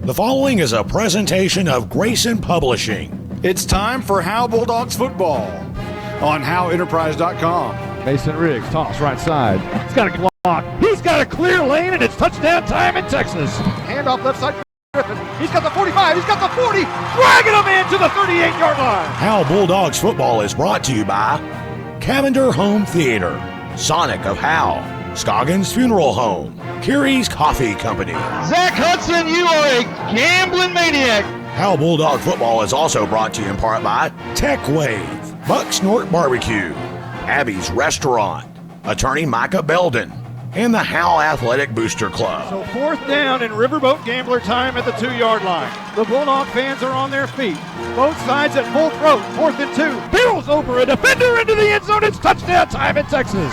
The following is a presentation of Grayson Publishing. It's time for Howe Bulldogs football on HoweEnterprise.com. Mason Riggs, toss right side. He's got a block. He's got a clear lane, and it's touchdown time in Texas. Handoff left side. Griffin. He's got the 45. He's got the 40. Dragging him into the 38-yard line. Howe Bulldogs football is brought to you by Cavender Home Theater, Sonic of Howe, Scoggins Funeral Home, Kiri's Coffee Company. Zach Hudson, you are a gambling maniac. Howe Bulldog football is also brought to you in part by Tech Wave, Buck Snort Barbecue, Abby's Restaurant, Attorney Micah Belden, and the Howe Athletic Booster Club. So fourth down and Riverboat Gambler time at the 2-yard line. The Bulldog fans are on their feet. Both sides at full throat. 4th and 2. Barrels over a defender into the end zone. It's touchdown time in Texas.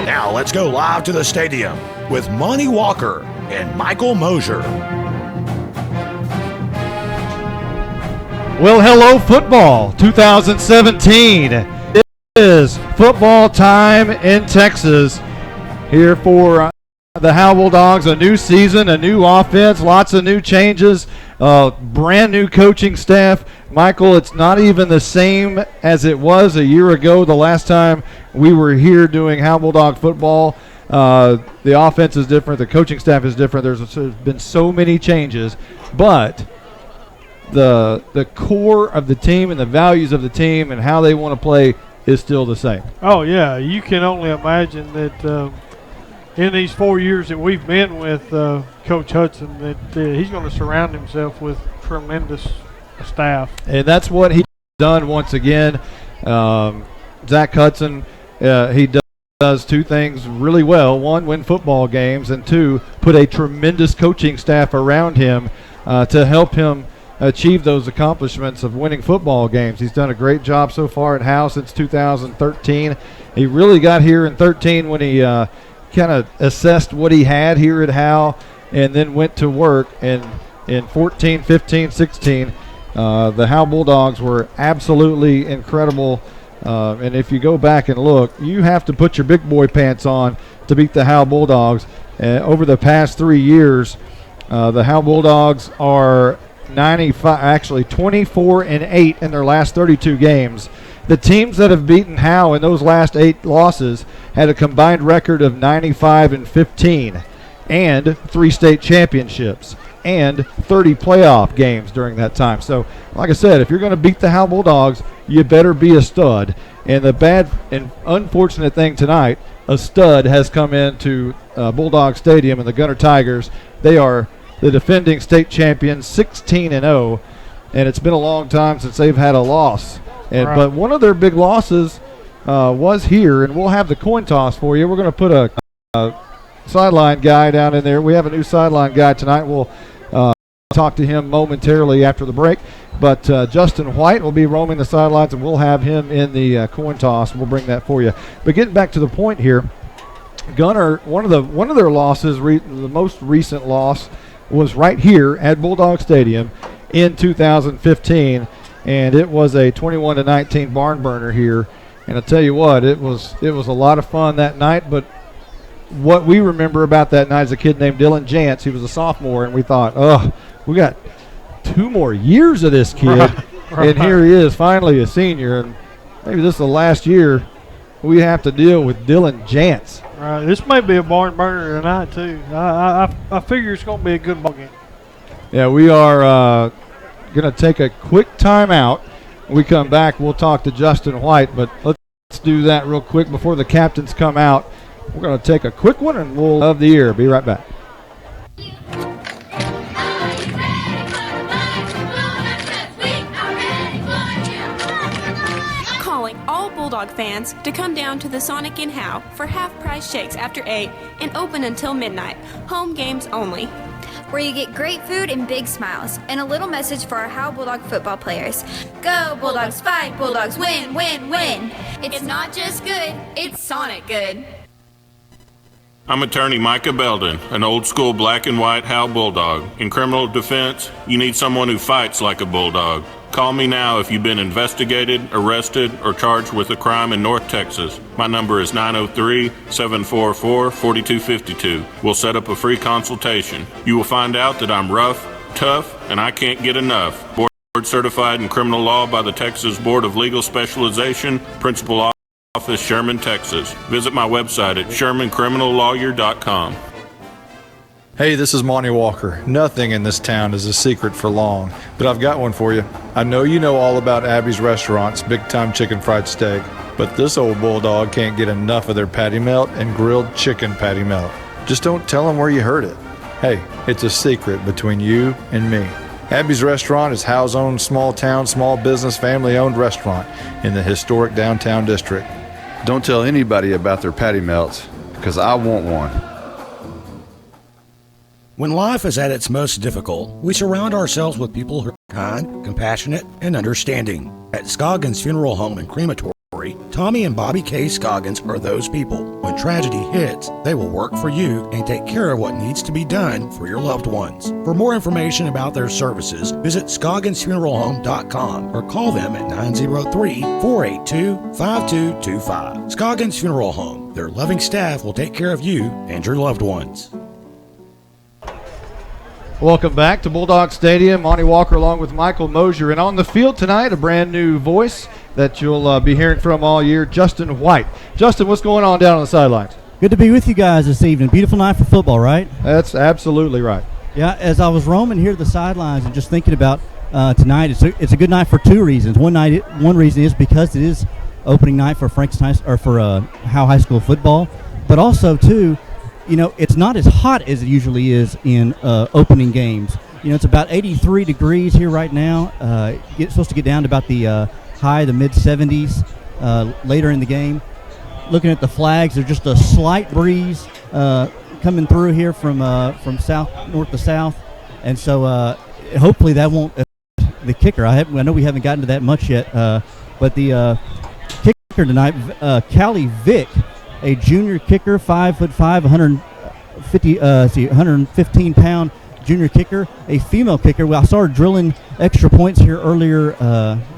Now let's go live to the stadium with Monty Walker and Michael Mosier. Well, hello, football 2017. It is football time in Texas. Here for the Howe Bulldogs, a new season, a new offense, lots of new changes, brand new coaching staff. Michael, it's not even the same as it was a year ago, the last time we were here doing Howe Bulldog football. The offense is different, the coaching staff is different. There's been so many changes, but the core of the team and the values of the team and how they want to play is still the same. Oh, yeah. You can only imagine that in these 4 years that we've been with Coach Hudson, that he's going to surround himself with tremendous staff. And that's what he's done once again. Zach Hudson, he does two things really well. One, win football games, and two, put a tremendous coaching staff around him to help him achieve those accomplishments of winning football games. He's done a great job so far at Howe since 2013. He really got here in 13 when he kind of assessed what he had here at Howe and then went to work. And in 14, 15, 16, the Howe Bulldogs were absolutely incredible. And if you go back and look, you have to put your big boy pants on to beat the Howe Bulldogs. Over the past 3 years, the Howe Bulldogs are 24-8 in their last 32 games. The teams that have beaten Howe in those last 8 losses had a combined record of 95-15 and 3 state championships and 30 playoff games during that time. So, like I said, if you're going to beat the Howe Bulldogs, you better be a stud. And the bad and unfortunate thing tonight, a stud has come into Bulldog Stadium, and the Gunter Tigers, they are the defending state champions, 16-0, and it's been a long time since they've had a loss. Right. But one of their big losses was here, and we'll have the coin toss for you. We're going to put a sideline guy down in there. We have a new sideline guy tonight. We'll talk to him momentarily after the break. But Justin White will be roaming the sidelines, and we'll have him in the coin toss. We'll bring that for you. But getting back to the point here, Gunter, one of their losses, the most recent loss, was right here at Bulldog Stadium in 2015, and it was a 21-19 barn burner here. And I tell you what, it was a lot of fun that night. But what we remember about that night is a kid named Dylan Jantz. He was a sophomore, and we thought, oh, we got 2 more years of this kid, right. And here he is, finally a senior, and maybe this is the last year we have to deal with Dylan Jantz. This may be a barn burner tonight, too. I figure it's going to be a good ball game. Yeah, we are going to take a quick timeout. When we come back, we'll talk to Justin White, but let's do that real quick before the captains come out. We're going to take a quick one, and we'll of the year. Be right back. Bulldog fans to come down to the Sonic in Howe for half-price shakes after 8 and open until midnight. Home games only. Where you get great food and big smiles, and a little message for our Howe Bulldog football players. Go Bulldogs, fight Bulldogs, win, win, win. It's not just good, it's Sonic good. I'm attorney Micah Belden, an old-school black and white Howe Bulldog. In criminal defense, you need someone who fights like a bulldog. Call me now if you've been investigated, arrested, or charged with a crime in North Texas. My number is 903-744-4252. We'll set up a free consultation. You will find out that I'm rough, tough, and I can't get enough. Board certified in criminal law by the Texas Board of Legal Specialization, Principal Office, Sherman, Texas. Visit my website at shermancriminallawyer.com. Hey, this is Monty Walker. Nothing in this town is a secret for long, but I've got one for you. I know you know all about Abby's Restaurant's big-time chicken fried steak, but this old bulldog can't get enough of their patty melt and grilled chicken patty melt. Just don't tell him where you heard it. Hey, it's a secret between you and me. Abby's Restaurant is Howe's own small-town, small business, family-owned restaurant in the historic downtown district. Don't tell anybody about their patty melts, because I want one. When life is at its most difficult, we surround ourselves with people who are kind, compassionate, and understanding. At Scoggins Funeral Home and Crematory, Tommy and Bobby K. Scoggins are those people. When tragedy hits, they will work for you and take care of what needs to be done for your loved ones. For more information about their services, visit ScogginsFuneralHome.com or call them at 903-482-5225. Scoggins Funeral Home. Their loving staff will take care of you and your loved ones. Welcome back to Bulldog Stadium. Monty Walker along with Michael Mosier. And on the field tonight, a brand new voice that you'll be hearing from all year, Justin White. Justin, what's going on down on the sidelines? Good to be with you guys this evening. Beautiful night for football, right? That's absolutely right. Yeah, as I was roaming here to the sidelines and just thinking about tonight, it's a good night for two reasons. One reason is because it is opening night for Howe High School football, but also, too, you know, it's not as hot as it usually is in opening games. You know, it's about 83 degrees here right now. It's supposed to get down to about the high, the mid-70s later in the game. Looking at the flags, there's just a slight breeze coming through here from north to south. And so hopefully that won't the kicker. I know we haven't gotten to that much yet, but the kicker tonight, Callie Vick, a junior kicker, 5'5", 115-pound junior kicker, a female kicker. Well, I saw her drilling extra points here earlier,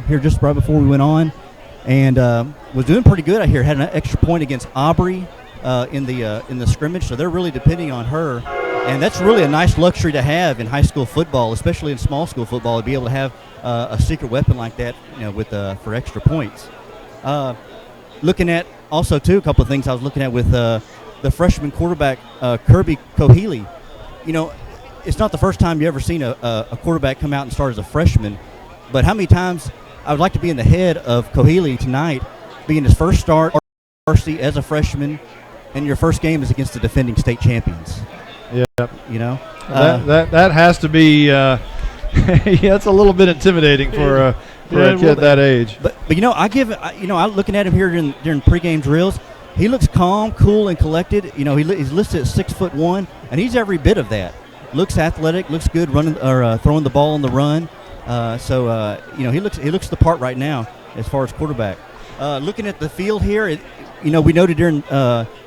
here just right before we went on, and was doing pretty good. I hear had an extra point against Aubrey in the scrimmage, so they're really depending on her, and that's really a nice luxury to have in high school football, especially in small school football, to be able to have a secret weapon like that, you know, with for extra points. Looking at also, too, a couple of things I was looking at with the freshman quarterback, Kirby Cohealy. You know, it's not the first time you ever seen a quarterback come out and start as a freshman, but how many times I would like to be in the head of Cohealy tonight, being his first start varsity as a freshman, and your first game is against the defending state champions. Yeah. You know? That has to be yeah, it's a little bit intimidating for a kid that age. But you know, I looking at him here during pregame drills, he looks calm, cool, and collected. You know, he's listed at 6'1", and he's every bit of that. Looks athletic, looks good running or throwing the ball on the run. So you know, he looks the part right now as far as quarterback. Looking at the field here, you know, we noted during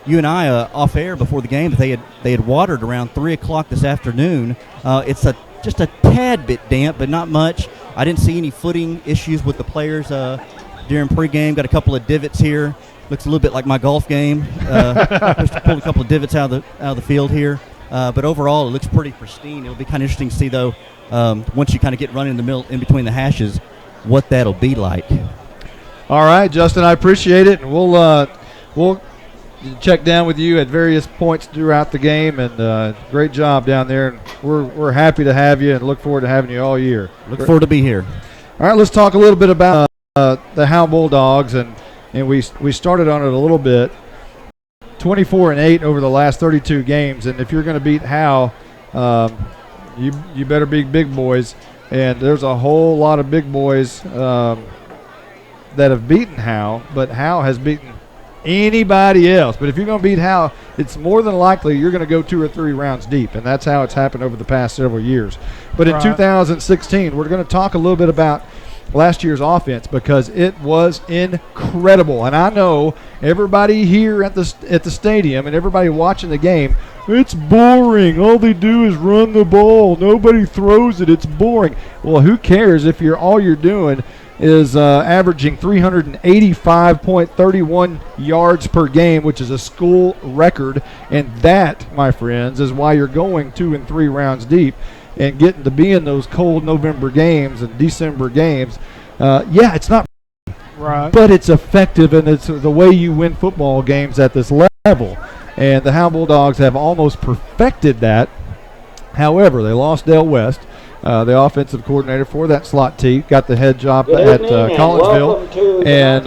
you and I off air before the game that they had watered around 3 o'clock this afternoon. It's just a tad bit damp, but not much. I didn't see any footing issues with the players during pregame. Got a couple of divots here. Looks a little bit like my golf game. Just pulled a couple of divots out of the field here. But overall, it looks pretty pristine. It'll be kind of interesting to see, though, once you kind of get running in the middle, in between the hashes, what that'll be like. All right, Justin, I appreciate it, and we'll check down with you at various points throughout the game. And great job down there. And we're happy to have you, and look forward to having you all year. Look forward to be here. All right, let's talk a little bit about the Howe Bulldogs, and we started on it a little bit. 24-8 over the last 32 games, and if you're going to beat Howe, you better be big boys. And there's a whole lot of big boys that have beaten Howe, but Howe has beaten anybody else. But if you're going to beat Howe, it's more than likely you're going to go 2 or 3 rounds deep, and that's how it's happened over the past several years. But in 2016, we're going to talk a little bit about last year's offense, because it was incredible. And I know everybody here at the stadium and everybody watching the game, it's boring. All they do is run the ball. Nobody throws it. It's boring. Well, who cares if all you're doing is averaging 385.31 yards per game, which is a school record. And that, my friends, is why you're going 2 and 3 rounds deep. and getting to be in those cold November games and December games, it's not right, but it's effective, and it's the way you win football games at this level. And the Howe Bulldogs have almost perfected that. However, they lost Dale West, the offensive coordinator for that slot T, got the head job at Collinsville, and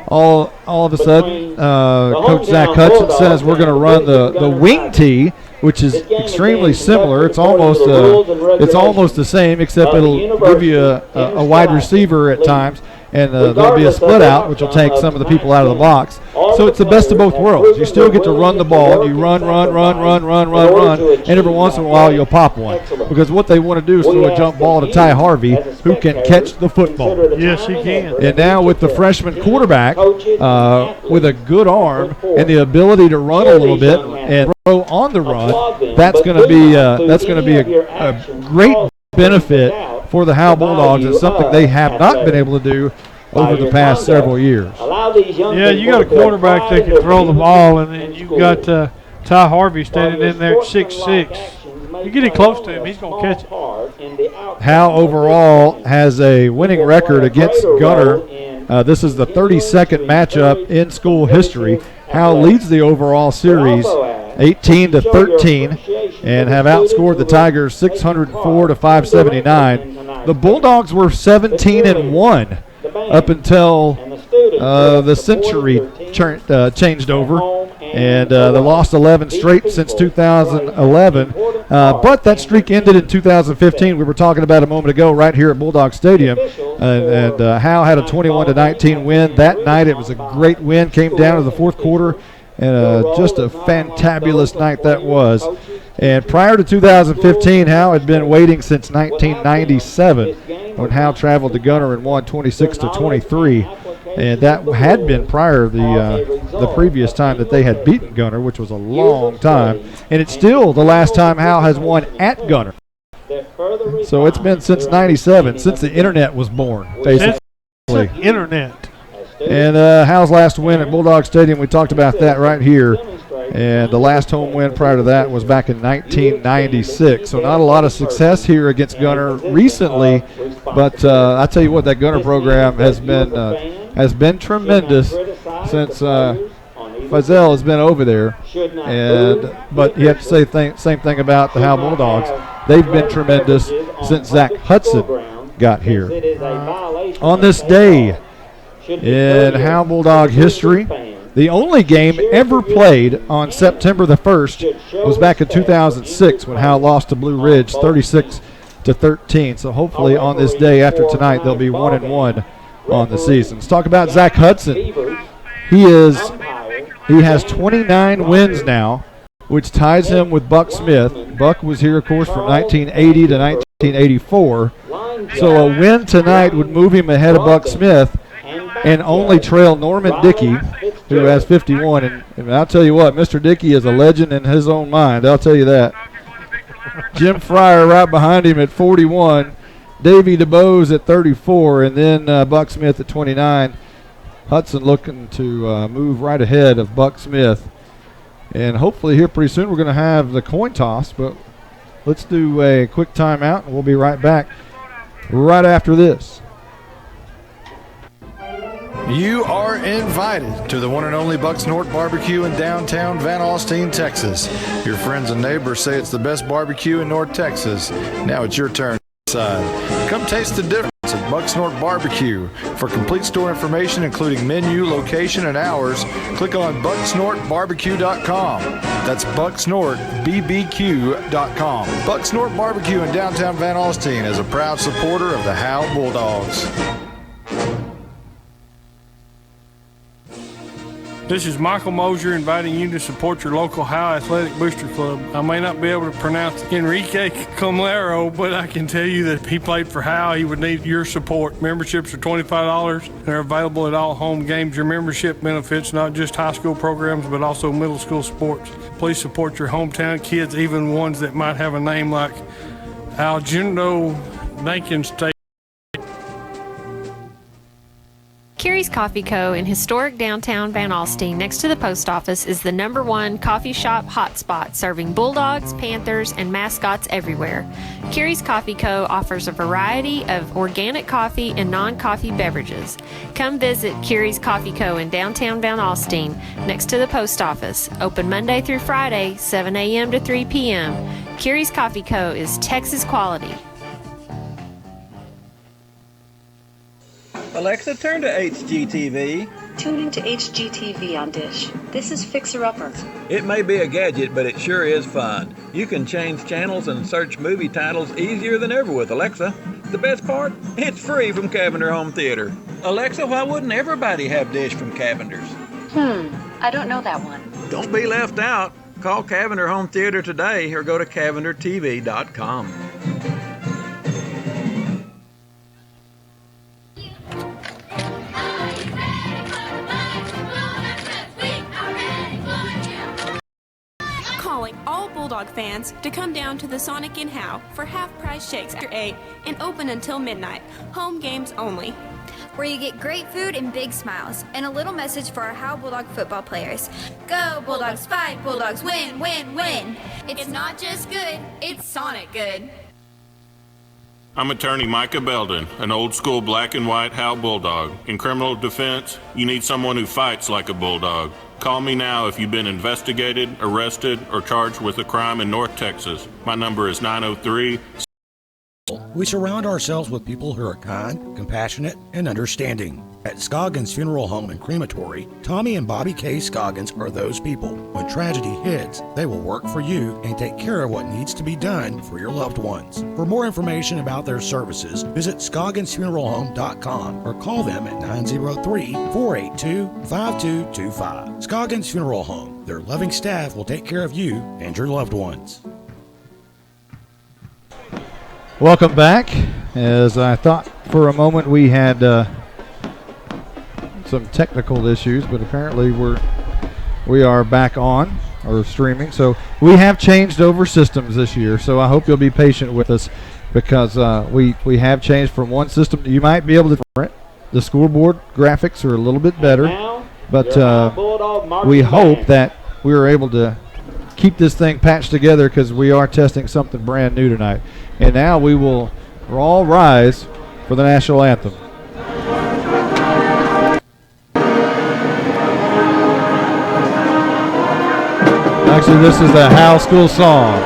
all of a sudden, Coach Zach Hudson says we're going to run the wing T, which is extremely similar. It's almost the same, except it'll give you a wide receiver at times, and there'll be a split out, which will take some of the people out of the box. So it's the best of both worlds. You still get to run the ball. You run, and every once in a while you'll pop one. Because what they want to do is throw a jump ball to Ty Harvey, who can catch the football. Yes, he can. And now with the freshman quarterback, with a good arm and the ability to run a little bit and throw on the run, that's going to be a great benefit for the Howe Bulldogs. It's something they have not been able to do over the past several years. Yeah, you got a quarterback that can throw the ball, and then you got Ty Harvey standing in there at 6'6". You get it close to him, he's going to catch it. Howe overall has a winning record against Gunter. This is the 32nd matchup in school history. Howe leads the overall series 18-13 and have outscored the Tigers 604 to 579. The Bulldogs were 17-1 up until the century changed over, and they lost 11 straight since 2011. But that streak ended in 2015. We were talking about a moment ago right here at Bulldog Stadium, and Howe had a 21-19 win that night. It was a great win. Came down to the fourth quarter, and just a fantabulous night that was. And prior to 2015, Howe had been waiting since 1997 when Howe traveled to Gunter and won 26-23. And that had been prior the previous time that they had beaten Gunter, which was a long time. And it's still the last time Howe has won at Gunter. So it's been since 97, since the internet was born, basically. Since the internet. And Howe's last win at Bulldog Stadium, we talked about that right here. And the last home win prior to that was back in 1996. So not a lot of success here against Gunter recently, but I tell you what, that Gunter program has been tremendous since Fazel has been over there. But you have to say same thing about the Howe Bulldogs. They've been tremendous since Zach Hudson got here. On this day in Howe Bulldog history, the only game ever played on September the 1st was back in 2006 when Howe lost to Blue Ridge 36-13. So hopefully on this day after tonight they'll be 1-1 on the season. Let's talk about Zach Hudson. He has 29 wins now, which ties him with Buck Smith. Buck was here, of course, from 1980 to 1984. So a win tonight would move him ahead of Buck Smith and only trail Norman Dickey, who has 51. And I'll tell you what, Mr. Dickey is a legend in his own mind. I'll tell you that. Jim Fryer right behind him at 41. Davey DeBose at 34, and then Buck Smith at 29. Hudson looking to move right ahead of Buck Smith. And hopefully here pretty soon we're going to have the coin toss, but let's do a quick timeout, and we'll be right back right after this. You are invited to the one and only Buck Snort Barbecue in downtown Van Alstyne, Texas. Your friends and neighbors say it's the best barbecue in North Texas. Now it's your turn to decide. Come taste the difference at Buck Snort Barbecue. For complete store information, including menu, location, and hours, click on bucksnortbarbecue.com. That's bucksnortbbq.com. Buck Snort Barbecue in downtown Van Alstyne is a proud supporter of the Howe Bulldogs. This is Michael Mosier inviting you to support your local Howe Athletic Booster Club. I may not be able to pronounce Enrique Camilero, but I can tell you that if he played for Howe, he would need your support. Memberships are $25 and are available at all home games. Your membership benefits not just high school programs, but also middle school sports. Please support your hometown kids, even ones that might have a name like Algendo State. Carrie's Coffee Co. in historic downtown Van Alstyne next to the post office is the #1 coffee shop hotspot serving Bulldogs, Panthers, and mascots everywhere. Carrie's Coffee Co. offers a variety of organic coffee and non-coffee beverages. Come visit Carrie's Coffee Co. in downtown Van Alstyne next to the post office. Open Monday through Friday, 7 a.m. to 3 p.m. Carrie's Coffee Co. is Texas quality. Alexa, turn to HGTV. Tune into HGTV on Dish. This is Fixer Upper. It may be a gadget, but it sure is fun. You can change channels and search movie titles easier than ever with Alexa. The best part? It's free from Cavender Home Theater. Alexa, why wouldn't everybody have Dish from Cavender's? I don't know that one. Don't be left out. Call Cavender Home Theater today or go to CavenderTV.com. Calling all Bulldog fans to come down to the Sonic in Howe for half-price shakes after 8 and open until midnight. Home games only. Where you get great food and big smiles, and a little message for our Howe Bulldog football players. Go Bulldogs, fight Bulldogs, win, win, win. It's not just good, it's Sonic good. I'm attorney Micah Belden, an old school black and white Howe Bulldog. In criminal defense, you need someone who fights like a bulldog. Call me now if you've been investigated, arrested, or charged with a crime in North Texas. My number is 903. We surround ourselves with people who are kind, compassionate, and understanding. At Scoggins Funeral Home and Crematory, Tommy and Bobby K. Scoggins are those people. When tragedy hits, they will work for you and take care of what needs to be done for your loved ones. For more information about their services, visit ScogginsFuneralHome.com or call them at 903-482-5225. Scoggins Funeral Home. Their loving staff will take care of you and your loved ones. Welcome back. As I thought for a moment we had some technical issues, but apparently we are back on or streaming. So we have changed over systems this year. So I hope you'll be patient with us because we have changed from one system. You might be able to. The scoreboard graphics are a little bit better, but we hope that we are able to keep this thing patched together because we are testing something brand new tonight. And now we will all rise for the national anthem. Actually, this is the Howe School song.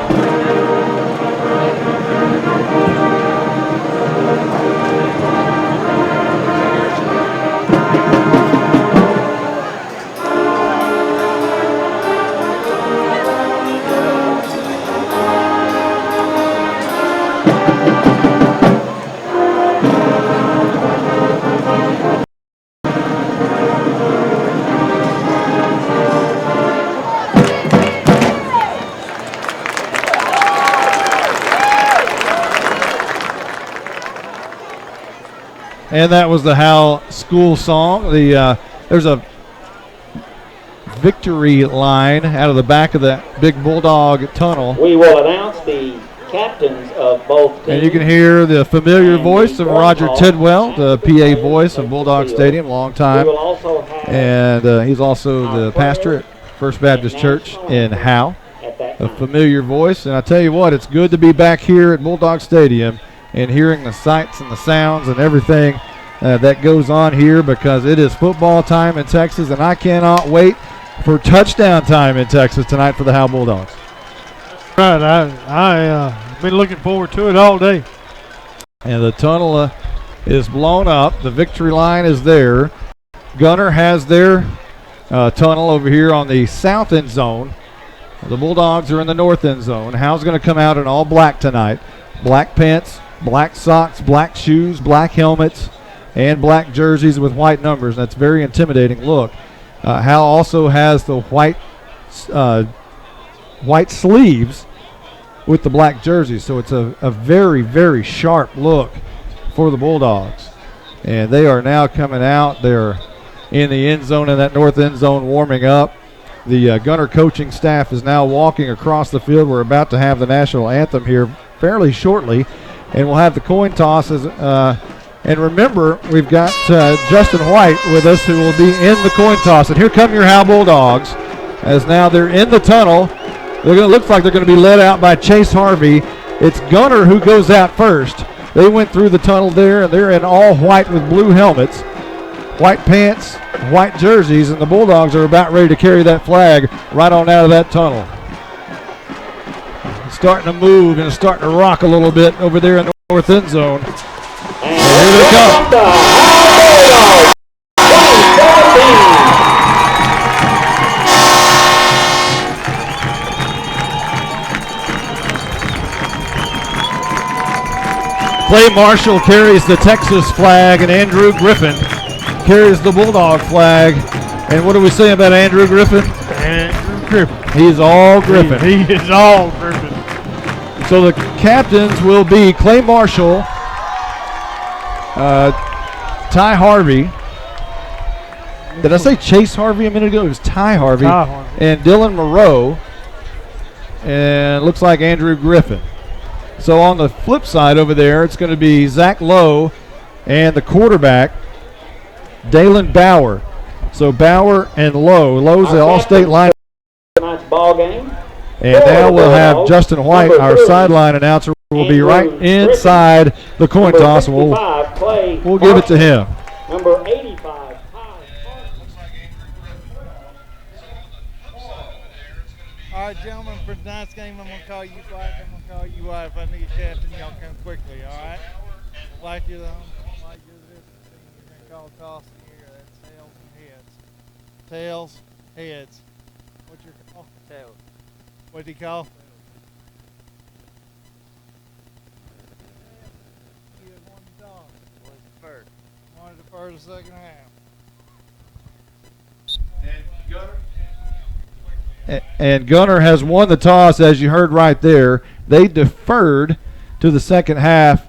And that was the Howe School song. There's a victory line out of the back of that big Bulldog tunnel. We will announce the captains of both teams. And you can hear the familiar voice of Roger Tidwell, the PA voice of Bulldog Stadium, long time. And he's also the pastor at First Baptist Church in Howe, a familiar voice. And I tell you what, it's good to be back here at Bulldog Stadium and hearing the sights and the sounds and everything that goes on here because it is football time in Texas, and I cannot wait for touchdown time in Texas tonight for the Howe Bulldogs. Right, I've been looking forward to it all day. And the tunnel is blown up. The victory line is there. Gunter has their tunnel over here on the south end zone. The Bulldogs are in the north end zone. Howe's going to come out in all black tonight. Black pants, black socks, black shoes, black helmets, and black jerseys with white numbers. That's a very intimidating look. Howe also has the white sleeves with the black jerseys, so it's a very, very sharp look for the Bulldogs. And they are now coming out. They're in the end zone, in that north end zone, warming up. The Gunter coaching staff is now walking across the field. We're about to have the national anthem here fairly shortly, and we'll have the coin tosses. And remember, we've got Justin White with us who will be in the coin toss. And here come your Howe Bulldogs as now they're in the tunnel. Looks like they're going to be led out by Chase Harvey. It's Gunter who goes out first. They went through the tunnel there, and they're in all white with blue helmets, white pants, white jerseys, and the Bulldogs are about ready to carry that flag right on out of that tunnel. It's starting to move and it's starting to rock a little bit over there in the north end zone. And here they come. Clay Marshall carries the Texas flag, and Andrew Griffin carries the Bulldog flag. And what do we say about Andrew Griffin? Andrew Griffin. He's all Griffin. He is all Griffin. So the captains will be Clay Marshall, Ty Harvey. Did I say Chase Harvey a minute ago? It was Ty Harvey. And Dylan Moreau. And looks like Andrew Griffin. So on the flip side over there, it's going to be Zach Lowe and the quarterback, Dalen Bauer. So Bauer and Lowe. Lowe's the all-state line. Tonight's ball game. And now we'll have Justin White, our sideline announcer, will be right inside the coin toss. We'll give it to him. Number 85. All right, gentlemen, for tonight's game, I'm going to call you black. I'm going to call you white. If I need a captain, y'all come quickly, all right? Like you're the home, like you're the visiting team. You're going to call a toss in here. That's tails and heads. Tails, heads. What's your call? Tails. What did he call? You had one dog. One deferred. One deferred the second half. And Gunter? And Gunter has won the toss, as you heard right there. They deferred to the second half,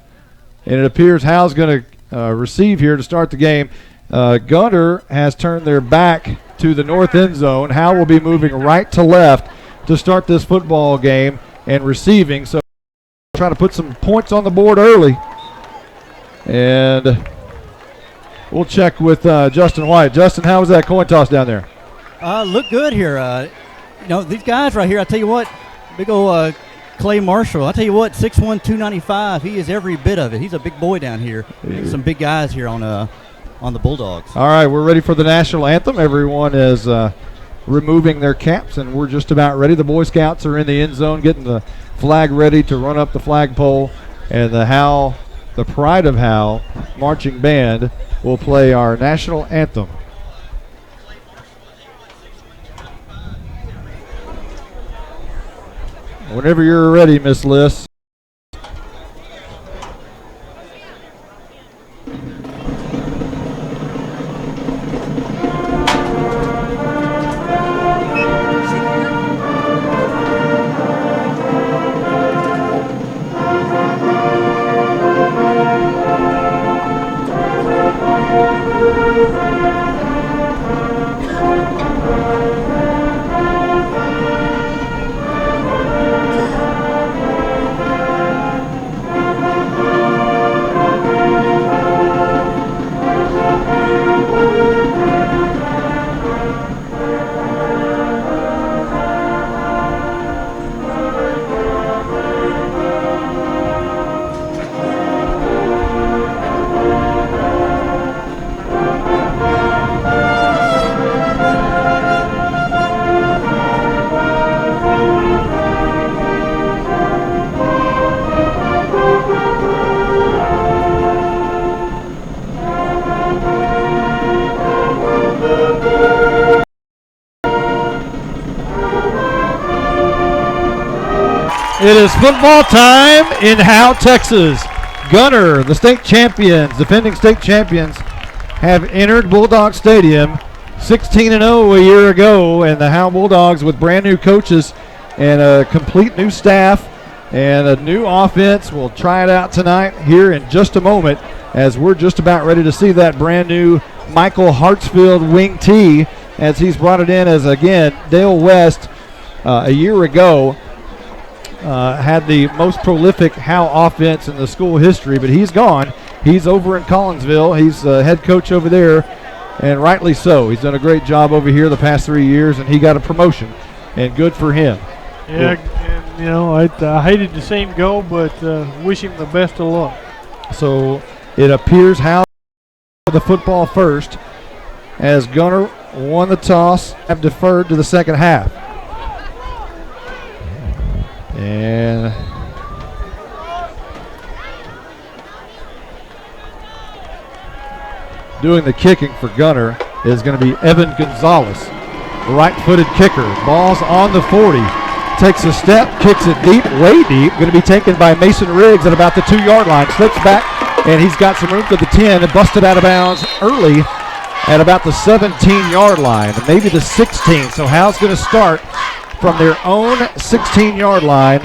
and it appears Howe's going to receive here to start the game. Gunter has turned their back to the north end zone. Howe will be moving right to left to start this football game and receiving. So trying to put some points on the board early. And we'll check with Justin White. Justin, how was that coin toss down there? Look good here. You know, these guys right here, I tell you what, big old Clay Marshall, I tell you what, 6'1", 295, he is every bit of it. He's a big boy down here. Some big guys here on the Bulldogs. All right, we're ready for the national anthem. Everyone is removing their caps, and we're just about ready. The Boy Scouts are in the end zone getting the flag ready to run up the flagpole, and the Pride of Howe marching band will play our national anthem. Whenever you're ready, Miss Liss. It is football time in Howe, Texas. Gunter, the state champions, defending state champions, have entered Bulldog Stadium 16-0 a year ago, and the Howe Bulldogs with brand new coaches and a complete new staff and a new offense will try it out tonight here in just a moment as we're just about ready to see that brand new Michael Hartsfield wing tee as he's brought it in as, again, Dale West a year ago had the most prolific Howe offense in the school history, but he's gone. He's over in Collinsville. He's head coach over there, and rightly so. He's done a great job over here the past 3 years, and he got a promotion, and good for him. Yeah, and, you know, I hated to see him go, but wish him the best of luck. So it appears Howe the football first, as Gunter won the toss, have deferred to the second half. And doing the kicking for Gunter is going to be Evan Gonzalez, right-footed kicker. Ball's on the 40. Takes a step, kicks it deep, way deep. Going to be taken by Mason Riggs at about the 2-yard line. Slips back, and he's got some room to the 10 and busted out of bounds early at about the 17-yard line, maybe the 16. So Howe's going to start from their own 16-yard line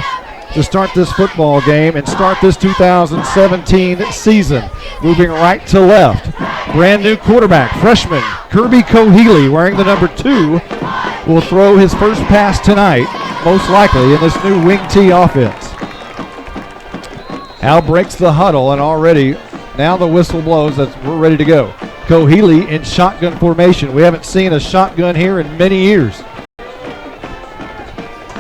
to start this football game and start this 2017 season. Moving right to left. Brand new quarterback, freshman Kirby Cohealy, wearing the number 2, will throw his first pass tonight, most likely in this new wing T offense. Al breaks the huddle, and already now the whistle blows. We're ready to go. Cohealy in shotgun formation. We haven't seen a shotgun here in many years.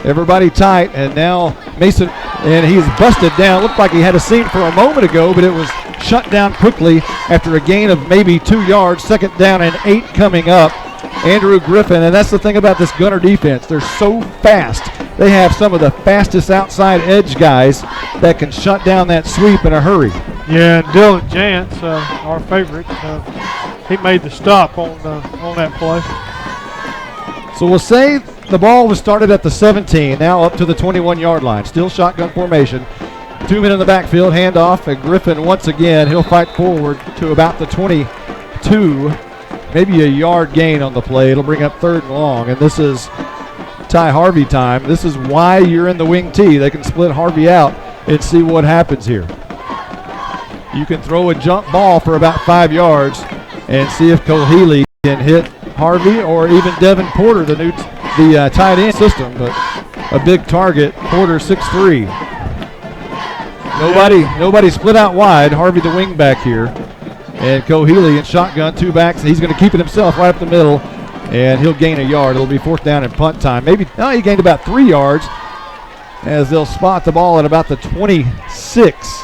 Everybody tight, and now Mason, and he's busted down. Looked like he had a seam for a moment ago, but it was shut down quickly after a gain of maybe 2 yards. Second down and 8 coming up. Andrew Griffin, and that's the thing about this Gunter defense. They're so fast. They have some of the fastest outside edge guys that can shut down that sweep in a hurry. Yeah, and Dylan Jantz, our favorite, he made the stop on that play. So we'll say the ball was started at the 17, now up to the 21-yard line. Still shotgun formation. 2 men in the backfield, handoff, and Griffin once again, he'll fight forward to about the 22, maybe a yard gain on the play. It'll bring up 3rd and long, and this is Ty Harvey time. This is why you're in the wing T. They can split Harvey out and see what happens here. You can throw a jump ball for about 5 yards and see if Cohealy can hit Harvey or even Devin Porter, the tight end system, but a big target. Porter 6'3". Nobody split out wide. Harvey the wing back here, and Cohealy in shotgun, 2 backs, and he's going to keep it himself right up the middle, and he'll gain a yard. It'll be 4th down and punt time. He gained about 3 yards as they'll spot the ball at about the 26.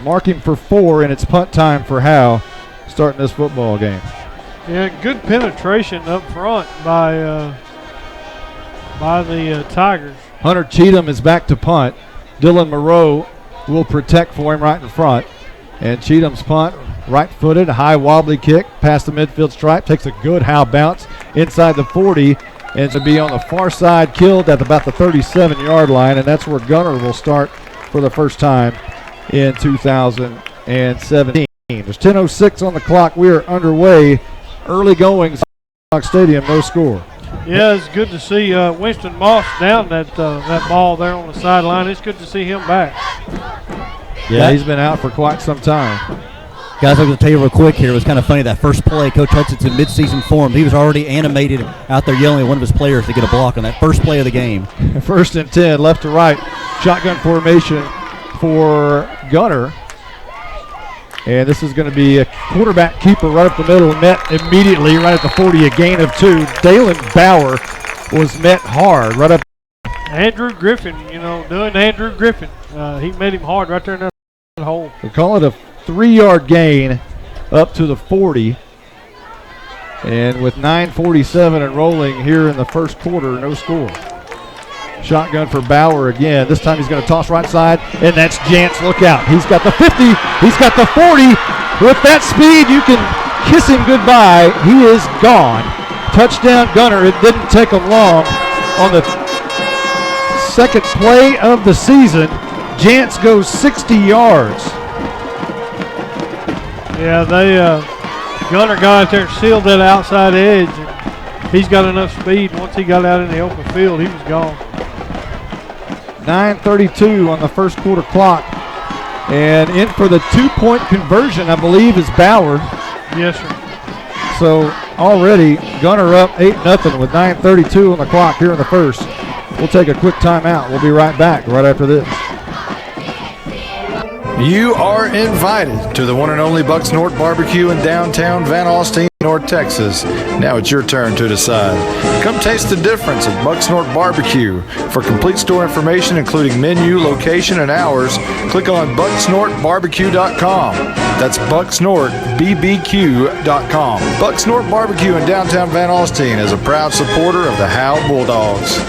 Marking for 4, and it's punt time for Howe starting this football game. Yeah, good penetration up front by the Tigers. Hunter Cheatham is back to punt. Dylan Moreau will protect for him right in front. And Cheatham's punt, right-footed, high wobbly kick past the midfield stripe, takes a good Howe bounce inside the 40, and to be on the far side, killed at about the 37-yard line, and that's where Gunter will start for the first time in 2017. There's 10:06 on the clock. We are underway. Early going, Stadium, no score. Yeah, it's good to see Winston Moss down that ball there on the sideline. It's good to see him back. Yeah, he's been out for quite some time. Guys, I'm going to tell you real quick here. It was kind of funny that first play, Coach Hudson's in midseason form. He was already animated out there yelling at one of his players to get a block on that first play of the game. 1st and 10, left to right, shotgun formation for Gunter. And this is going to be a quarterback keeper right up the middle, met immediately right at the 40, a gain of 2. Dalen Bauer was met hard right up. Andrew Griffin, doing Andrew Griffin. He met him hard right there in that hole. They call it a 3-yard gain up to the 40. And with 9:47 and rolling here in the first quarter, no score. Shotgun for Bauer again. This time he's going to toss right side, and that's Jantz. Look out. He's got the 50. He's got the 40. With that speed, you can kiss him goodbye. He is gone. Touchdown Gunter. It didn't take him long. On the second play of the season, Jantz goes 60 yards. Yeah, Gunter got out there and sealed that outside edge. And he's got enough speed. Once he got out in the open field, he was gone. 9:32 on the first quarter clock. And in for the 2-point conversion, I believe, is Bauer. Yes, sir. So already Gunter up 8-0 with 9:32 on the clock here in the first. We'll take a quick timeout. We'll be right back right after this. You are invited to the one and only Bucks North Barbecue in downtown Van Alstyne, North Texas. Now it's your turn to decide. Come taste the difference of Bucks North Barbecue. For complete store information, including menu, location, and hours, click on bucksnorthbarbecue.com. That's bucksnorthbbq.com. Bucks North Barbecue in downtown Van Alstyne is a proud supporter of the Howe Bulldogs.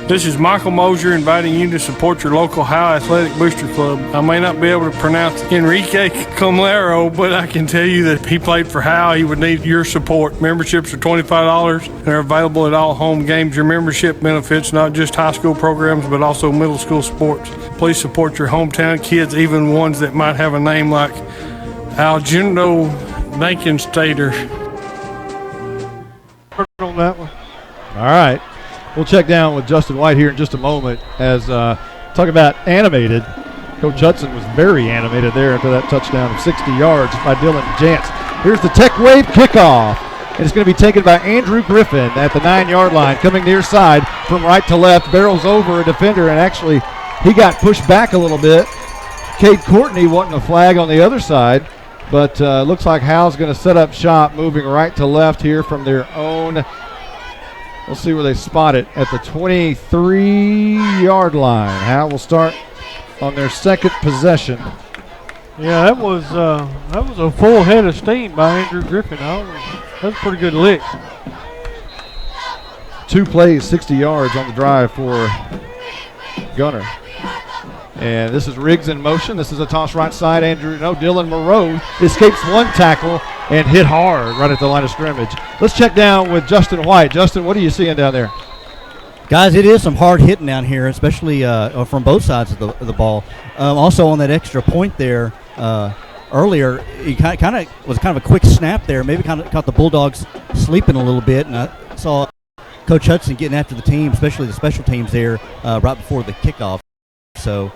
This is Michael Mosier inviting you to support your local Howe Athletic Booster Club. I may not be able to pronounce Enrique Comlero, but I can tell you that if he played for Howe, he would need your support. Memberships are $25 and are available at all home games. Your membership benefits not just high school programs, but also middle school sports. Please support your hometown kids, even ones that might have a name like Algindo Dankenstater. On that one. All right. We'll check down with Justin White here in just a moment as talk about animated. Coach Hudson was very animated there after that touchdown of 60 yards by Dylan Jantz. Here's the Tech Wave kickoff. And it's going to be taken by Andrew Griffin at the 9-yard line, coming near side from right to left, barrels over a defender, and actually he got pushed back a little bit. Cade Courtney wanting a flag on the other side, but looks like Howe's going to set up shop, moving right to left here from their own. We'll see where they spot it at the 23-yard line. Howe will start on their second possession. Yeah, that was a full head of steam by Andrew Griffin. That's a pretty good lick. 2 plays, 60 yards on the drive for Gunter. And this is Riggs in motion. This is a toss right side. Dylan Moreau escapes one tackle and hit hard right at the line of scrimmage. Let's check down with Justin White. Justin, what are you seeing down there? Guys, it is some hard hitting down here, especially from both sides of the ball. Also on that extra point there earlier, he kind of was kind of a quick snap there. Maybe kind of caught the Bulldogs sleeping a little bit, and I saw Coach Hudson getting after the team, especially the special teams there right before the kickoff. So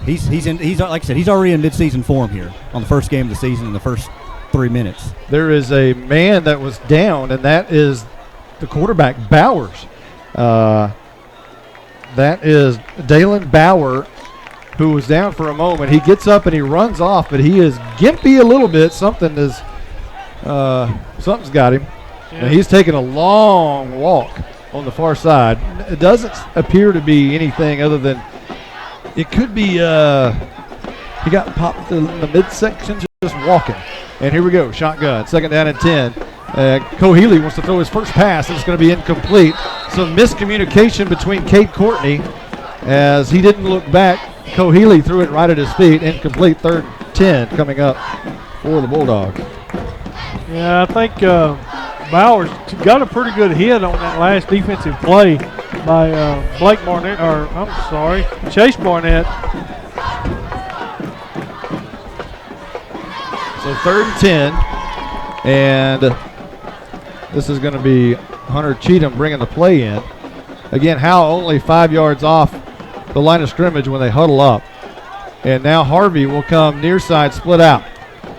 he's like I said, he's already in midseason form here on the first game of the season in the first 3 minutes. There is a man that was down, and that is the quarterback, Bowers. That is Dalen Bauer, who was down for a moment. He gets up and he runs off, but he is gimpy a little bit. Something's got him. Yeah. And he's taking a long walk on the far side. It doesn't appear to be anything other than it could be he got popped in the midsection just walking. And here we go, shotgun, 2nd down and 10. Cohealy wants to throw his first pass. It's going to be incomplete. Some miscommunication between Cade Courtney as he didn't look back. Cohealy threw it right at his feet. Incomplete, 3rd 10 coming up for the Bulldogs. Yeah, I think Bowers got a pretty good hit on that last defensive play by Chase Barnett. So 3rd and 10, and this is going to be Hunter Cheatham bringing the play in. Again, Howe only 5 yards off the line of scrimmage when they huddle up. And now Harvey will come near side, split out.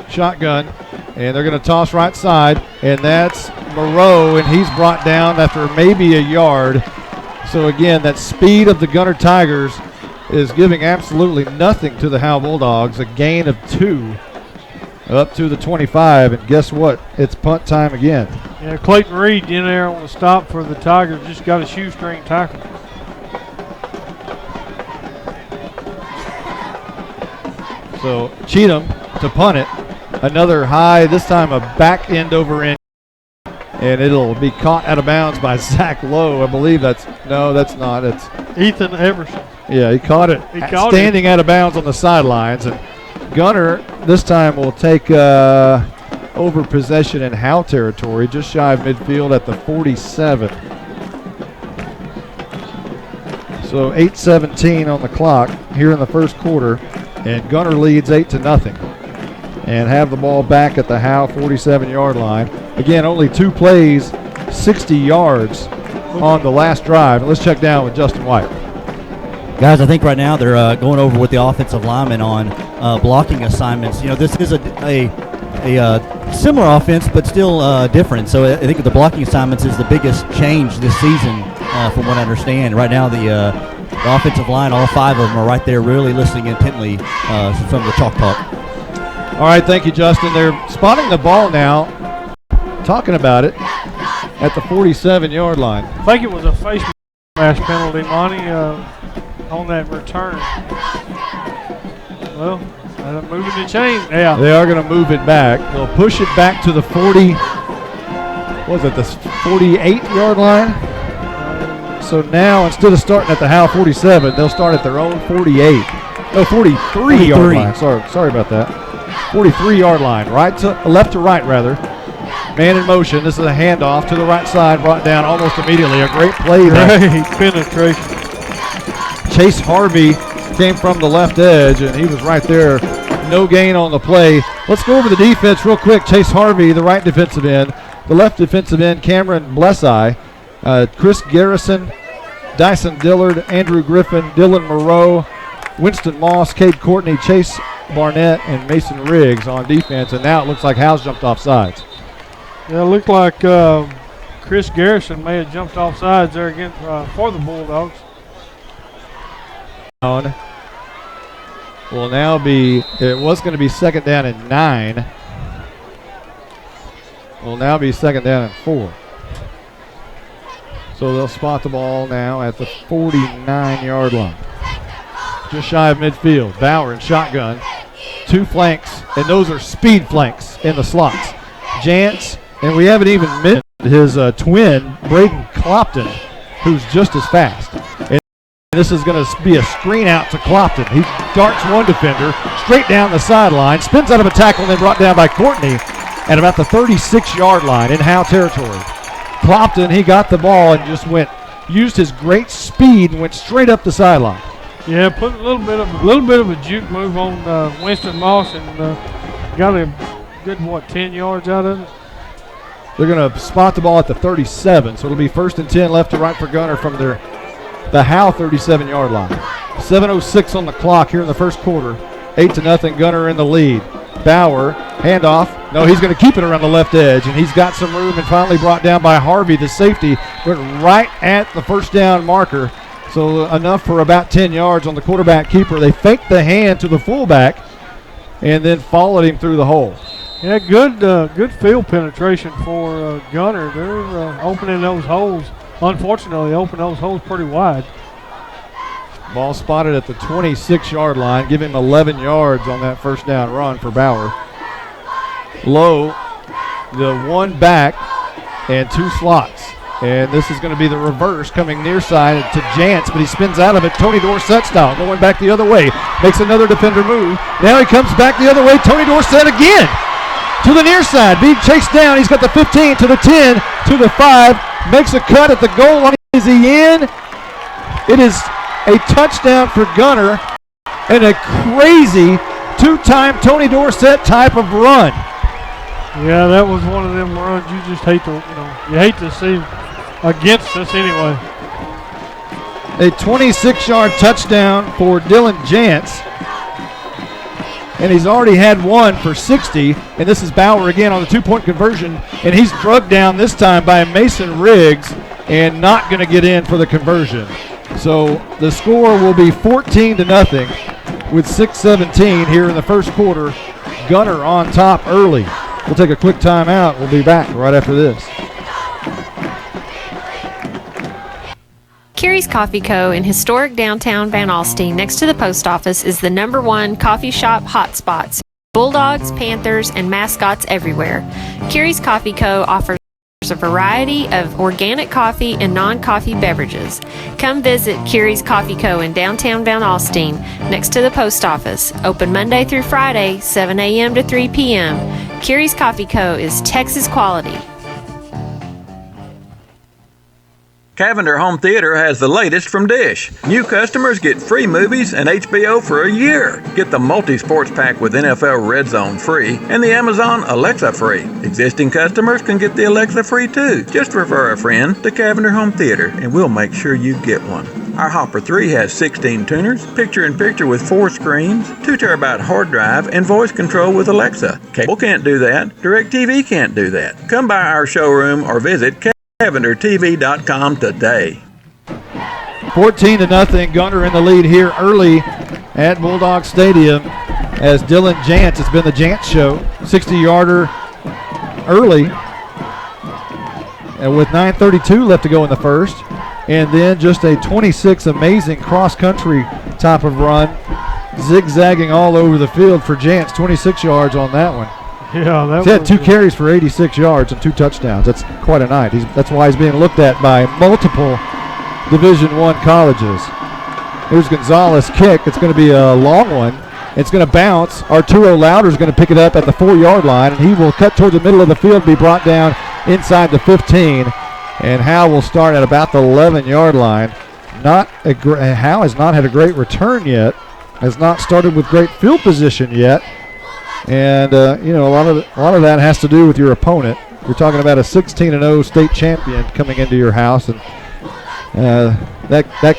Shotgun, and they're going to toss right side, and that's Moreau, and he's brought down after maybe a yard. So again, that speed of the Gunter Tigers is giving absolutely nothing to the Howe Bulldogs. A gain of 2 up to the 25, and guess what? It's punt time again. Yeah, Clayton Reed in there on the stop for the Tigers, just got a shoestring tackle. So Cheatham to punt it. Another high, this time a back end over end, and it'll be caught out of bounds by Zach Lowe. I believe that's not. It's Ethan Everson. Yeah, he caught it standing out of bounds on the sidelines. And Gunter this time will take over possession in Howe territory, just shy of midfield at the 47. So 8:17 on the clock here in the first quarter, and Gunter leads 8-0. And have the ball back at the Howe 47-yard line. Again, only 2 plays, 60 yards on the last drive. Let's check down with Justin White. Guys, I think right now they're going over with the offensive linemen on blocking assignments. You know, this is a similar offense, but still different. So I think the blocking assignments is the biggest change this season from what I understand. Right now, the offensive line, all 5 of them are right there really listening intently from the chalk talk. All right, thank you, Justin. They're spotting the ball now, talking about it, at the 47-yard line. I think it was a face mask penalty, Monty, on that return. Well, moving the chain. Yeah. They are going to move it back. They'll push it back to the 40. What was it, the 48-yard line? So now, instead of starting at the Howe 47, they'll start at their own 48. No, 43-yard line. Sorry about that. 43-yard line. Left to right, rather. Man in motion. This is a handoff to the right side, brought down almost immediately. A great play there. Great penetration. Chase Harvey came from the left edge, and he was right there. No gain on the play. Let's go over the defense real quick. Chase Harvey, the right defensive end. The left defensive end, Cameron Blesseye. Chris Garrison, Dyson Dillard, Andrew Griffin, Dylan Moreau, Winston Moss, Cade Courtney, Chase Barnett, and Mason Riggs on defense. And now it looks like Howe's jumped off sides. Yeah, it looked like Chris Garrison may have jumped off sides there again for the Bulldogs. Will now be, it was going to be second down and 9. Will now be second down and 4. So they'll spot the ball now at the 49-yard line. Just shy of midfield. Bauer in shotgun. 2 flanks, and those are speed flanks in the slots. Jantz, and we haven't even mentioned his twin, Braden Clopton, who's just as fast. And this is going to be a screen out to Clopton. He darts one defender straight down the sideline, spins out of a tackle, and then brought down by Courtney at about the 36-yard line in Howe territory. Clopton, he got the ball and just used his great speed and went straight up the sideline. Yeah, put a little bit of a juke move on Winston Moss and got a good 10 yards out of it. They're going to spot the ball at the 37, so it'll be first and 10 left to right for Gunter from the Howe 37-yard line. 7:06 on the clock here in the first quarter. 8-0, Gunter in the lead. Bauer, handoff. No, he's going to keep it around the left edge, and he's got some room and finally brought down by Harvey, the safety. Went right at the first down marker, so enough for about 10 yards on the quarterback keeper. They faked the hand to the fullback and then followed him through the hole. Yeah, good field penetration for Gunter. They're opening those holes. Unfortunately, open those holes pretty wide. Ball spotted at the 26-yard line. Give him 11 yards on that first down run for Bauer. Low, the 1 back and 2 slots. And this is going to be the reverse coming near side to Jantz, but he spins out of it. Tony Dorsett style, going back the other way. Makes another defender move. Now he comes back the other way. Tony Dorsett again to the near side. Being chased down. He's got the 15 to the 10 to the 5. Makes a cut at the goal line. Is he in? It is a touchdown for Gunter and a crazy 2-time Tony Dorsett type of run. Yeah, that was one of them runs you just hate to see against us anyway. A 26-yard touchdown for Dylan Jantz. And he's already had one for 60. And this is Bauer again on the 2-point conversion. And he's drugged down this time by Mason Riggs and not going to get in for the conversion. So the score will be 14-0 with 6:17 here in the first quarter. Gunter on top early. We'll take a quick timeout. We'll be back right after this. Carrie's Coffee Co. in historic downtown Van Alstyne next to the post office is the #1 coffee shop hotspot. Bulldogs, Panthers, and mascots everywhere. Carrie's Coffee Co. offers a variety of organic coffee and non-coffee beverages. Come visit Carrie's Coffee Co. in downtown Van Alstyne next to the post office. Open Monday through Friday, 7 a.m. to 3 p.m. Carrie's Coffee Co. is Texas quality. Cavender Home Theater has the latest from Dish. New customers get free movies and HBO for a year. Get the multi-sports pack with NFL Red Zone free and the Amazon Alexa free. Existing customers can get the Alexa free too. Just refer a friend to Cavender Home Theater and we'll make sure you get one. Our Hopper 3 has 16 tuners, picture-in-picture with 4 screens, 2 terabyte hard drive, and voice control with Alexa. Cable can't do that. DirecTV can't do that. Come by our showroom or visit CavenderTV.com today. 14-0, Gunter in the lead here early at Bulldog Stadium as Dylan Jantz, it's been the Jantz show, 60-yarder early, and with 9:32 left to go in the first, and then just a 26 amazing cross-country type of run, zigzagging all over the field for Jantz, 26 yards on that one. Yeah, he had 2 carries for 86 yards and 2 touchdowns. That's quite a night. That's why he's being looked at by multiple Division I colleges. Here's Gonzalez kick. It's going to be a long one. It's going to bounce. Arturo Lauder's going to pick it up at the 4-yard line, and he will cut towards the middle of the field, be brought down inside the 15. And Howe will start at about the 11-yard line. Howe has not had a great return yet. Has not started with great field position yet. And a lot of that has to do with your opponent. You're talking about a 16-0 state champion coming into your house, and that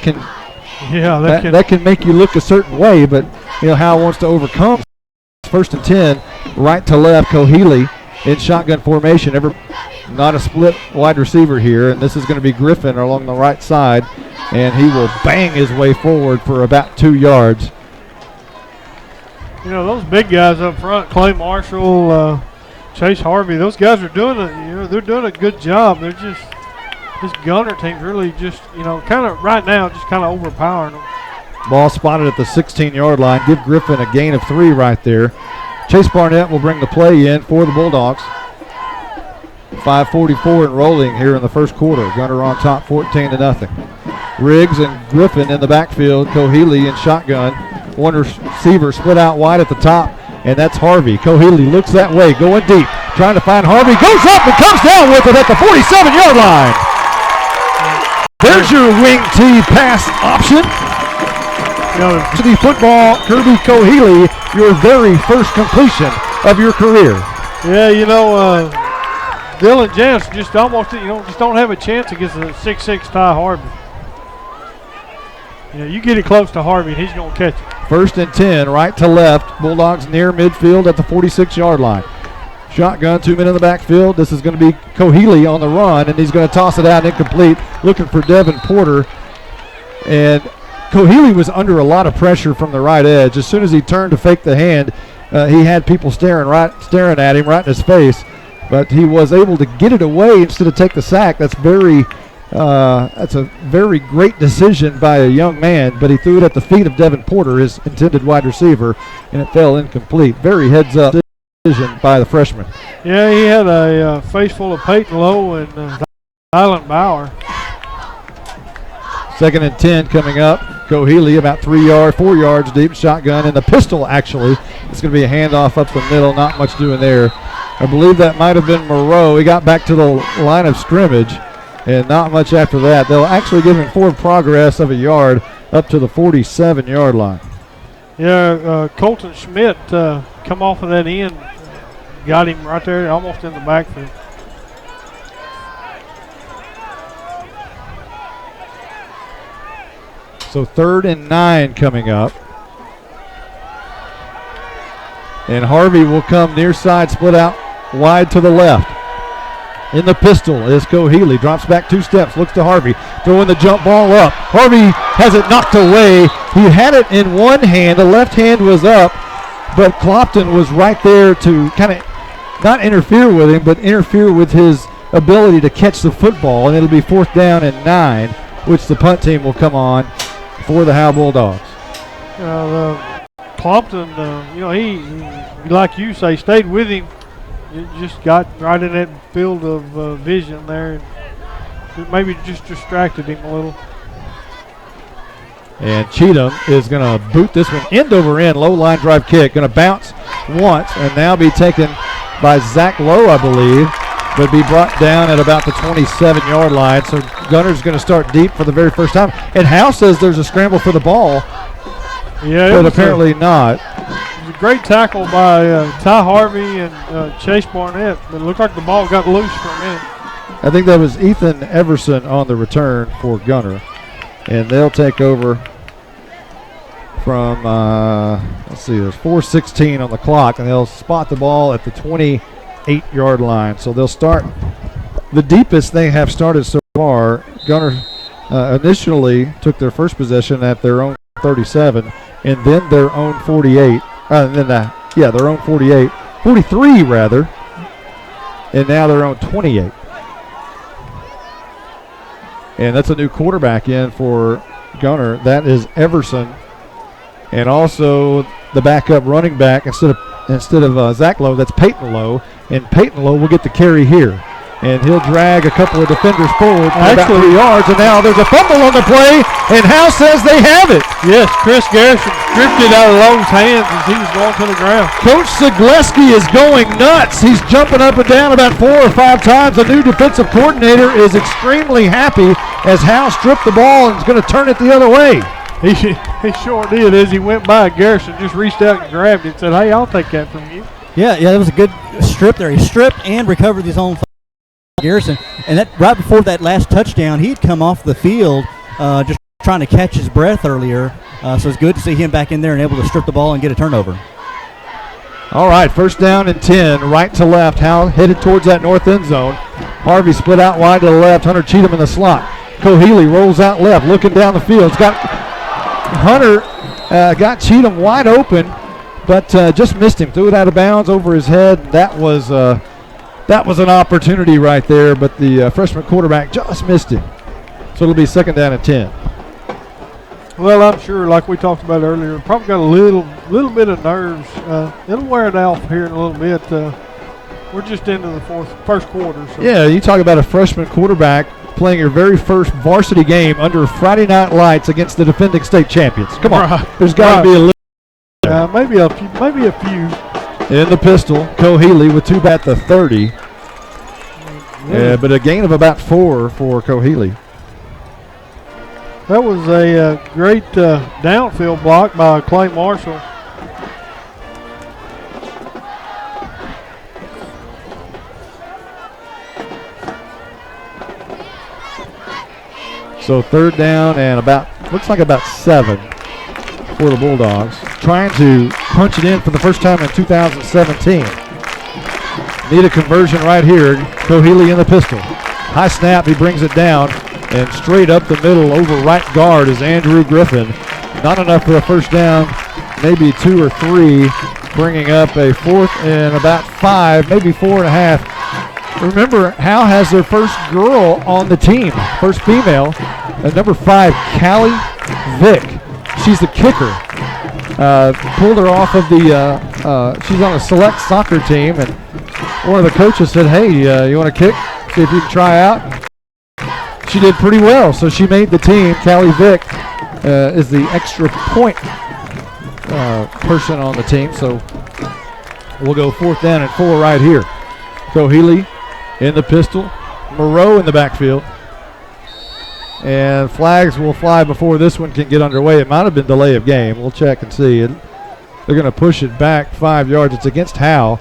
can make you look a certain way. But Howe wants to overcome. 1st and 10, right to left. Cohealy in shotgun formation. Not a split wide receiver here, and this is going to be Griffin along the right side, and he will bang his way forward for about 2 yards. Those big guys up front, Clay Marshall, Chase Harvey, those guys are doing it. They're doing a good job. They're just, this Gunter team's really just, kind of right now, just kind of overpowering them. Ball spotted at the 16-yard line. Give Griffin a gain of 3 right there. Chase Barnett will bring the play in for the Bulldogs. 5:44 and rolling here in the first quarter. Gunter on top, 14-0. Riggs and Griffin in the backfield. Cohealy in shotgun. One receiver split out wide at the top, and that's Harvey. Cohealy looks that way, going deep, trying to find Harvey. Goes up and comes down with it at the 47-yard line. There's your wing T pass option. City football, Kirby Cohealy, your very first completion of your career. Yeah, Dylan Jantz just almost, just don't have a chance against a 6'6" Ty Harvey. You get it close to Harvey, and he's going to catch it. 1st and 10, right to left. Bulldogs near midfield at the 46-yard line. Shotgun, 2 men in the backfield. This is going to be Cohealy on the run, and he's going to toss it out incomplete, looking for Devin Porter. And Cohealy was under a lot of pressure from the right edge. As soon as he turned to fake the hand, he had people staring at him right in his face. But he was able to get it away instead of take the sack. That's a very great decision by a young man, but he threw it at the feet of Devin Porter, his intended wide receiver, and it fell incomplete. Very heads-up decision by the freshman. Yeah, he had a face full of Peyton Lowe and Dylan Bauer. 2nd and 10 coming up. Cohealy about 4 yards deep, shotgun, and the pistol actually. It's going to be a handoff up the middle, not much doing there. I believe that might have been Moreau. He got back to the line of scrimmage, and not much after that. They'll actually give him forward progress of a yard up to the 47-yard line. Yeah, Colton Schmidt come off of that end, got him right there almost in the backfield. So 3rd and 9 coming up. And Harvey will come near side, split out wide to the left. In the pistol is Cohealy. Drops back 2 steps, looks to Harvey. Throwing the jump ball up. Harvey has it knocked away. He had it in one hand. The left hand was up, but Clopton was right there to kind of not interfere with him, but interfere with his ability to catch the football. And it'll be 4th down and 9, which the punt team will come on for the Howe Bulldogs. Clopton, he, like you say, stayed with him. It just got right in that field of vision there. And maybe just distracted him a little. And Cheatham is going to boot this one end over end. Low line drive kick. Going to bounce once and now be taken by Zach Lowe, I believe. But be brought down at about the 27-yard line. So Gunter's going to start deep for the very first time. And Howe says there's a scramble for the ball. Yeah, but apparently not. It was a great tackle by Ty Harvey and Chase Barnett. But it looked like the ball got loose for a minute. I think that was Ethan Everson on the return for Gunter. And they'll take over from, let's see, there's 4:16 on the clock. And they'll spot the ball at the 28-yard line. So they'll start the deepest they have started so far. Gunter initially took their first possession at their own 37 and then their own 48. Their own 48. 43 rather. And now their own 28. And that's a new quarterback in for Gunter. That is Everson. And also the backup running back instead of Zach Lowe, that's Peyton Lowe. And Peyton Lowe will get the carry here. And he'll drag a couple of defenders forward for about 3 yards. And now there's a fumble on the play, and Howe says they have it. Yes, Chris Garrison stripped it out of Lowe's hands as he was going to the ground. Coach Zagleski is going nuts. He's jumping up and down about 4 or 5 times. The new defensive coordinator is extremely happy as Howe stripped the ball and is going to turn it the other way. He sure did. As he went by, Garrison just reached out and grabbed it and said, "Hey, I'll take that from you." Yeah, that was a good strip there. He stripped and recovered his own Garrison. And that right before that last touchdown, he'd come off the field just trying to catch his breath earlier. So it's good to see him back in there and able to strip the ball and get a turnover. All right, first down and 10, right to left. Howe headed towards that north end zone. Harvey split out wide to the left. Hunter Cheatham in the slot. Cohealy rolls out left, looking down the field. Hunter got Cheatham wide open, but just missed him. Threw it out of bounds over his head. That was an opportunity right there, but the freshman quarterback just missed him. So it'll be second down and 10. Well, I'm sure, like we talked about earlier, probably got a little bit of nerves. It'll wear it off here in a little bit. We're just into the first quarter. So. Yeah, you talk about a freshman quarterback playing your very first varsity game under Friday Night Lights against the defending state champions. Come on, there's got to be a little. Maybe a few. In the pistol, Cohealy with 2 at the 30. But a gain of about 4 for Cohealy. That was a great downfield block by Clay Marshall. So third down and looks like about 7 for the Bulldogs. Trying to punch it in for the first time in 2017. Need a conversion right here. Cohealy in the pistol. High snap, he brings it down. And straight up the middle over right guard is Andrew Griffin. Not enough for a first down, maybe 2 or 3, bringing up a 4th and about 5, maybe 4.5. Remember, Howe has their first girl on the team, first female, number 5, Callie Vick. She's the kicker. Pulled her off of she's on a select soccer team, and one of the coaches said, "Hey, you want to kick? See if you can try out." She did pretty well, so she made the team. Callie Vick is the extra point person on the team, so we'll go 4th down and 4 right here. Cohealy in the pistol. Moreau in the backfield. And flags will fly before this one can get underway. It might have been delay of game. We'll check and see. They're going to push it back 5 yards. It's against Howe.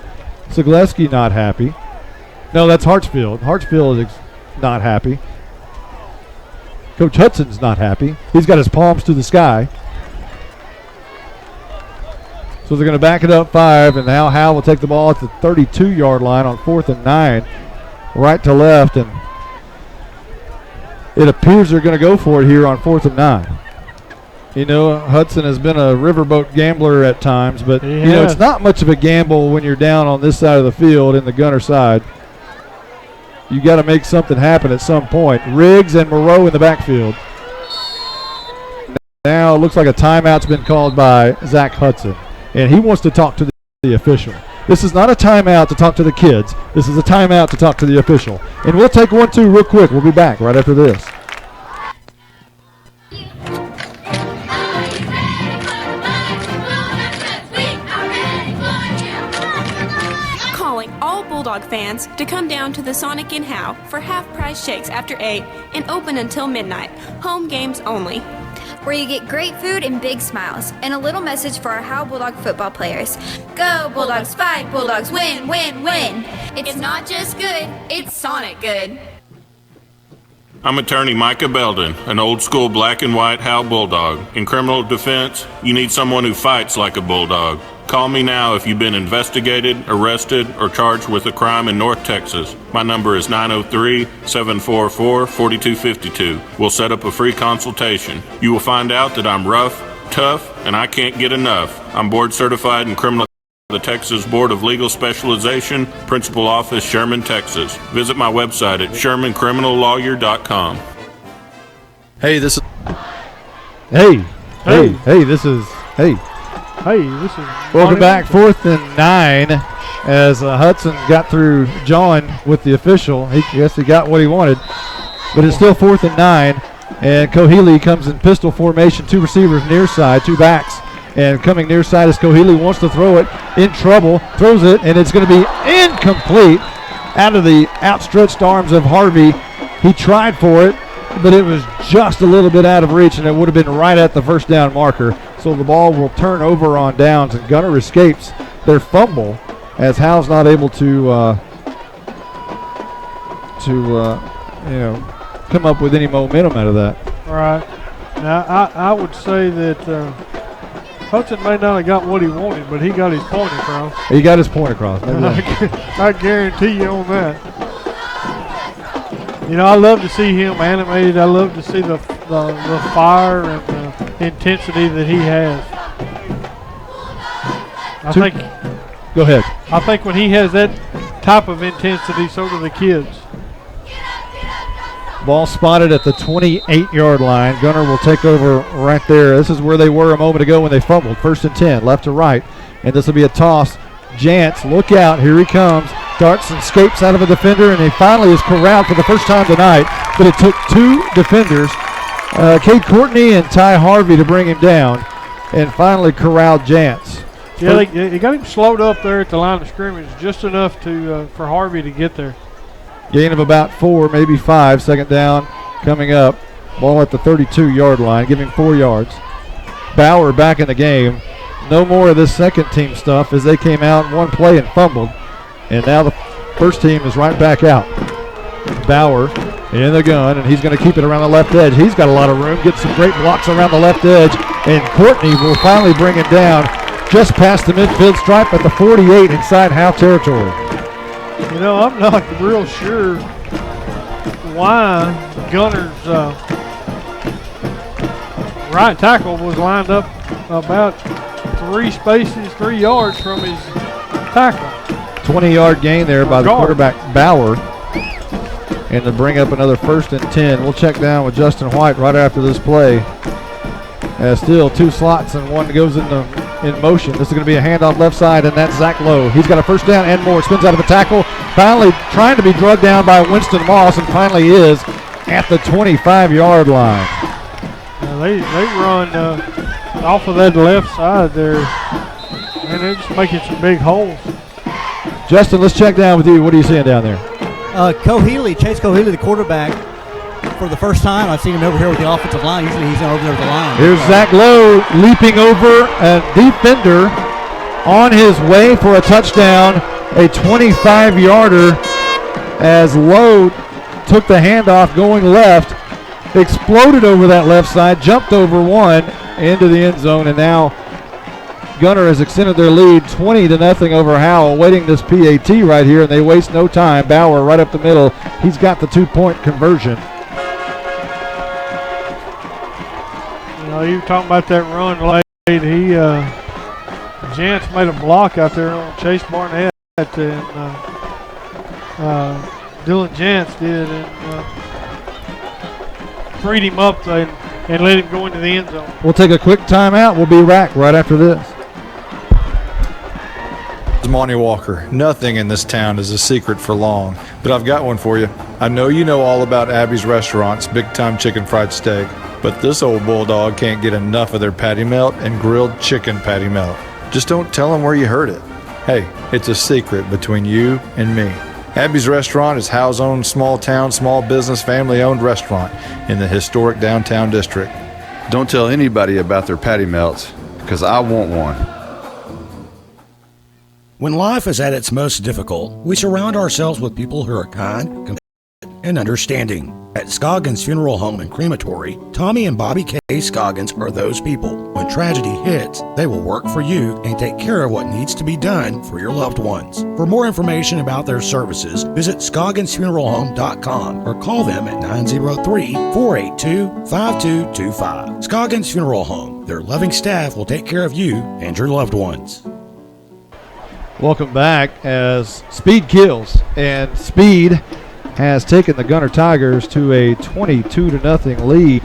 Zagleski not happy. No, that's Hartsfield. Hartsfield is not happy. Coach Hudson's not happy. He's got his palms to the sky. So they're going to back it up 5, and now Howe will take the ball at the 32-yard line on 4th and 9, right to left, and it appears they're going to go for it here on 4th and 9. You know, Hudson has been a riverboat gambler at times, but you know it's not much of a gamble when you're down on this side of the field in the Gunter side. You got to make something happen at some point. Riggs and Moreau in the backfield. Now it looks like a timeout's been called by Zach Hudson, and he wants to talk to the official. This is not a timeout to talk to the kids. This is a timeout to talk to the official. And we'll take 1-2 real quick. We'll be back right after this. Bulldog fans to come down to the Sonic in Howe for half-price shakes after 8 and open until midnight. Home games only. Where you get great food and big smiles, and a little message for our Howe Bulldog football players. Go Bulldogs, fight Bulldogs, win, win, win. It's not just good, it's Sonic good. I'm attorney Micah Belden, an old school black and white Howe Bulldog. In criminal defense, you need someone who fights like a bulldog. Call me now if you've been investigated, arrested, or charged with a crime in North Texas. My number is 903-744-4252. We'll set up a free consultation. You will find out that I'm rough, tough, and I can't get enough. I'm board certified in criminal the Texas Board of Legal Specialization, Principal Office, Sherman, Texas. Visit my website at shermancriminallawyer.com. Hey, this is... Hey, this is welcome back. 4th and 9 as Hudson got through jawing with the official. He got what he wanted, but it's still 4th and 9, and Cohealy comes in pistol formation, 2 receivers near side, 2 backs, and coming near side as Cohealy wants to throw it, in trouble, throws it, and it's going to be incomplete out of the outstretched arms of Harvey. He tried for it, but it was just a little bit out of reach, and it would have been right at the first down marker. So the ball will turn over on downs, and Gunter escapes their fumble as Howe's not able to come up with any momentum out of that. All right. Now, I would say that Hudson may not have got what he wanted, but he got his point across. He got his point across. I guarantee you on that. You know, I love to see him animated. I love to see the fire and the intensity that he has. Go ahead. I think when he has that type of intensity, so do the kids. Ball spotted at the 28-yard line. Gunter will take over right there. This is where they were a moment ago when they fumbled. 1st and 10, left to right. And this will be a toss. Jantz, look out. Here he comes. Darts and escapes out of a defender, and he finally is corralled for the first time tonight. But it took 2 defenders, Cade Courtney and Ty Harvey, to bring him down, and finally corralled Jantz. Yeah, they got him slowed up there at the line of scrimmage just enough to for Harvey to get there. Gain of about 4, maybe 5. Second down coming up. Ball at the 32-yard line, giving 4 yards. Bauer back in the game. No more of this second team stuff as they came out in one play and fumbled. And now the first team is right back out. Bauer in the gun, and he's going to keep it around the left edge. He's got a lot of room, gets some great blocks around the left edge, and Courtney will finally bring him down just past the midfield stripe at the 48 inside Howe territory. You know, I'm not real sure why Gunter's right tackle was lined up about 3 yards from his tackle. 20-yard gain there by the quarterback Bauer. And to bring up another 1st and 10. We'll check down with Justin White right after this play. Still 2 slots and 1 goes in motion. This is going to be a handoff left side, and that's Zach Lowe. He's got a first down and more. Spins out of a tackle. Finally trying to be drugged down by Winston Moss, and finally is at the 25-yard line. They run off of that left side there, and they're just making some big holes. Justin, let's check down with you. What are you seeing down there? Chase Cohealy, the quarterback, for the first time I've seen him over here with the offensive line. Usually he's over there with the line. Here's Zach Lowe leaping over a defender on his way for a touchdown, a 25-yarder as Lowe took the handoff going left, exploded over that left side, jumped over one into the end zone, and now Gunter has extended their lead 20-0 over Howe, awaiting this PAT right here, and they waste no time. Bauer right up the middle. He's got the 2-point conversion. You know, you were talking about that run late. Jantz made a block out there on Chase Barnett, and Dylan Jantz did, and freed him up and let him go into the end zone. We'll take a quick timeout. We'll be back right after this. Monty Walker. Nothing in this town is a secret for long, but I've got one for you. I know you know all about Abby's Restaurant's Big Time Chicken Fried Steak, but this old bulldog can't get enough of their patty melt and grilled chicken patty melt. Just don't tell him where you heard it. Hey, it's a secret between you and me. Abby's Restaurant is Howe's own small town, small business, family-owned restaurant in the historic downtown district. Don't tell anybody about their patty melts, because I want one. When life is at its most difficult, we surround ourselves with people who are kind and understanding. At Scoggins Funeral Home and Crematory, Tommy and Bobby K. Scoggins are those people. When tragedy hits, they will work for you and take care of what needs to be done for your loved ones. For more information about their services, visit ScogginsFuneralHome.com or call them at 903-482-5225. Scoggins Funeral Home. Their loving staff will take care of you and your loved ones. Welcome back as speed kills, and speed has taken the Gunter Tigers to a 22-0 lead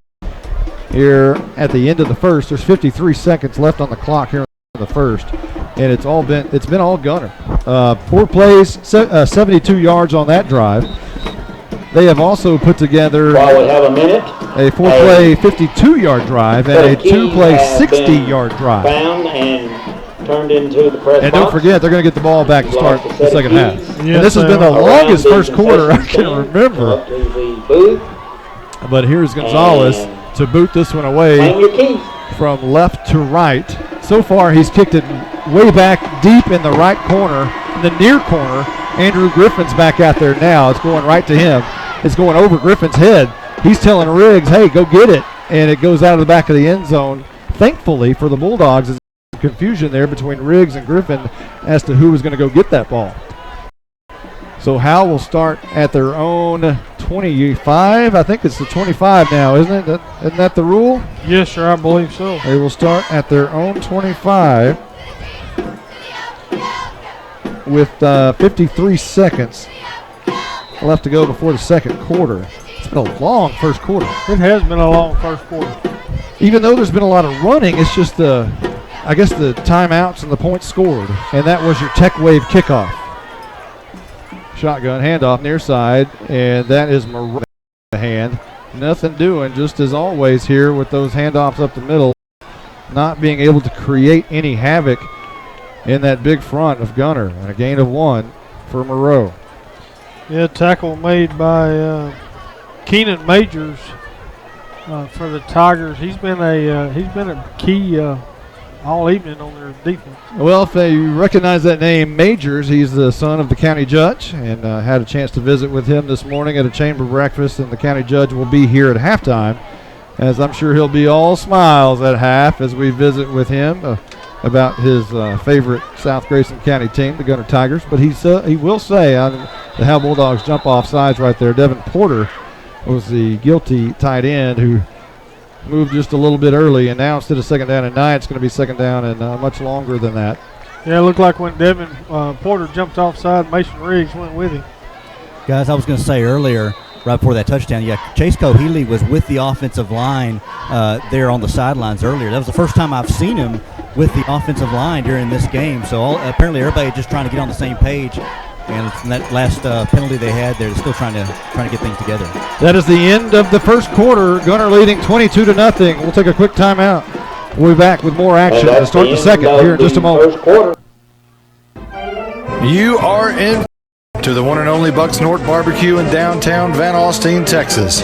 here at the end of the first. There's 53 seconds left on the clock here in the first, and it's been all Gunter. 4 plays, 72 yards on that drive. They have also put together While we have a minute, a 4-play 52-yard drive and a 2-play 60-yard drive. Found and turned into the press And box. don't forget, they're going to get the ball back to start the second half. Yes, and this has been the longest first quarter I can remember. Up to the booth. But here's Gonzalez to boot this one away Claim your keys. from left to right. So far, he's kicked it way back deep in the right corner, in the near corner. Andrew Griffin's back out there now. It's going right to him. It's going over Griffin's head. He's telling Riggs, hey, go get it. And it goes out of the back of the end zone. Thankfully for the Bulldogs, there's confusion there between Riggs and Griffin as to who was going to go get that ball. So Howe will start at their own 25. I think it's the 25 now, isn't it? Isn't that the rule? Yes, sir, I believe so. They will start at their own 25 with 53 seconds left to go before the second quarter. It's been a long first quarter. It has been a long first quarter. Even though there's been a lot of running, it's just the timeouts and the points scored. And that was your Tech Wave kickoff. Shotgun handoff near side, and that is Moreau hand. Nothing doing, just as always here with those handoffs up the middle, not being able to create any havoc in that big front of Gunter. And a gain of 1 for Moreau. Yeah, tackle made by Keenan Majors for the Tigers. He's been a key all evening on their defense. Well, if you recognize that name, Majors, he's the son of the county judge, and had a chance to visit with him this morning at a chamber breakfast, and the county judge will be here at halftime, as I'm sure he'll be all smiles at half as we visit with him about his favorite South Grayson County team, the Gunter Tigers. But he will say the Howe Bulldogs jump off sides right there. Devin Porter was the guilty tight end who moved just a little bit early, and now instead of second down and 9, it's going to be second down and much longer than that. Yeah, it looked like when Devin Porter jumped offside, Mason Riggs went with him. Guys, I was going to say earlier, right before that touchdown, Chase Cohealy was with the offensive line there on the sidelines earlier. That was the first time I've seen him with the offensive line during this game. So apparently everybody just trying to get on the same page. And from that last penalty they had, they're still trying to get things together. That is the end of the first quarter. Gunter leading 22-0. We'll take a quick timeout. We'll be back with more action to start the second here in just a moment. You are in to the one and only Bucks North Barbecue in downtown Van Alstyne, Texas.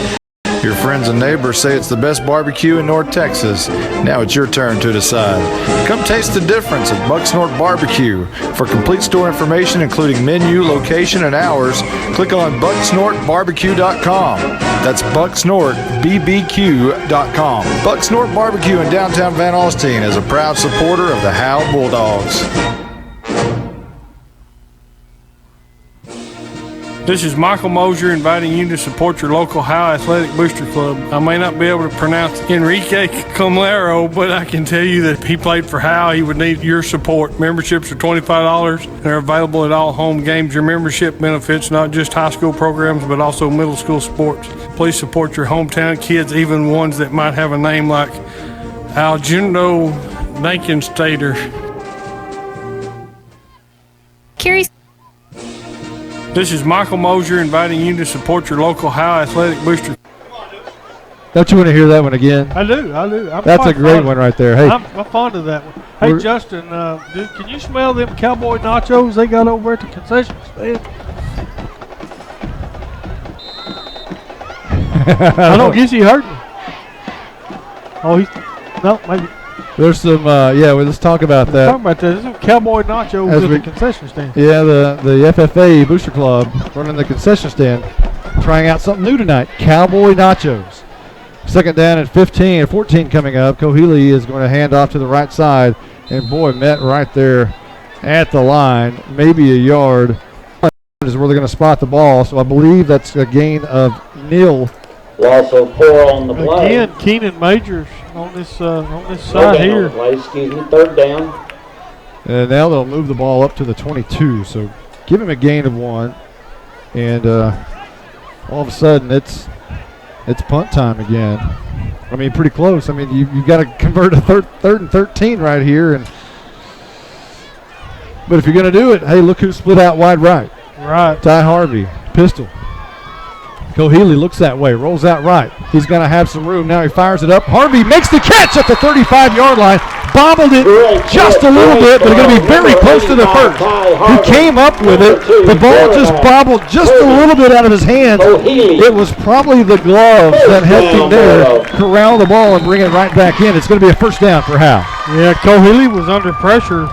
Your friends and neighbors say it's the best barbecue in North Texas. Now it's your turn to decide. Come taste the difference at Bucks North Barbecue. For complete store information, including menu, location, and hours, click on bucksnorthbarbecue.com. That's bucksnorthbbq.com. Bucks North Barbecue in downtown Van Alstyne is a proud supporter of the Howe Bulldogs. This is Michael Mosier inviting you to support your local Howe Athletic Booster Club. I may not be able to pronounce Enrique Comlero, but I can tell you that if he played for Howe, he would need your support. Memberships are $25 and are available at all home games. Your membership benefits not just high school programs, but also middle school sports. Please support your hometown kids, even ones that might have a name like Aljundo Dankenstater. Curious. This is Michael Mosier inviting you to support your local Howe Athletic Booster. Don't you want to hear that one again? I do. That's a great one right there. Hey, I'm fond of that one. Hey, Justin, can you smell them cowboy nachos they got over at the concession stand? I don't guess he heard me. Oh, maybe. There's some, let's talk about that. Talking about that. There's some cowboy nachos at the concession stand. Yeah, the FFA Booster Club running the concession stand. trying out something new tonight, cowboy nachos. Second down and 14 coming up. Cohealy is going to hand off to the right side. And boy, met right there at the line, maybe a yard is where they're going to spot the ball. So I believe that's a gain of nil. Loss of 4 on the play. Again, Keenan Majors on this side here. Third down. And now they'll move the ball up to the 22. So give him a gain of 1. And all of a sudden it's punt time again. I mean, pretty close. I mean, you've got to convert a third and 13 right here. But if you're going to do it, hey, look who split out wide right. Right. Ty Harvey, pistol. Cohealy looks that way, rolls out right. He's going to have some room. Now he fires it up. Harvey makes the catch at the 35-yard line. Bobbled it just a little bit, but it's going to be very close to the first. He came up with it. The ball just bobbled just a little bit out of his hands. It was probably the gloves that helped him there corral the ball and bring it right back in. It's going to be a first down for Howe. Yeah, Cohealy was under pressure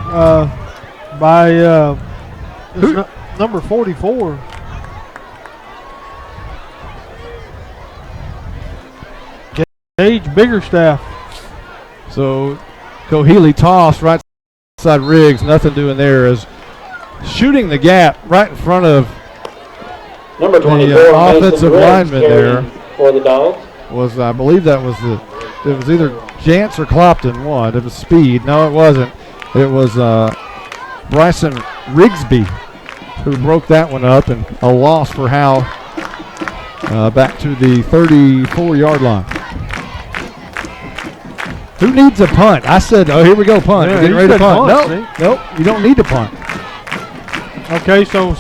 by number 44. Gage Biggerstaff. So Cohealy toss right side Riggs, nothing doing there, is shooting the gap right in front of number 24, the offensive lineman there. For the Dogs. Was, I believe that was it was either Jantz or Clopton one. It was speed. No, it wasn't. It was Bryson Rigsby who broke that one up, and a loss for Howe back to the 34-yard line. Who needs a punt? I said, oh, here we go, punt. Yeah, We're getting ready to punt. See? Nope, you don't need to punt. Okay, so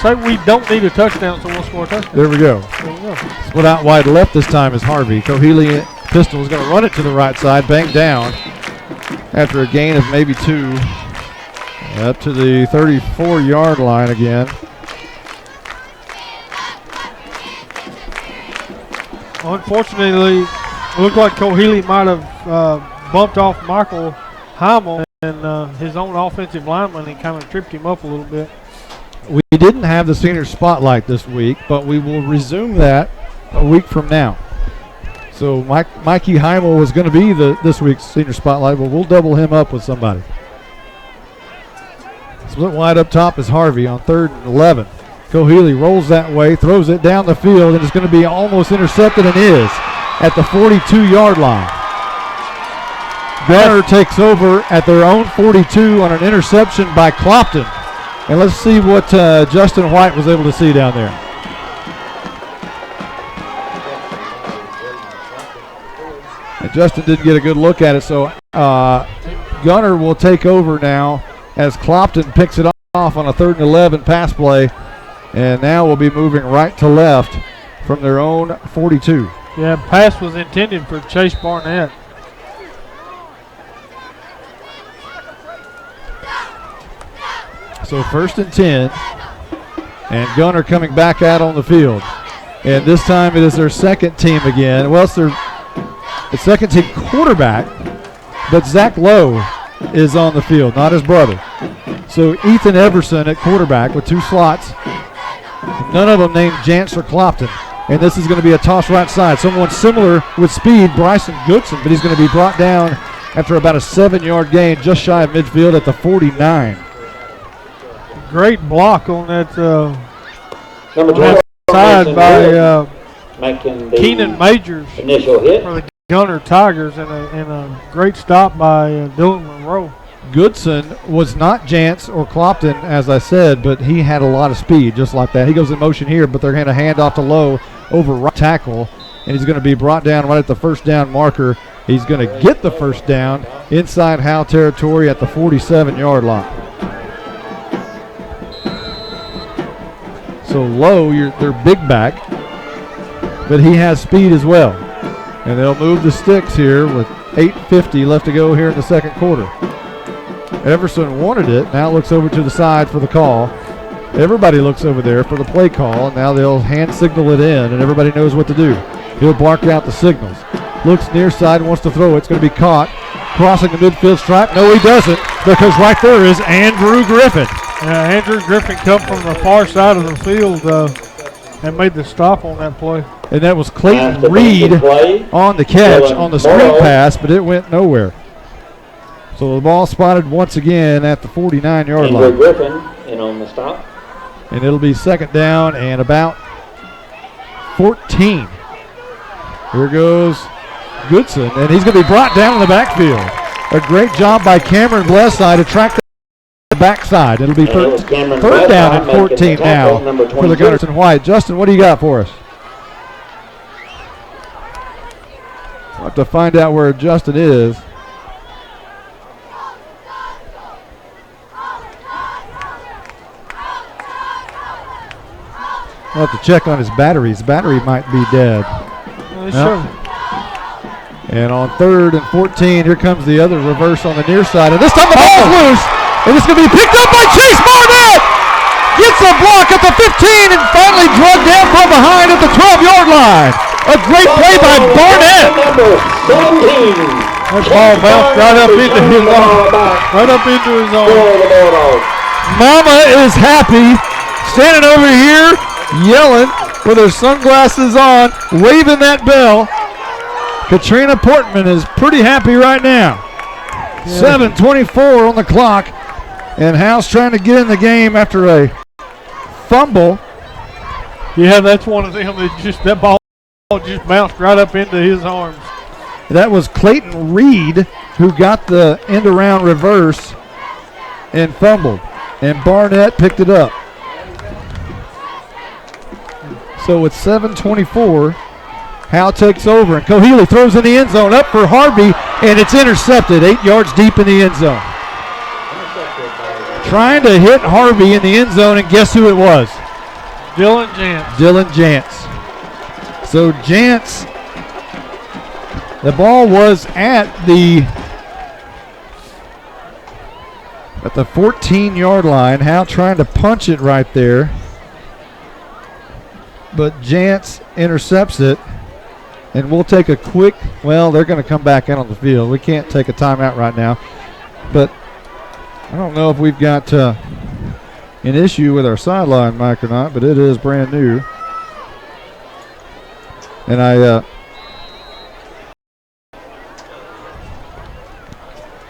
say we don't need a touchdown, so we'll score a touchdown. There we go. There we go. Split out wide left this time is Harvey. Cohealy pistol is going to run it to the right side, bank down after a gain of maybe 2. Up to the 34-yard line again. Unfortunately, it looked like Cohealy might have bumped off Michael Heimel and his own offensive lineman, and kind of tripped him up a little bit. We didn't have the senior spotlight this week, but we will resume that a week from now. So Mikey Heimel was going to be this week's senior spotlight, but we'll double him up with somebody. Split wide up top is Harvey on 3rd and 11. Cohealy rolls that way, throws it down the field, and it's going to be almost intercepted, and is at the 42-yard line. Gunter takes over at their own 42 on an interception by Clopton. And let's see what Justin White was able to see down there. And Justin didn't get a good look at it, so Gunter will take over now as Clopton picks it off on a 3rd and 11 pass play. And now we'll be moving right to left from their own 42. Yeah, pass was intended for Chase Barnett. So 1st and 10. And Gunter coming back out on the field. And this time it is their second team again. Well, it's their second team quarterback, but Zach Lowe is on the field, not his brother. So Ethan Everson at quarterback with 2 slots. None of them named Jantz or Clopton. And this is going to be a toss right side. Someone similar with speed, Bryson Goodson, but he's going to be brought down after about a 7-yard gain, just shy of midfield at the 49. Great block on that number 12 side by making the Keenan Majors initial hit for the Gunter Tigers, and a great stop by Dylan Monroe. Goodson was not Jantz or Clopton, as I said, but he had a lot of speed just like that. He goes in motion here, but they're going to hand off to Lowe over right tackle, and he's going to be brought down right at the first down marker. He's going to get the first down inside Howe territory at the 47-yard line. So Lowe, their big back, but he has speed as well. And they'll move the sticks here with 8:50 left to go here in the second quarter. Everson wanted it, now looks over to the side for the call. Everybody looks over there for the play call, and now they'll hand signal it in, and everybody knows what to do. He'll bark out the signals. Looks near side, wants to throw it. It's going to be caught. Crossing the midfield stripe. No, he doesn't, because right there is Andrew Griffin. Andrew Griffin come from the far side of the field. and made the stop on that play. And that was Clayton Reed on the catch on the screen pass, but it went nowhere. So the ball spotted once again at the 49-yard line. Griffin in on the stop. And it'll be second down and about 14. Here goes Goodson, and he's going to be brought down in the backfield. A great job by Cameron Blesside to track the backside. It'll be third down and 14 now for the Gunners in white. Justin, what do you got for us? We'll have to find out where Justin is. We'll have to check on his battery. His battery might be dead. Sure. And on 3rd and 14, here comes the other reverse on the near side. And this time the ball's loose. And it's going to be picked up by Chase Barnett. Gets a block at the 15 and finally drugged down from behind at the 12-yard line. A great play by Barnett. That ball bounced right up into his arm. Right up into his arm. Mama is happy, standing over here, yelling with her sunglasses on, waving that bell. Katrina Portman is pretty happy right now. 7:24 on the clock, and Howe's trying to get in the game after a fumble. Yeah, that's one of them that ball just bounced right up into his arms. That was Clayton Reed who got the end around reverse and fumbled, and Barnett picked it up. So it's 7:24. Howe takes over, and Cohealy throws in the end zone up for Harvey, and it's intercepted 8 yards deep in the end zone. Trying to hit Harvey in the end zone, and guess who it was? Dylan Jantz. Dylan Jantz. So Jantz, the ball was at the 14-yard line. Howe trying to punch it right there, but Jantz intercepts it. And we'll take a quick, well, they're going to come back in on the field. We can't take a timeout right now. But I don't know if we've got an issue with our sideline mic or not, but it is brand new. And I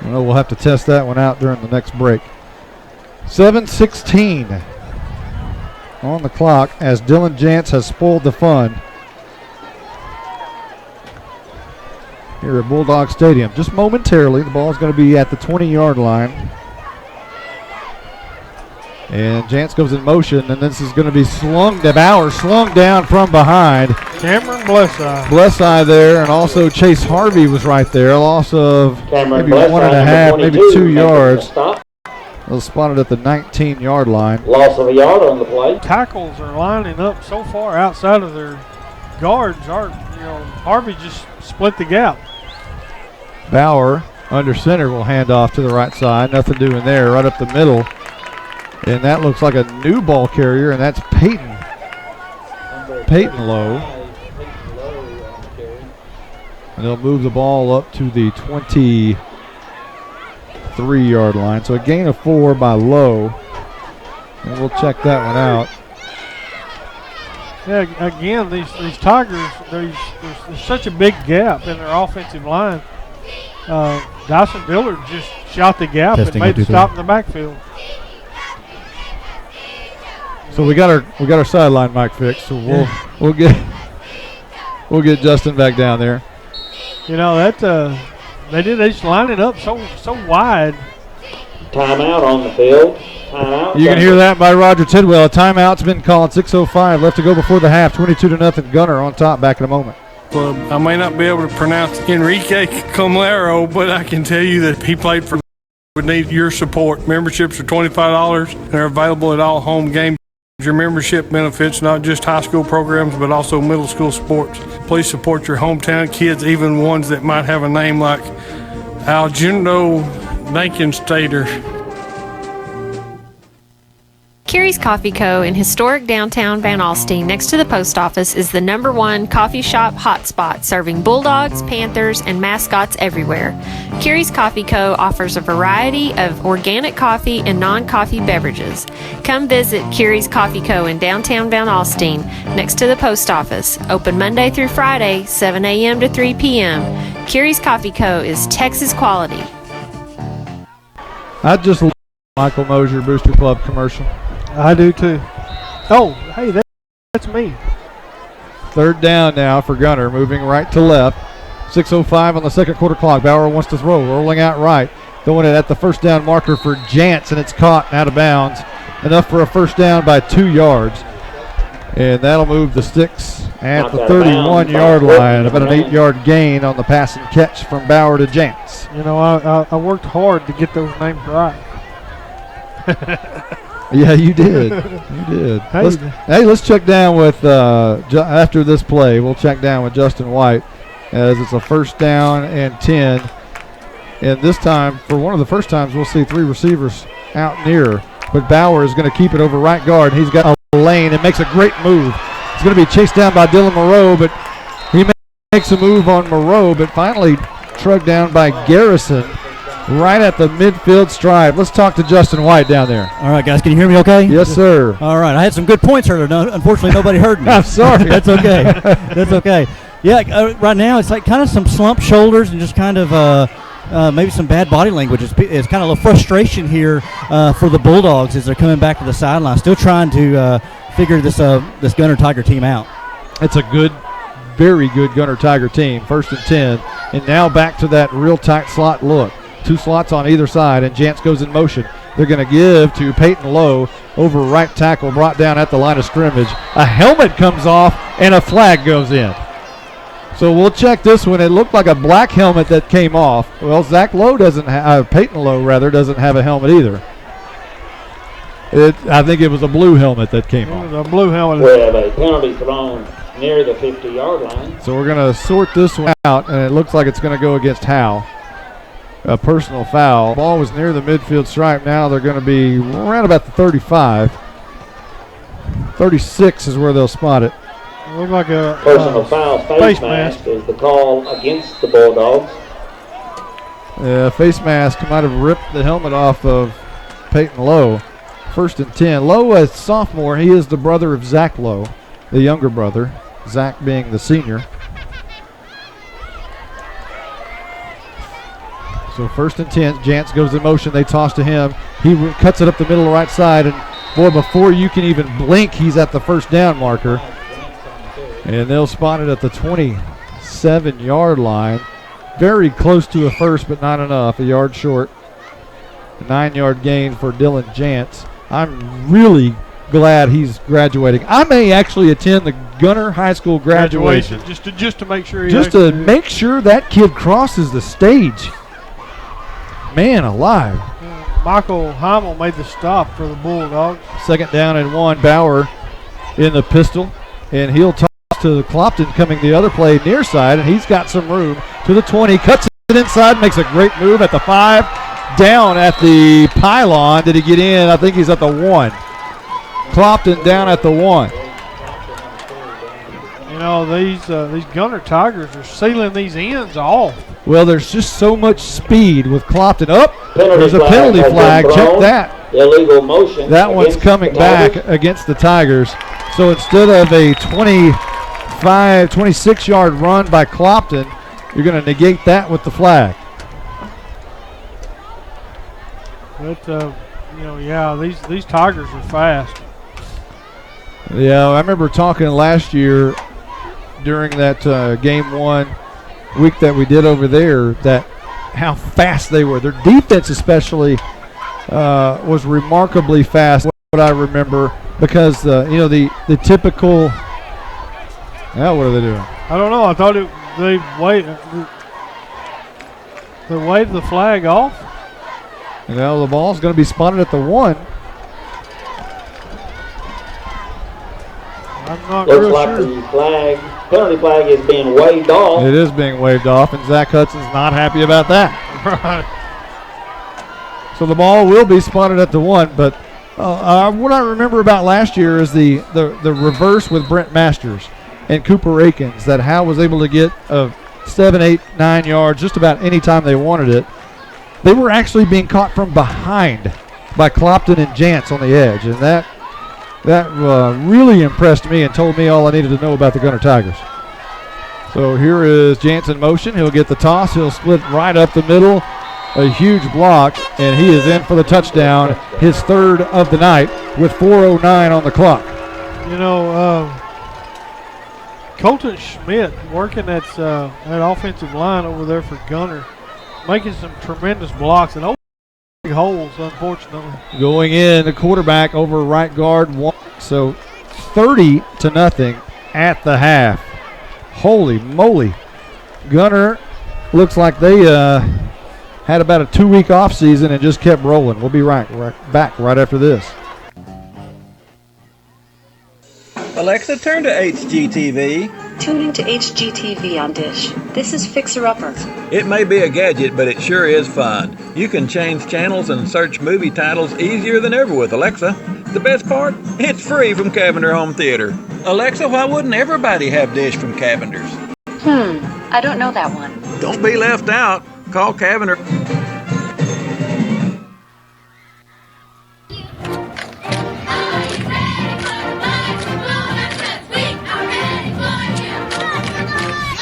don't know, we'll have to test that one out during the next break. 7:16 on the clock as Dylan Jantz has spoiled the fun here at Bulldog Stadium. Just momentarily, the ball is going to be at the 20-yard line. And Jantz goes in motion, and this is going to be slung down from behind. Cameron Blesside. Blesside there, and also Chase Harvey was right there. Loss of maybe 1.5, maybe 2 yards. They'll spot it at the 19-yard line. Loss of a yard on the play. Tackles are lining up so far outside of their guards. Harvey just split the gap. Bauer under center will hand off to the right side. Nothing doing there, right up the middle. And that looks like a new ball carrier, and that's Peyton. Peyton Lowe. And they'll move the ball up to the 23-yard line. So a gain of 4 by Lowe. And we'll check that one out. Yeah, again, these Tigers, there's such a big gap in their offensive line. Dyson Dillard just shot the gap and made the stop in the backfield. So we got our sideline mic fixed. So we'll get Justin back down there. They just line it up so wide. Timeout on the field. Timeout. You can hear that by Roger Tidwell. A timeout's been called. 6:05 left to go before the half. 22-0 Gunter on top. Back in a moment. I may not be able to pronounce Enrique Comlero, but I can tell you that he played for. Would need your support. Memberships are $25 and are available at all home games. Your membership benefits not just high school programs, but also middle school sports. Please support your hometown kids, even ones that might have a name like Aljundo Nakenstater. Carrie's Coffee Co. in historic downtown Van Alstyne next to the post office is the #1 coffee shop hotspot serving Bulldogs, Panthers, and mascots everywhere. Carrie's Coffee Co. offers a variety of organic coffee and non-coffee beverages. Come visit Carrie's Coffee Co. in downtown Van Alstyne next to the post office. Open Monday through Friday, 7 a.m. to 3 p.m. Carrie's Coffee Co. is Texas quality. I just love Michael Mosier Booster Club commercial. I do too. Oh, hey, that's me. Third down now for Gunter, moving right to left. 6:05 on the second quarter clock. Bauer wants to throw, rolling out right. Throwing it at the first down marker for Jantz, and it's caught and out of bounds. Enough for a first down by 2 yards. And that'll move the sticks at the 31-yard line. About an 8-yard gain on the pass and catch from Bauer to Jantz. You know, I worked hard to get those names right. Yeah, you did. You did. Let's check down with, after this play, we'll check down with Justin White as it's a first down and 10. And this time, for one of the first times, we'll see 3 receivers out near. But Bauer is going to keep it over right guard. He's got a lane and makes a great move. He's going to be chased down by Dylan Moreau, but he makes a move on Moreau, but finally trucked down by Garrison right at the midfield stripe. Let's talk to Justin White down there. All right, guys, can you hear me okay? Yes, sir. All right, I had some good points earlier. No, unfortunately, nobody heard me. I'm sorry. That's okay. That's okay. Yeah, right now it's like kind of some slumped shoulders and just kind of maybe some bad body language. It's kind of a little frustration here for the Bulldogs as they're coming back to the sideline, still trying to figure this Gunter Tiger team out. It's a good, very good Gunter Tiger team. First and 10, and now back to that real tight slot look. 2 slots on either side, and Jantz goes in motion. They're going to give to Peyton Lowe over right tackle, brought down at the line of scrimmage. A helmet comes off, and a flag goes in. So we'll check this one. It looked like a black helmet that came off. Well, Peyton Lowe rather doesn't have a helmet either. I think it was a blue helmet that came off. It was a blue helmet. We have a penalty thrown near the 50-yard line. So we're going to sort this one out, and it looks like it's going to go against Howe. A personal foul. Ball was near the midfield stripe. Now they're going to be around about the 35. 36 is where they'll spot it. Look like a personal foul. Face mask is the call against the Bulldogs. Face mask might have ripped the helmet off of Peyton Lowe. First and 10. Lowe, a sophomore, he is the brother of Zach Lowe, the younger brother. Zach being the senior. So first and 10, Jantz goes in motion. They toss to him. He cuts it up the middle right side, and boy, before you can even blink, he's at the first down marker. And they'll spot it at the 27-yard line. Very close to a first, but not enough. A yard short. A 9-yard gain for Dylan Jantz. I'm really glad he's graduating. I may actually attend the Gunter High School graduation. Just to make sure. Just to make sure that kid crosses the stage. Man alive. Michael Heimel made the stop for the Bulldogs. Second down and 1. Bauer in the pistol, and he'll toss to Clopton coming the other play near side, and he's got some room to the 20. Cuts it inside, makes a great move at the 5. Down at the pylon. Did he get in? I think he's at the 1. Clopton down at the 1. You know, these Gunter Tigers are sealing these ends off. Well, there's just so much speed with Clopton. There's a penalty flag. Check that. Illegal motion. That one's coming back against the Tigers. So instead of a 26-yard run by Clopton, you're going to negate that with the flag. But, these Tigers are fast. Yeah, I remember talking last year during that game 1 week that we did over there, that how fast they were. Their defense especially was remarkably fast, what I remember, because the typical, what are they doing? I don't know. I thought they waved the flag off. And now the ball's going to be spotted at the 1. I'm not Looks real like sure. the penalty flag is being waved off. It is being waved off, and Zach Hudson's not happy about that. Right. So the ball will be spotted at the 1, but What I remember about last year is the reverse with Brent Masters and Cooper Akins, that Howe was able to get 7, 8, 9 yards just about any time they wanted it. They were actually being caught from behind by Clopton and Jantz on the edge, and that really impressed me and told me all I needed to know about the Gunter Tigers. So here is Jantz in motion. He'll get the toss. He'll split right up the middle. A huge block, and he is in for the touchdown, his third of the night with 4:09 on the clock. You know, Colton Schmidt working that offensive line over there for Gunter, making some tremendous blocks and big holes, unfortunately. Going in, the quarterback over right guard. So 30-0 at the half. Holy moly. Gunter looks like they had about a 2-week off season and just kept rolling. We'll be back right after this. Alexa, turn to HGTV. Tuning to HGTV on Dish. This is Fixer Upper. It may be a gadget, but it sure is fun. You can change channels and search movie titles easier than ever with Alexa. The best part? It's free from Cavender Home Theater. Alexa, why wouldn't everybody have Dish from Cavender's? I don't know that one. Don't be left out. Call Cavender.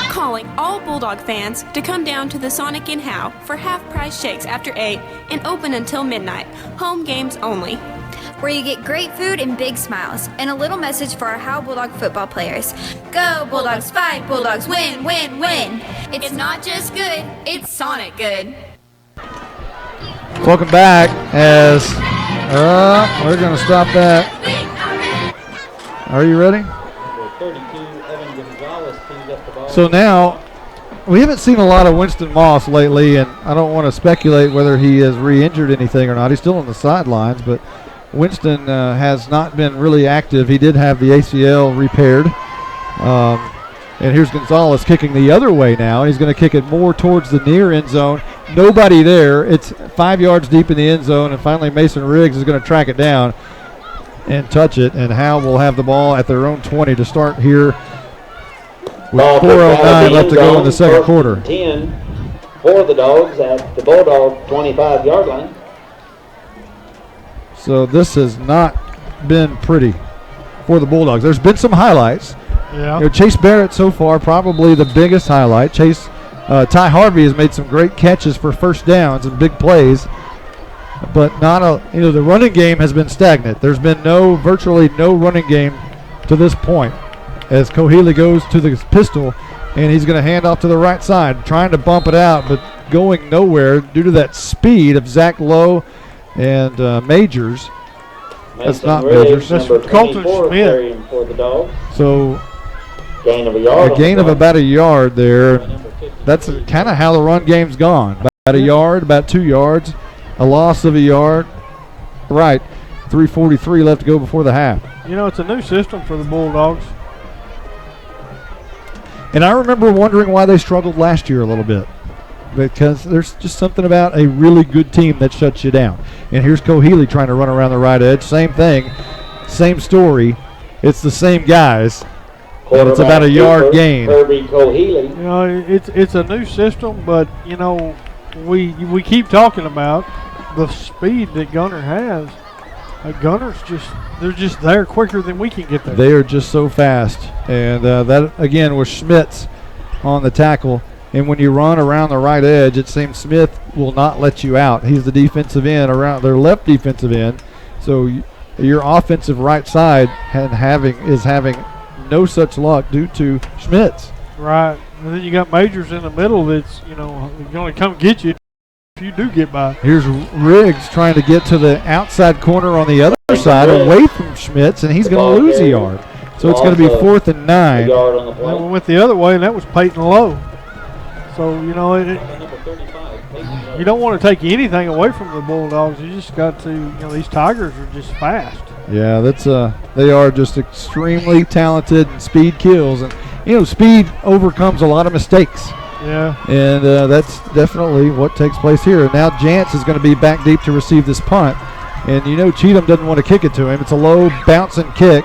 Calling all Bulldog fans to come down to the Sonic in Howe for half-price shakes after 8 and open until midnight. Home games only. Where you get great food and big smiles, and a little message for our Howe Bulldog football players. Go Bulldogs, fight Bulldogs, win, win, win. It's not just good, it's Sonic good. Welcome back as we're going to stop that. Are you ready? So now, we haven't seen a lot of Winston Moss lately, and I don't want to speculate whether he has re-injured anything or not. He's still on the sidelines, but Winston has not been really active. He did have the ACL repaired. And here's Gonzalez kicking the other way now. He's going to kick it more towards the near end zone. Nobody there. It's 5 yards deep in the end zone, and finally Mason Riggs is going to track it down and touch it, and Howe will have the ball at their own 20 to start here with 4:09 left to go in the second quarter. 10 for the Dogs at the Bulldog 25-yard line. So this has not been pretty for the Bulldogs. There's been some highlights. Yeah. You know, Chase Barrett so far probably the biggest highlight. Ty Harvey has made some great catches for first downs and big plays, but the running game has been stagnant. There's been virtually no running game to this point as Kohili goes to the pistol, and he's going to hand off to the right side, trying to bump it out, but going nowhere due to that speed of Zach Lowe and Majors. That's not Majors. That's Colton Schmidt. For the Dogs. So gain of a yard. A gain of about a yard there. That's kind of how the run game's gone. About a yard, about 2 yards, a loss of a yard. Right. 3:43 left to go before the half. You know, it's a new system for the Bulldogs. And I remember wondering why they struggled last year a little bit, because there's just something about a really good team that shuts you down. And here's Kohili trying to run around the right edge. Same thing, same story. It's the same guys. And it's about a yard gain. You know, it's a new system, but you know, we keep talking about the speed that Gunter has. They're just there quicker than we can get there. They are just so fast. And that, again, was Schmitz on the tackle. And when you run around the right edge, it seems Smith will not let you out. He's the defensive end around their left defensive end. So your offensive right side is having no such luck due to Schmitz. Right. And then you got Majors in the middle that's, going to come get you if you do get by. Here's Riggs trying to get to the outside corner on the other side away from Schmitz, and he's going to lose a yard. So it's going to be 4th and 9. That one went the other way, and that was Peyton Lowe. So, you don't want to take anything away from the Bulldogs. You just got to, these Tigers are just fast. Yeah, they are just extremely talented, and speed kills. And, speed overcomes a lot of mistakes. Yeah. And that's definitely what takes place here. Now Jantz is going to be back deep to receive this punt. And you know Cheatham doesn't want to kick it to him. It's a low bouncing kick,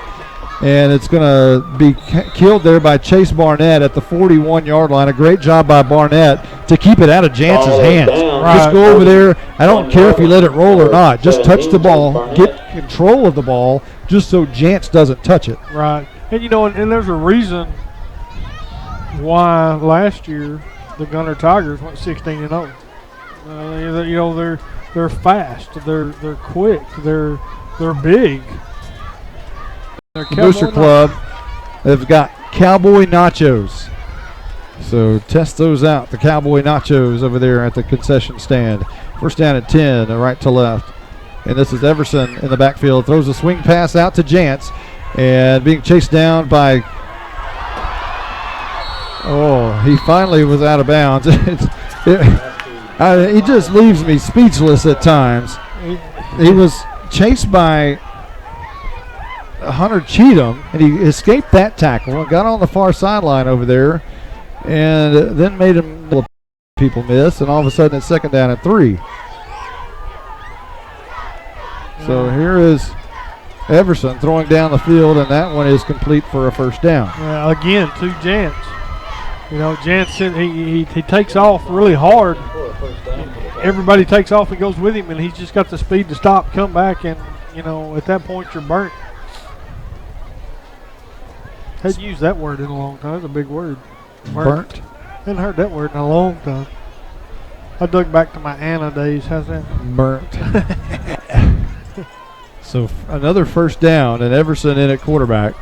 and it's going to be killed there by Chase Barnett at the 41-yard line. A great job by Barnett to keep it out of Jance's hands. Just go over there. I don't care if you let it roll or not. Just touch the ball. Get control of the ball just so Jance doesn't touch it. Right. And, you know, and there's a reason why last year the Gunter Tigers went 16-0. You know, they're fast. They're quick. They're big. The Booster Club have got Cowboy Nachos. So test those out, the Cowboy Nachos over there at the concession stand. First down at 10, right to left. And this is Everson in the backfield. Throws a swing pass out to Jance. And being chased down by... Oh, he finally was out of bounds. He just leaves me speechless at times. He was chased by Hunter Cheatham, and he escaped that tackle, got on the far sideline over there, and then made him people miss, and all of a sudden it's second down at 3. So here is Everson throwing down the field, and that one is complete for a first down. Again, to Jance. You know, Jance, he takes off really hard. Everybody takes off and goes with him, and he's just got the speed to stop, come back, and, you know, at that point you're burnt. Hadn't used that word in a long time. It's a big word. Burnt. Hadn't heard that word in a long time. I dug back to my Anna days. How's that? Burnt. So another first down, and Everson in at quarterback.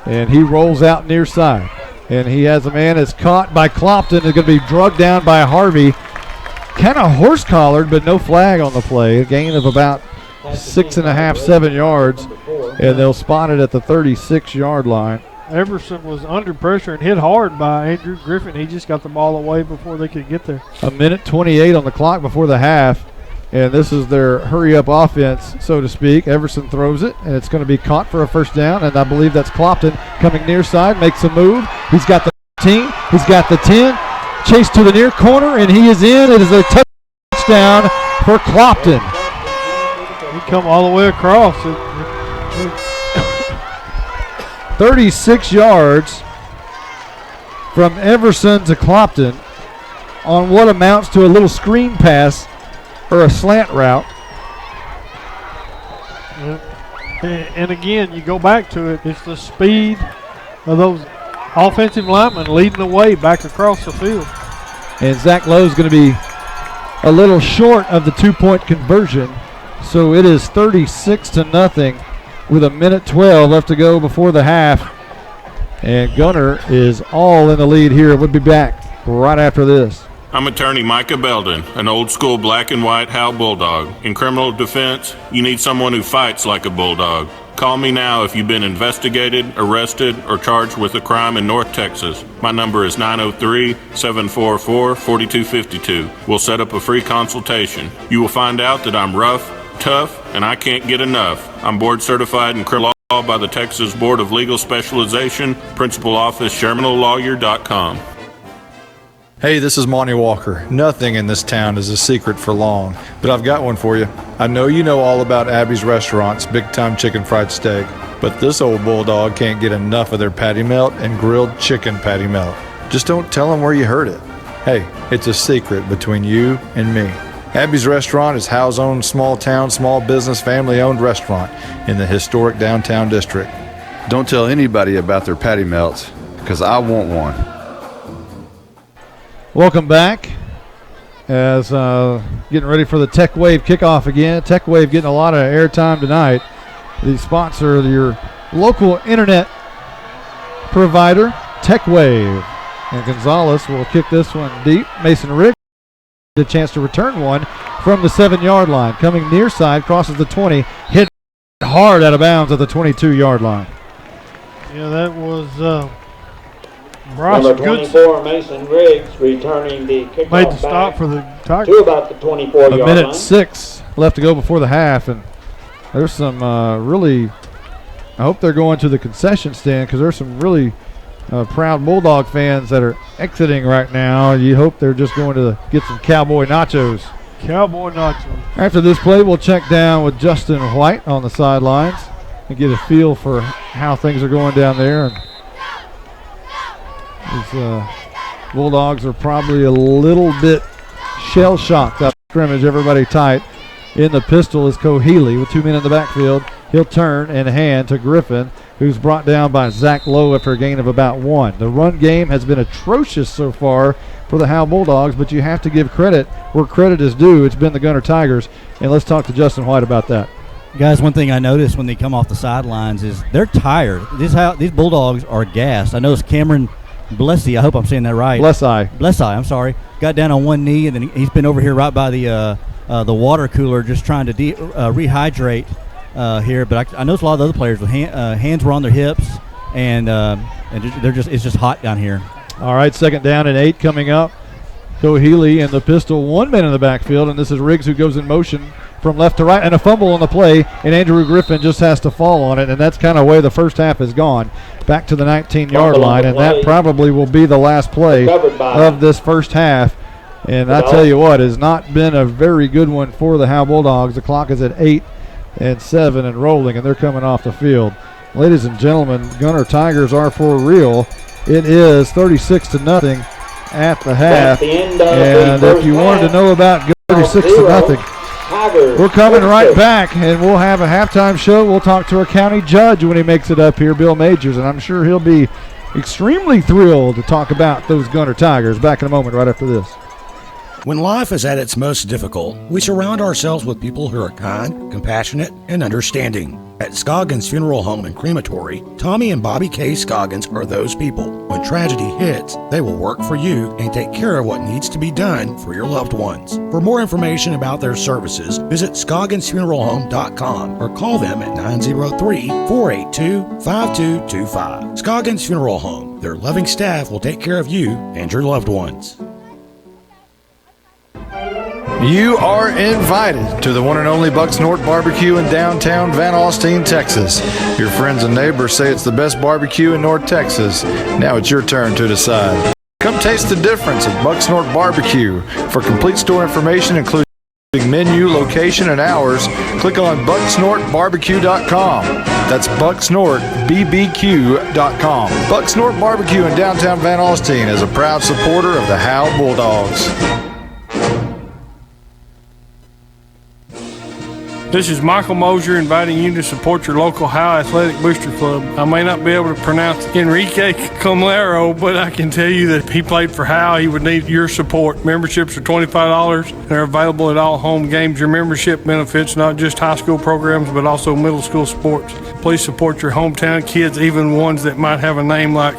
And he rolls out near side. And he has a man that's caught by Clopton. Is going to be drugged down by Harvey. Kind of horse-collared, but no flag on the play. A gain of about 6.5, 7 yards. And they'll spot it at the 36-yard line. Everson was under pressure and hit hard by Andrew Griffin. He just got the ball away before they could get there. A minute 28 on the clock before the half. And this is their hurry-up offense, so to speak. Everson throws it, and it's going to be caught for a first down. And I believe that's Clopton coming near side, makes a move. He's got the 15, he's got the 10. Chase to the near corner, and he is in. It is a touchdown for Clopton. He come all the way across. 36 yards from Everson to Clopton on what amounts to a little screen pass or a slant route. And again, you go back to it, it's the speed of those offensive linemen leading the way back across the field. And Zach Lowe's going to be a little short of the 2-point conversion. So it is 36-0 with a minute 12 left to go before the half. And Gunter is all in the lead here. We'll be back right after this. I'm attorney Micah Belden, an old school black and white Howe Bulldog. In criminal defense, you need someone who fights like a bulldog. Call me now if you've been investigated, arrested, or charged with a crime in North Texas. My number is 903-744-4252. We'll set up a free consultation. You will find out that I'm rough, tough, and I can't get enough. I'm board certified in criminal law by the Texas Board of Legal Specialization, Principal Office, ShermanLawyer.com. Hey, this is Monty Walker. Nothing in this town is a secret for long, but I've got one for you. I know you know all about Abby's Restaurant's Big Time Chicken Fried Steak, but this old bulldog can't get enough of their patty melt and grilled chicken patty melt. Just don't tell him where you heard it. Hey, it's a secret between you and me. Abby's Restaurant is Howe's own small town, small business, family-owned restaurant in the historic downtown district. Don't tell anybody about their patty melts, because I want one. Welcome back as getting ready for the Tech Wave kickoff again. Tech Wave getting a lot of airtime tonight. The sponsor of your local internet provider, Tech Wave. And Gonzalez will kick this one deep. Mason Rick a chance to return one from the 7-yard line. Coming near side, crosses the 20, hit hard out of bounds at the 22-yard line. Yeah, that was Bryce Number 24, Mason Riggs, returning the kickoff made the stop for the Tigers. To about the 24-yard line. A minute 6 left to go before the half, and there's some really, I hope they're going to the concession stand because there's some really proud Bulldog fans that are exiting right now. You hope they're just going to get some Cowboy Nachos. Cowboy nachos. After this play, we'll check down with Justin White on the sidelines and get a feel for how things are going down there. And these Bulldogs are probably a little bit shell-shocked up scrimmage. Everybody tight. In the pistol is Cohealy with 2 men in the backfield. He'll turn and hand to Griffin, who's brought down by Zach Lowe after a gain of about 1. The run game has been atrocious so far for the Howe Bulldogs, but you have to give credit where credit is due. It's been the Gunter Tigers, and let's talk to Justin White about that. Guys, one thing I noticed when they come off the sidelines is they're tired. These Bulldogs are gassed. I noticed Cameron Blessy, I hope I'm saying that right. Blessy, I'm sorry. Got down on one knee, and then he's been over here right by the water cooler just trying to rehydrate here. But I noticed a lot of the other players with hands were on their hips, and it's just hot down here. All right, 2nd down and 8 coming up. Cohealy in the pistol, 1 man in the backfield, and this is Riggs who goes in motion from left to right, and a fumble on the play, and Andrew Griffin just has to fall on it, and that's kind of the way the first half has gone, back to the 19-yard line, and that probably will be the last play of this first half. And I tell you what, has not been a very good one for the Howe Bulldogs. The clock is at 8 and 7 and rolling, and they're coming off the field. Ladies and gentlemen, Gunter Tigers are for real. It is 36-0 at the half. And if you wanted to know about 36-0, we're coming right back, and we'll have a halftime show. We'll talk to our county judge when he makes it up here, Bill Majors, and I'm sure he'll be extremely thrilled to talk about those Gunter Tigers. Back in a moment right after this. When life is at its most difficult, we surround ourselves with people who are kind, compassionate, and understanding. At Scoggins Funeral Home and Crematory, Tommy and Bobby K. Scoggins are those people. When tragedy hits, they will work for you and take care of what needs to be done for your loved ones. For more information about their services, visit ScogginsFuneralHome.com or call them at 903-482-5225. Scoggins Funeral Home. Their loving staff will take care of you and your loved ones. You are invited to the one and only Bucks North Barbecue in downtown Van Alstyne, Texas. Your friends and neighbors say it's the best barbecue in North Texas. Now it's your turn to decide. Come taste the difference at Bucks North Barbecue. For complete store information, including menu, location, and hours, click on bucksnorthbarbecue.com. That's bucksnorthbbq.com. Bucks North Barbecue in downtown Van Alstyne is a proud supporter of the Howe Bulldogs. This is Michael Mosier inviting you to support your local Howe Athletic Booster Club. I may not be able to pronounce Enrique Comlero, but I can tell you that if he played for Howe, he would need your support. Memberships are $25. They're available at all home games. Your membership benefits not just high school programs, but also middle school sports. Please support your hometown kids, even ones that might have a name like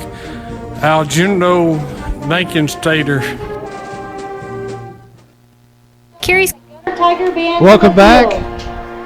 Algindo Dankenstater. Carrie's Tiger Band. Welcome back.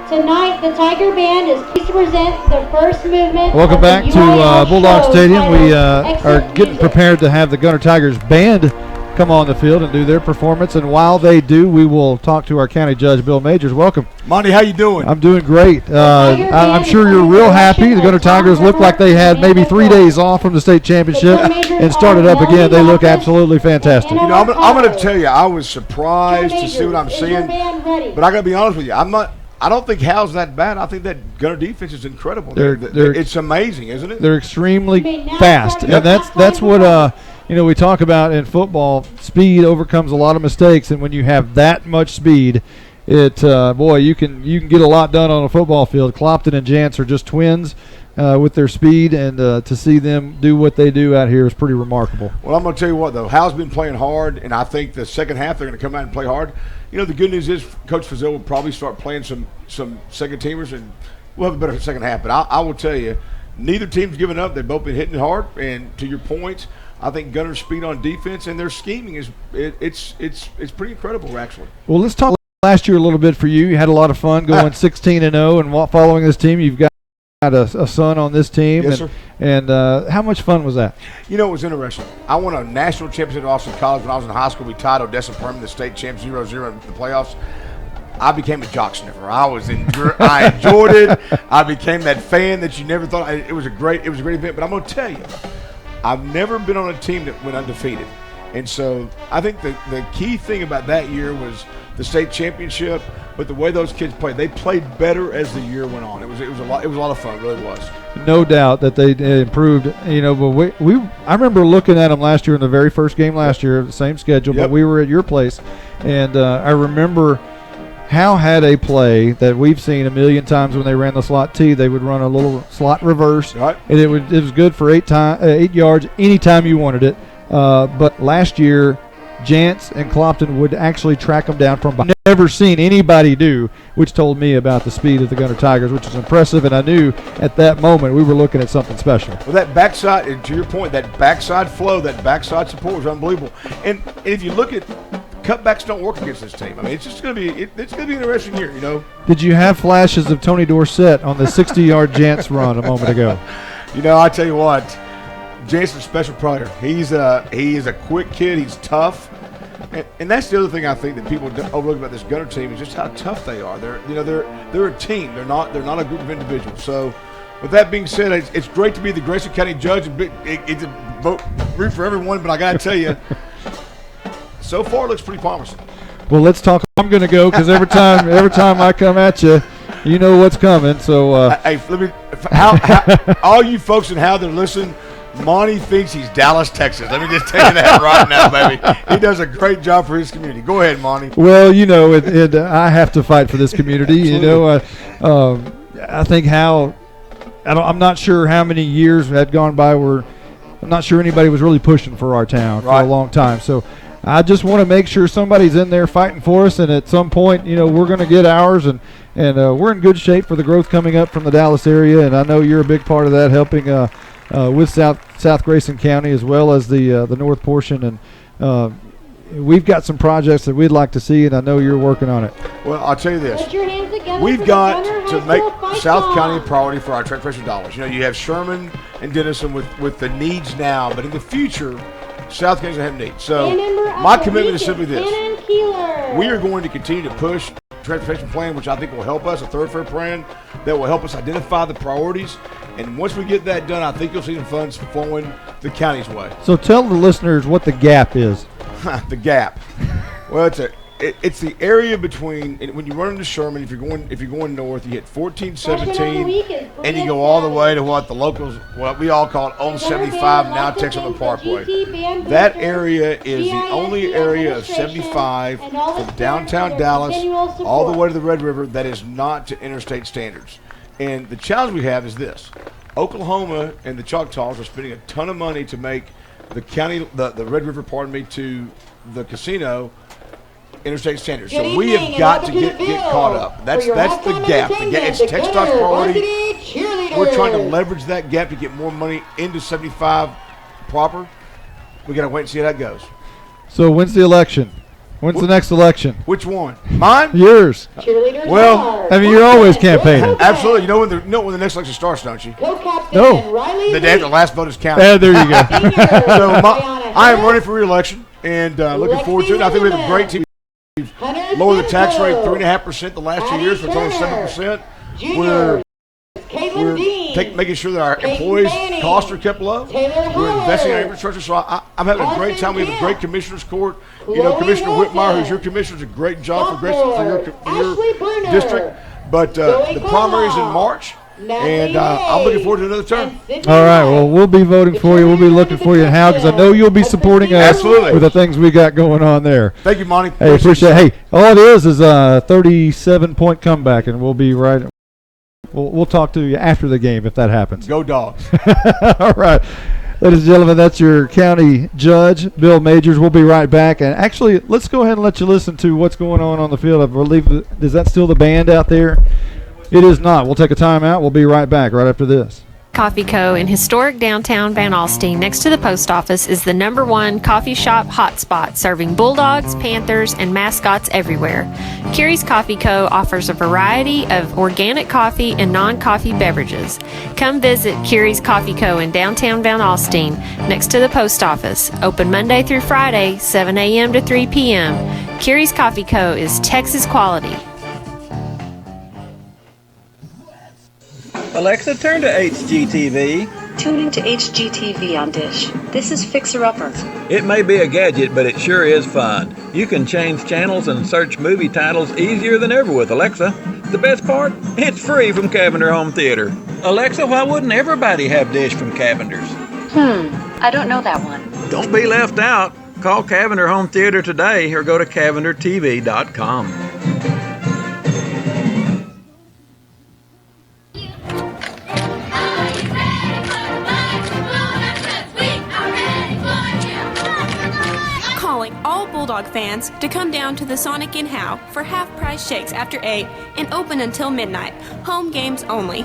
Tonight, the Tiger Band is pleased to present the first movement. Welcome back to Bulldog Stadium. We are getting prepared to have the Gunter Tigers Band come on the field and do their performance. And while they do, we will talk to our county judge, Bill Majors. Welcome. Monty, how you doing? I'm doing great. I'm sure you're real happy. The Gunter Tigers look like they had maybe 3 days off from the state championship and started up again. They look absolutely fantastic. You know, I'm going to tell you, I was surprised to see what I'm seeing. But I got to be honest with you, I don't think Howe's that bad. I think that Gunter defense is incredible. It's amazing, isn't it? They're extremely fast, and that's what we talk about in football. Speed overcomes a lot of mistakes, and when you have that much speed, you can get a lot done on a football field. Clopton and Jantz are just twins with their speed, and to see them do what they do out here is pretty remarkable. Well, I'm going to tell you what, though. Howe's been playing hard, and I think the second half they're going to come out and play hard. You know, the good news is Coach Fazell will probably start playing some second-teamers, and we'll have a better second half. But I will tell you, neither team's given up. They've both been hitting hard, and to your point, I think Gunter's speed on defense and their scheming is it's pretty incredible, actually. Well, let's talk last year a little bit for you. You had a lot of fun going 16-0, and following this team, you've got a son on this team. Yes, sir. And how much fun was that? You know, it was interesting. I won a national championship at Austin College when I was in high school. We tied Odessa Permian, the state champs, 0-0 in the playoffs. I became a jock sniffer. I enjoyed it. I became that fan that you never thought. It was a great event. But I'm going to tell you, I've never been on a team that went undefeated. And so I think the key thing about that year was the state championship. But the way those kids played, they played better as the year went on. It was a lot of fun. It really was. No doubt that they improved. But I remember looking at them last year in the very first game last year, the same schedule. Yep. But we were at your place, and I remember Howe had a play that we've seen a million times when they ran the slot T. They would run a little slot reverse, right, and it was good for 8 yards anytime you wanted it. But last year, Jantz and Clopton would actually track them down from behind. Never seen anybody do, which told me about the speed of the Gunter Tigers, which is impressive, and I knew at that moment we were looking at something special. Well, that backside, and to your point, that backside flow, that backside support was unbelievable. And if you look at cutbacks, don't work against this team. I mean, it's just going to be it's going to be an interesting year, Did you have flashes of Tony Dorsett on the 60-yard Jantz run a moment ago? I tell you what, Jantz is a special player. He is a quick kid. He's tough. And that's the other thing I think that people overlook about this Gunter team is just how tough they are. They're a team. They're not a group of individuals. So, with that being said, it's great to be the Grayson County judge. It's a vote for everyone, but I got to tell you, so far it looks pretty promising. Well, let's talk. I'm going to go because every time I come at you, you know what's coming. So, hey, how all you folks and how they're listening. Monty thinks he's Dallas, Texas. Let me just tell you that right now, baby. He does a great job for his community. Go ahead, Monty. Well, I have to fight for this community. I think I'm not sure how many years had gone by where I'm not sure anybody was really pushing for our town for a long time. So I just want to make sure somebody's in there fighting for us, and at some point, we're going to get ours, and we're in good shape for the growth coming up from the Dallas area, and I know you're a big part of that, helping with South Grayson County as well as the north portion, and we've got some projects that we'd like to see, and I know you're working on it. Well, I'll tell you this: Put your hands together we've for got the to Gunter make High School Fight South Song. County a priority for our transportation dollars. You have Sherman and Denison with the needs now, but in the future, South County's going to have needs. So my commitment is simply this: we are going to continue to push transportation plan, which I think will help us, a thoroughfare plan that will help us identify the priorities. And once we get that done, I think you'll see some funds flowing the county's way. So tell the listeners what the gap is. The gap. Well, it's the area between when you run into Sherman. If you're going north, you hit 14, 17, and you go all the way to what the locals, what we all call it, Old 75, now takes on the Parkway. That area is the only area of 75 from downtown Dallas all the way to the Red River that is not to interstate standards. And the challenge we have is this: Oklahoma and the Choctaws are spending a ton of money to make the county, the Red River, to the casino interstate standards. So we have got to get caught up. That's the gap. It's TxDOT's priority. We're trying to leverage that gap to get more money into 75 proper. We got to wait and see how that goes. So when's the election? When's the next election? Which one? Mine? Yours. Well, I mean, you're always campaigning. Absolutely. You know when the next election starts, don't you? No. The day after the last vote is counted. Yeah, there you go. So I am running for re-election and looking forward to it. I think we have a great team. We've lowered the tax rate 3.5% the last 2 years for a total of 7%. We're making sure that our employees' costs are kept low. We're investing in our infrastructure. So I'm having a great time. We have a great commissioner's court. Commissioner Whitmire, who's your commissioner, does a great job for your district. But the primary's in March, and I'm looking forward to another term. All right. Well, we'll be voting for you. We'll be looking for you, Hal, because I know you'll be supporting us with the things we got going on there. Thank you, Monty. Hey, appreciate it. Hey, all it is a 37-point comeback, and we'll be right. We'll talk to you after the game if that happens. Go Dogs. All right. Ladies and gentlemen, that's your county judge, Bill Majors. We'll be right back. And actually, let's go ahead and let you listen to what's going on the field. I believe, is that still the band out there? It is not. We'll take a timeout. We'll be right back right after this. Coffee Co. in historic downtown Van Alstyne next to the post office is the #1 coffee shop hotspot, serving Bulldogs, Panthers, and mascots everywhere. Curie's Coffee Co. offers a variety of organic coffee and non-coffee beverages. Come visit Curie's Coffee Co. in downtown Van Alstyne next to the post office. Open Monday through Friday, 7 a.m. to 3 p.m. Curie's Coffee Co. is Texas quality. Alexa, turn to HGTV. Tuning to HGTV on Dish. This is Fixer Upper. It may be a gadget, but it sure is fun. You can change channels and search movie titles easier than ever with Alexa. The best part? It's free from Cavender Home Theater. Alexa, why wouldn't everybody have Dish from Cavender's? I don't know that one. Don't be left out. Call Cavender Home Theater today or go to cavendertv.com. Calling all Bulldog fans to come down to the Sonic in Howe for half-price shakes after 8 and open until midnight. Home games only.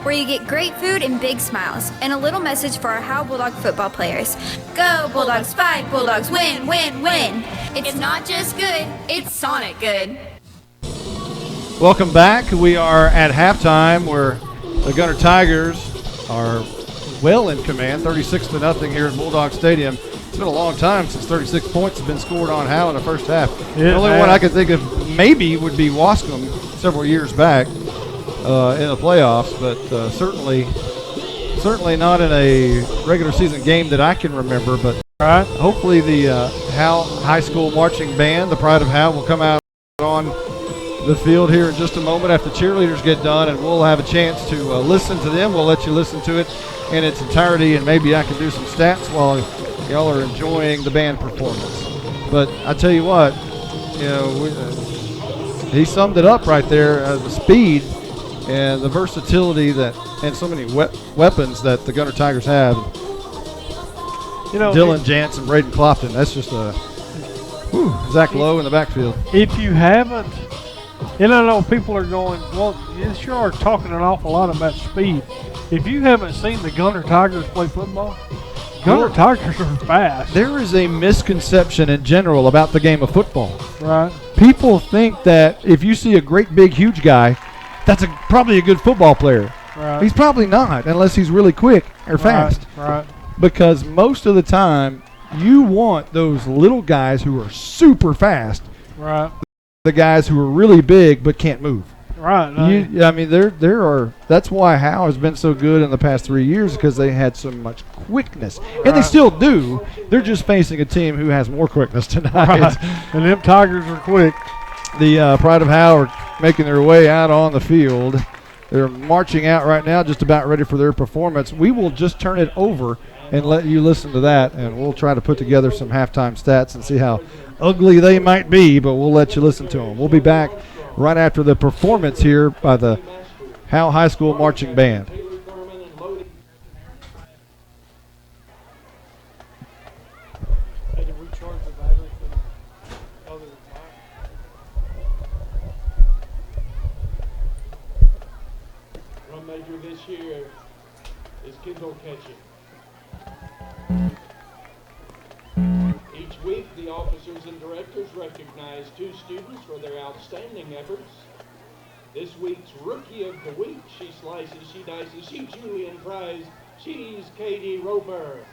Where you get great food and big smiles, and a little message for our Howe Bulldog football players. Go Bulldogs, fight Bulldogs, win, win, win. It's not just good, it's Sonic good. Welcome back. We are at halftime where the Gunter Tigers are well in command, 36-0 here at Bulldog Stadium. It's been a long time since 36 points have been scored on Howe in the first half. The only one I could think of maybe would be Wascom several years back in the playoffs, but certainly not in a regular season game that I can remember. But hopefully the Howe High School marching band, the Pride of Howe, will come out on the field here in just a moment after cheerleaders get done, and we'll have a chance to listen to them. We'll let you listen to it in its entirety, and maybe I can do some stats while y'all are enjoying the band performance. But I tell you what, he summed it up right there, the speed and the versatility and so many weapons that the Gunter Tigers have. Dylan Jantz and Braden Clofton, that's just Zach Lowe in the backfield. If you haven't, and I know people are going, well, you sure are talking an awful lot about speed. If you haven't seen the Gunter Tigers play football, Gunter Tigers are fast. There is a misconception in general about the game of football. Right. People think that if you see a great, big, huge guy, that's probably a good football player. Right. He's probably not, unless he's really quick or fast. Right. Because most of the time, you want those little guys who are super fast. Right. The guys who are really big but can't move. Right. There are. That's why Howe has been so good in the past 3 years, because they had so much quickness, and they still do. They're just facing a team who has more quickness tonight. Right. And them Tigers are quick. The Pride of Howe are making their way out on the field. They're marching out right now, just about ready for their performance. We will just turn it over and let you listen to that, and we'll try to put together some halftime stats and see how ugly they might be, but we'll let you listen to them. We'll be back right after the performance here by the Howe High School Marching Band. Drum major this year is Kindle Catching. Each week, the officers and directors recognize 2 students for their outstanding efforts. This week's Rookie of the Week, she slices, she dices, she Julian fries, she's Katie Roper.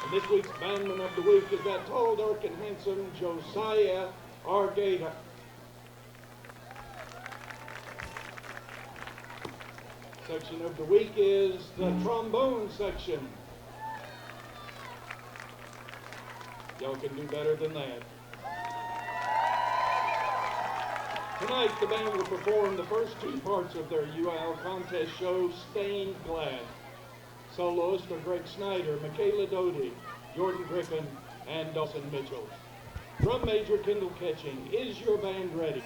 And this week's Bandman of the Week is that tall, dark, and handsome Josiah Argata. Section of the week is the trombone section. Y'all can do better than that. Tonight, the band will perform the first 2 parts of their UIL contest show, Stained Glass. Soloists are Greg Snyder, Michaela Doty, Jordan Griffin, and Dawson Mitchell. Drum major Kendall Catching, is your band ready?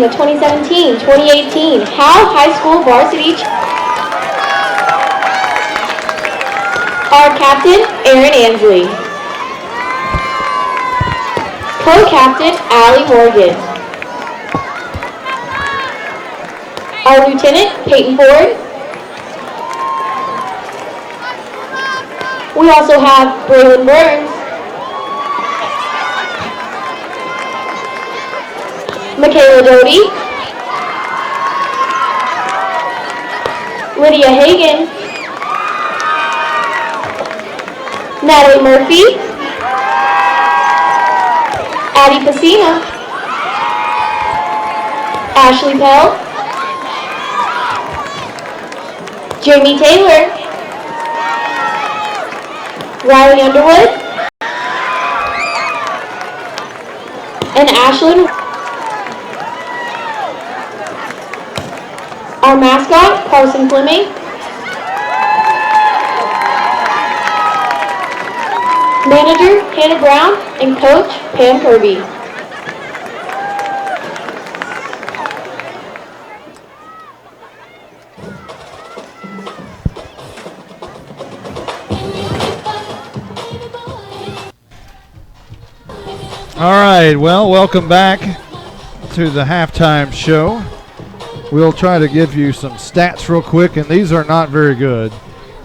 Introducing the 2017-2018 Howe High School Varsity. Our captain, Aaron Ansley. Co-captain, Allie Morgan. Our lieutenant, Peyton Ford. We also have Braylon Burns, Michaela Doty, Lydia Hagan, Natalie Murphy, Addie Pacina, Ashley Pell, Jamie Taylor, Riley Underwood, and Ashlyn. Our mascot, Carson Fleming. Manager, Hannah Brown, and coach, Pam Kirby. All right, well, welcome back to the halftime show. We'll try to give you some stats real quick, and these are not very good.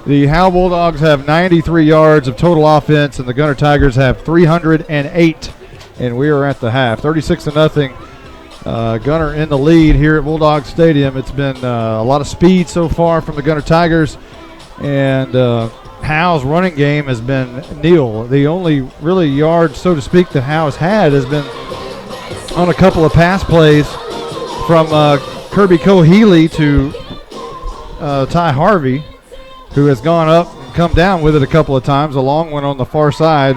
The Howe Bulldogs have 93 yards of total offense, and the Gunter Tigers have 308, and we are at the half. 36-0. Gunter in the lead here at Bulldog Stadium. It's been a lot of speed so far from the Gunter Tigers, and Howe's running game has been nil. The only really yard, so to speak, that Howe's had has been on a couple of pass plays from Kirby Cohealy to Ty Harvey, who has gone up and come down with it a couple of times. A long one on the far side,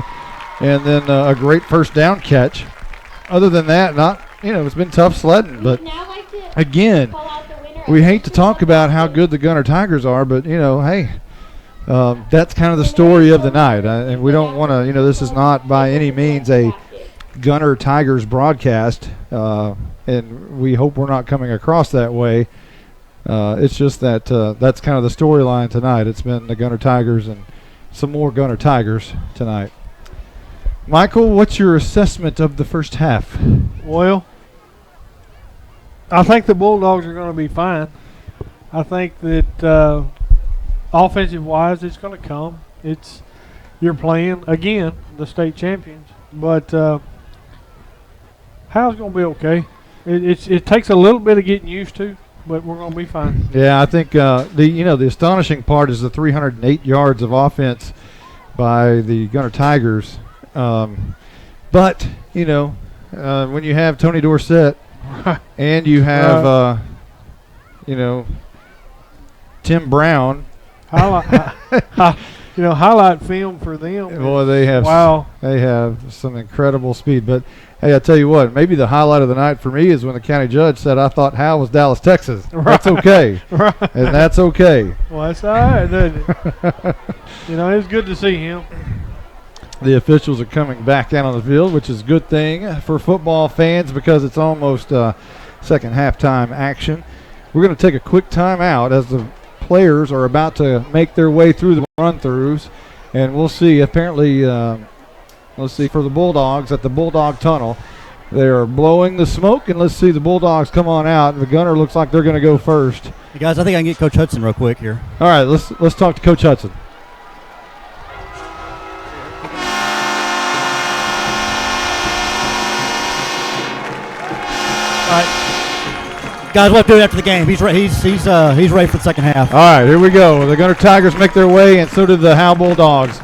and then a great first down catch. Other than that, it's been tough sledding. But again, we hate to talk about how good the Gunter Tigers are, but hey, that's kind of the story of the night. And we don't want to, this is not by any means a Gunter Tigers broadcast. And we hope we're not coming across that way. It's just that that's kind of the storyline tonight. It's been the Gunter Tigers and some more Gunter Tigers tonight. Michael, what's your assessment of the first half? Well, I think the Bulldogs are going to be fine. I think that offensive-wise, it's going to come. You're playing, again, the state champions. But Howe's going to be okay. It takes a little bit of getting used to, but we're going to be fine. Yeah, I think the astonishing part is the 308 yards of offense by the Gunter Tigers. But when you have Tony Dorsett and you have Tim Brown, highlight film for them. Boy, they have some incredible speed, but. Hey, I tell you what, maybe the highlight of the night for me is when the county judge said, I thought Howe was Dallas, Texas. Right. That's okay. Right. And that's okay. Well, that's all right, doesn't it? It was good to see him. The officials are coming back out on the field, which is a good thing for football fans because it's almost second halftime action. We're going to take a quick timeout as the players are about to make their way through the run-throughs, and we'll see. Apparently, let's see, for the Bulldogs at the Bulldog Tunnel, they are blowing the smoke, and let's see the Bulldogs come on out. The Gunter looks like they're going to go first. Hey guys, I think I can get Coach Hudson real quick here. All right, let's talk to Coach Hudson. All right, guys, what do we do after the game? He's ready for the second half. All right, here we go. The Gunter Tigers make their way, and so did the Howe Bulldogs.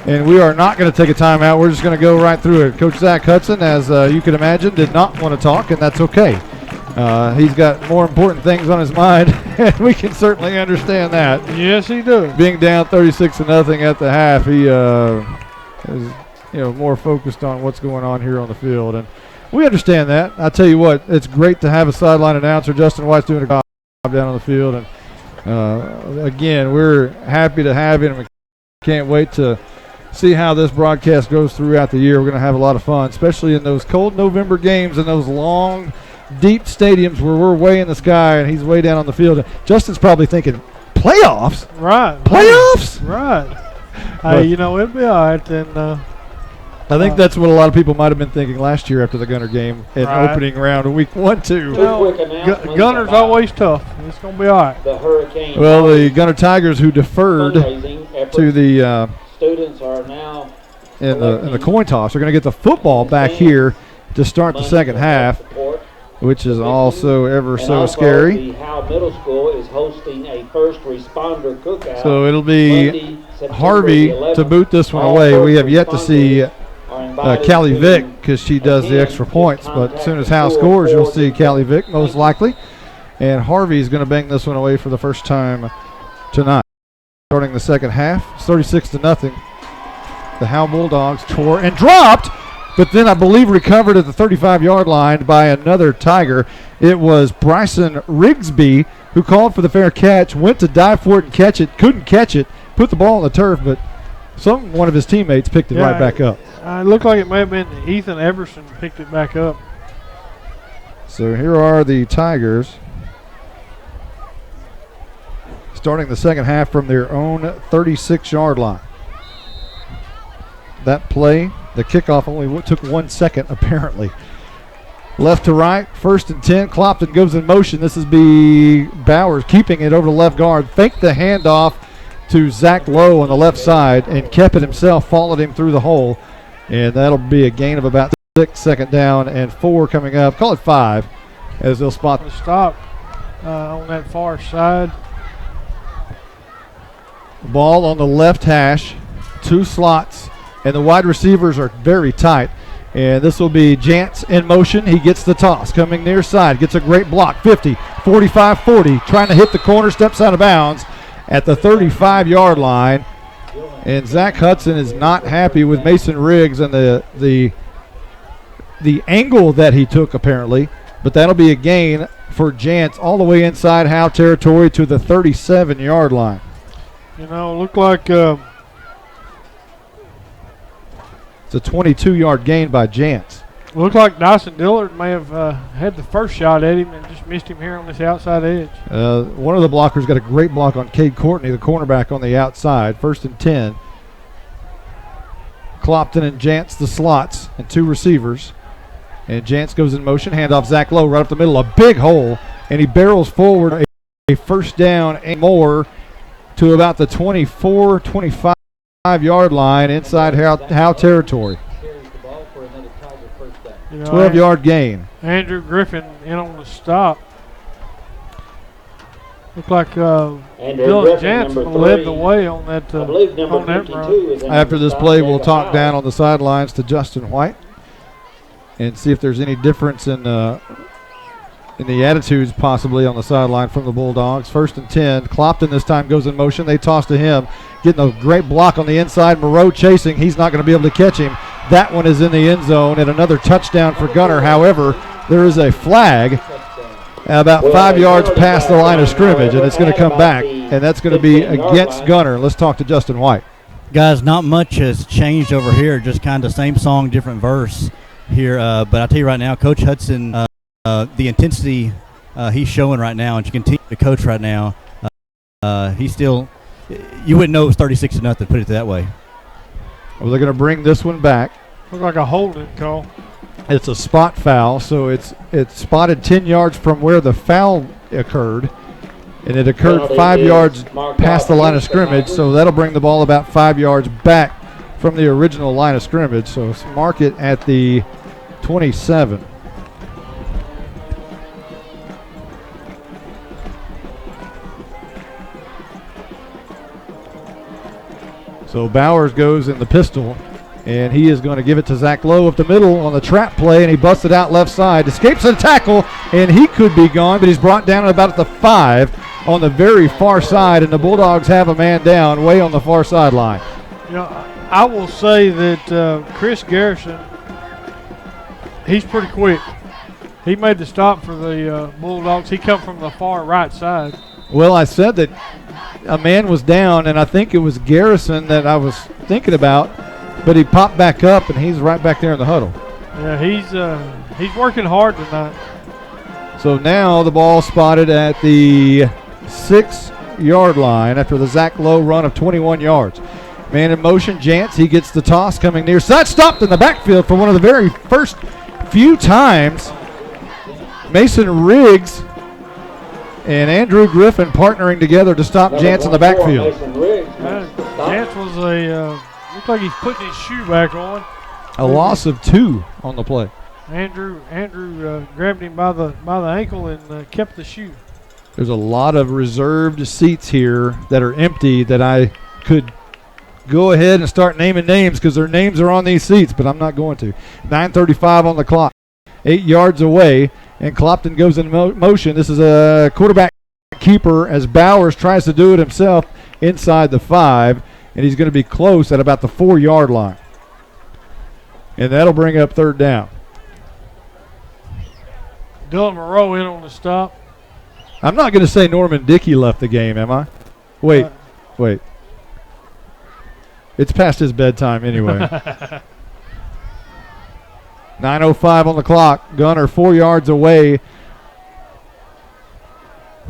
And we are not going to take a timeout. We're just going to go right through it. Coach Zach Hudson, as you can imagine, did not want to talk, and that's okay. He's got more important things on his mind, and we can certainly understand that. Yes, he does. Being down 36-0 at the half, he is more focused on what's going on here on the field, and we understand that. I tell you what, it's great to have a sideline announcer. Justin White's doing a good job down on the field, and again, we're happy to have him. We can't wait to see how this broadcast goes throughout the year. We're going to have a lot of fun, especially in those cold November games and those long deep stadiums where we're way in the sky and he's way down on the field. Justin's probably thinking, playoffs? Right. Playoffs? Right. Hey, you know, it'll be all right. And I think that's what a lot of people might have been thinking last year after the Gunter game in opening round of week 1, 2. Gunter's always tough. It's going to be all right. The Hurricane. Well, the Gunter Tigers, who deferred to the students are now in the coin toss, are going to get the football back here to start the second half, which is also ever so scary. The Howe Middle School is hosting a first responder cookout. So it'll be Harvey to boot this one away. We have yet to see Callie Vick because she does the extra points, but as soon as Howe scores, you'll see Callie Vick most likely. And Harvey's going to bang this one away for the first time tonight. Starting the second half, it's 36-0. The Howe Bulldogs tore and dropped, but then I believe recovered at the 35-yard line by another Tiger. It was Bryson Rigsby who called for the fair catch, went to dive for it and catch it, couldn't catch it, put the ball on the turf, but one of his teammates picked it right back up. It looked like it may have been Ethan Everson picked it back up. So here are the Tigers starting the second half from their own 36-yard line. That play, the kickoff only took 1 second apparently. Left to right, 1st and 10. Clopton goes in motion. This is Bowers keeping it over the left guard. Faked the handoff to Zach Lowe on the left side and kept it himself, followed him through the hole. And that'll be a gain of about 6, second down and 4 coming up. Call it 5 as they'll spot the stop on that far side. Ball on the left hash, 2 slots, and the wide receivers are very tight. And this will be Jantz in motion. He gets the toss, coming near side, gets a great block, 50, 45, 40, trying to hit the corner, steps out of bounds at the 35-yard line. And Zach Hudson is not happy with Mason Riggs and the angle that he took apparently, but that'll be a gain for Jantz all the way inside Howe territory to the 37-yard line. You know, it looked like it's a 22-yard gain by Jantz. Looked like Dyson Dillard may have had the first shot at him and just missed him here on this outside edge. One of the blockers got a great block on Cade Courtney, the cornerback on the outside. 1st and 10. Clopton and Jantz the slots and 2 receivers. And Jantz goes in motion, handoff Zach Lowe right up the middle, a big hole, and he barrels forward a first down and more to about the 24, 25-yard line inside Howe territory. 12-yard gain. Andrew Griffin in on the stop. Looked like Dylan Jansen led the way on that run. After this play, we'll talk down on the sidelines to Justin White and see if there's any difference in the attitudes possibly on the sideline from the Bulldogs. 1st and 10. Clopton this time goes in motion. They toss to him. Getting a great block on the inside. Moreau chasing. He's not going to be able to catch him. That one is in the end zone and another touchdown for Gunter. However, there is a flag about 5 yards past the line of scrimmage, and it's going to come back, and that's going to be against Gunter. Let's talk to Justin White. Guys, not much has changed over here. Just kind of same song, different verse here. But I'll tell you right now, Coach Hudson, the intensity he's showing right now, and you continue to coach right now, he's still – you wouldn't know it was 36-0, put it that way. Well, they're going to bring this one back. Looked like a holding call. It's a spot foul, so it's spotted 10 yards from where the foul occurred, and it occurred 5 yards past the line of scrimmage, so that'll bring the ball about 5 yards back from the original line of scrimmage. So mark it at the 27. So Bowers goes in the pistol, and he is going to give it to Zach Lowe up the middle on the trap play, and he busts it out left side, escapes the tackle, and he could be gone, but he's brought down at about the 5 on the very far side, and the Bulldogs have a man down way on the far sideline. You know, I will say that Chris Garrison, he's pretty quick. He made the stop for the Bulldogs. He come from the far right side. Well, I said that a man was down, and I think it was Garrison that I was thinking about, but he popped back up, and he's right back there in the huddle. Yeah, he's working hard tonight. So now the ball spotted at the 6-yard line after the Zach Lowe run of 21 yards. Man in motion, Jantz, he gets the toss coming near side, stopped in the backfield for one of the very first few times. Mason Riggs and Andrew Griffin partnering together to stop Jantz in the backfield. Jantz was looked like he's putting his shoe back on. A loss of 2 on the play. Andrew grabbed him by the ankle and kept the shoe. There's a lot of reserved seats here that are empty that I could go ahead and start naming names because their names are on these seats, but I'm not going to. 9:35 on the clock. 8 yards away, and Clopton goes in motion. This is a quarterback keeper as Bowers tries to do it himself inside the 5, and he's going to be close at about the 4-yard line. And that'll bring up 3rd down. Dylan Moreau in on the stop. I'm not going to say Norman Dickey left the game, am I? Wait. It's past his bedtime anyway. 9:05 on the clock. Gunter 4 yards away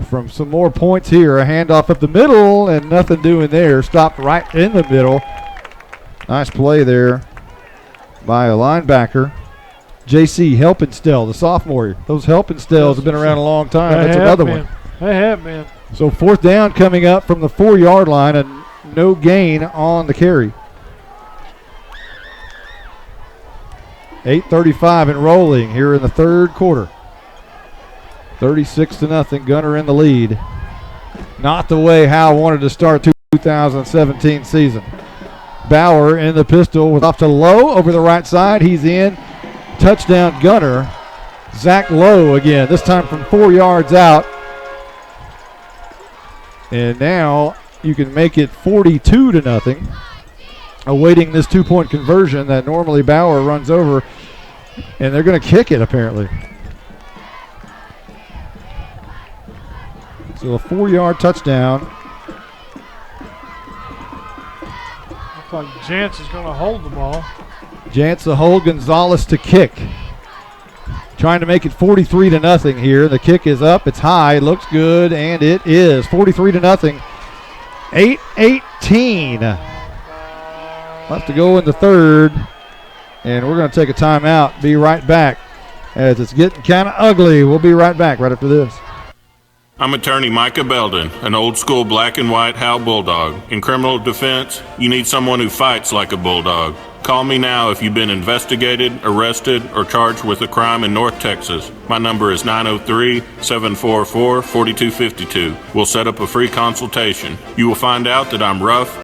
from some more points here. A handoff up the middle and nothing doing there. Stopped right in the middle. Nice play there by a linebacker. J.C. Helpenstell, the sophomore. Those Helpenstells have been around a long time. That's another one. They have been. So 4th down coming up from the 4-yard line and no gain on the carry. 8:35 and rolling here in the 3rd quarter. 36-0, Gunter in the lead. Not the way Howe wanted to start 2017 season. Bauer in the pistol with off to Lowe over the right side. He's in. Touchdown Gunter. Zach Lowe again, this time from 4 yards out. And now you can make it 42-0. Awaiting this 2-point conversion that normally Bauer runs over, and they're going to kick it apparently. So a 4-yard touchdown. Looks like Jantz is going to hold the ball. Jantz to hold, Gonzalez to kick. Trying to make it 43-0 here. The kick is up, it's high, looks good, and it is 43-0. 8:18 left to go in the 3rd, and we're going to take a timeout. Be right back as it's getting kind of ugly. We'll be right back right after this. I'm attorney Micah Belden, an old school black and white Howe Bulldog. In criminal defense, you need someone who fights like a bulldog. Call me now if you've been investigated, arrested, or charged with a crime in North Texas. My number is 903-744-4252. We'll set up a free consultation. You will find out that I'm rough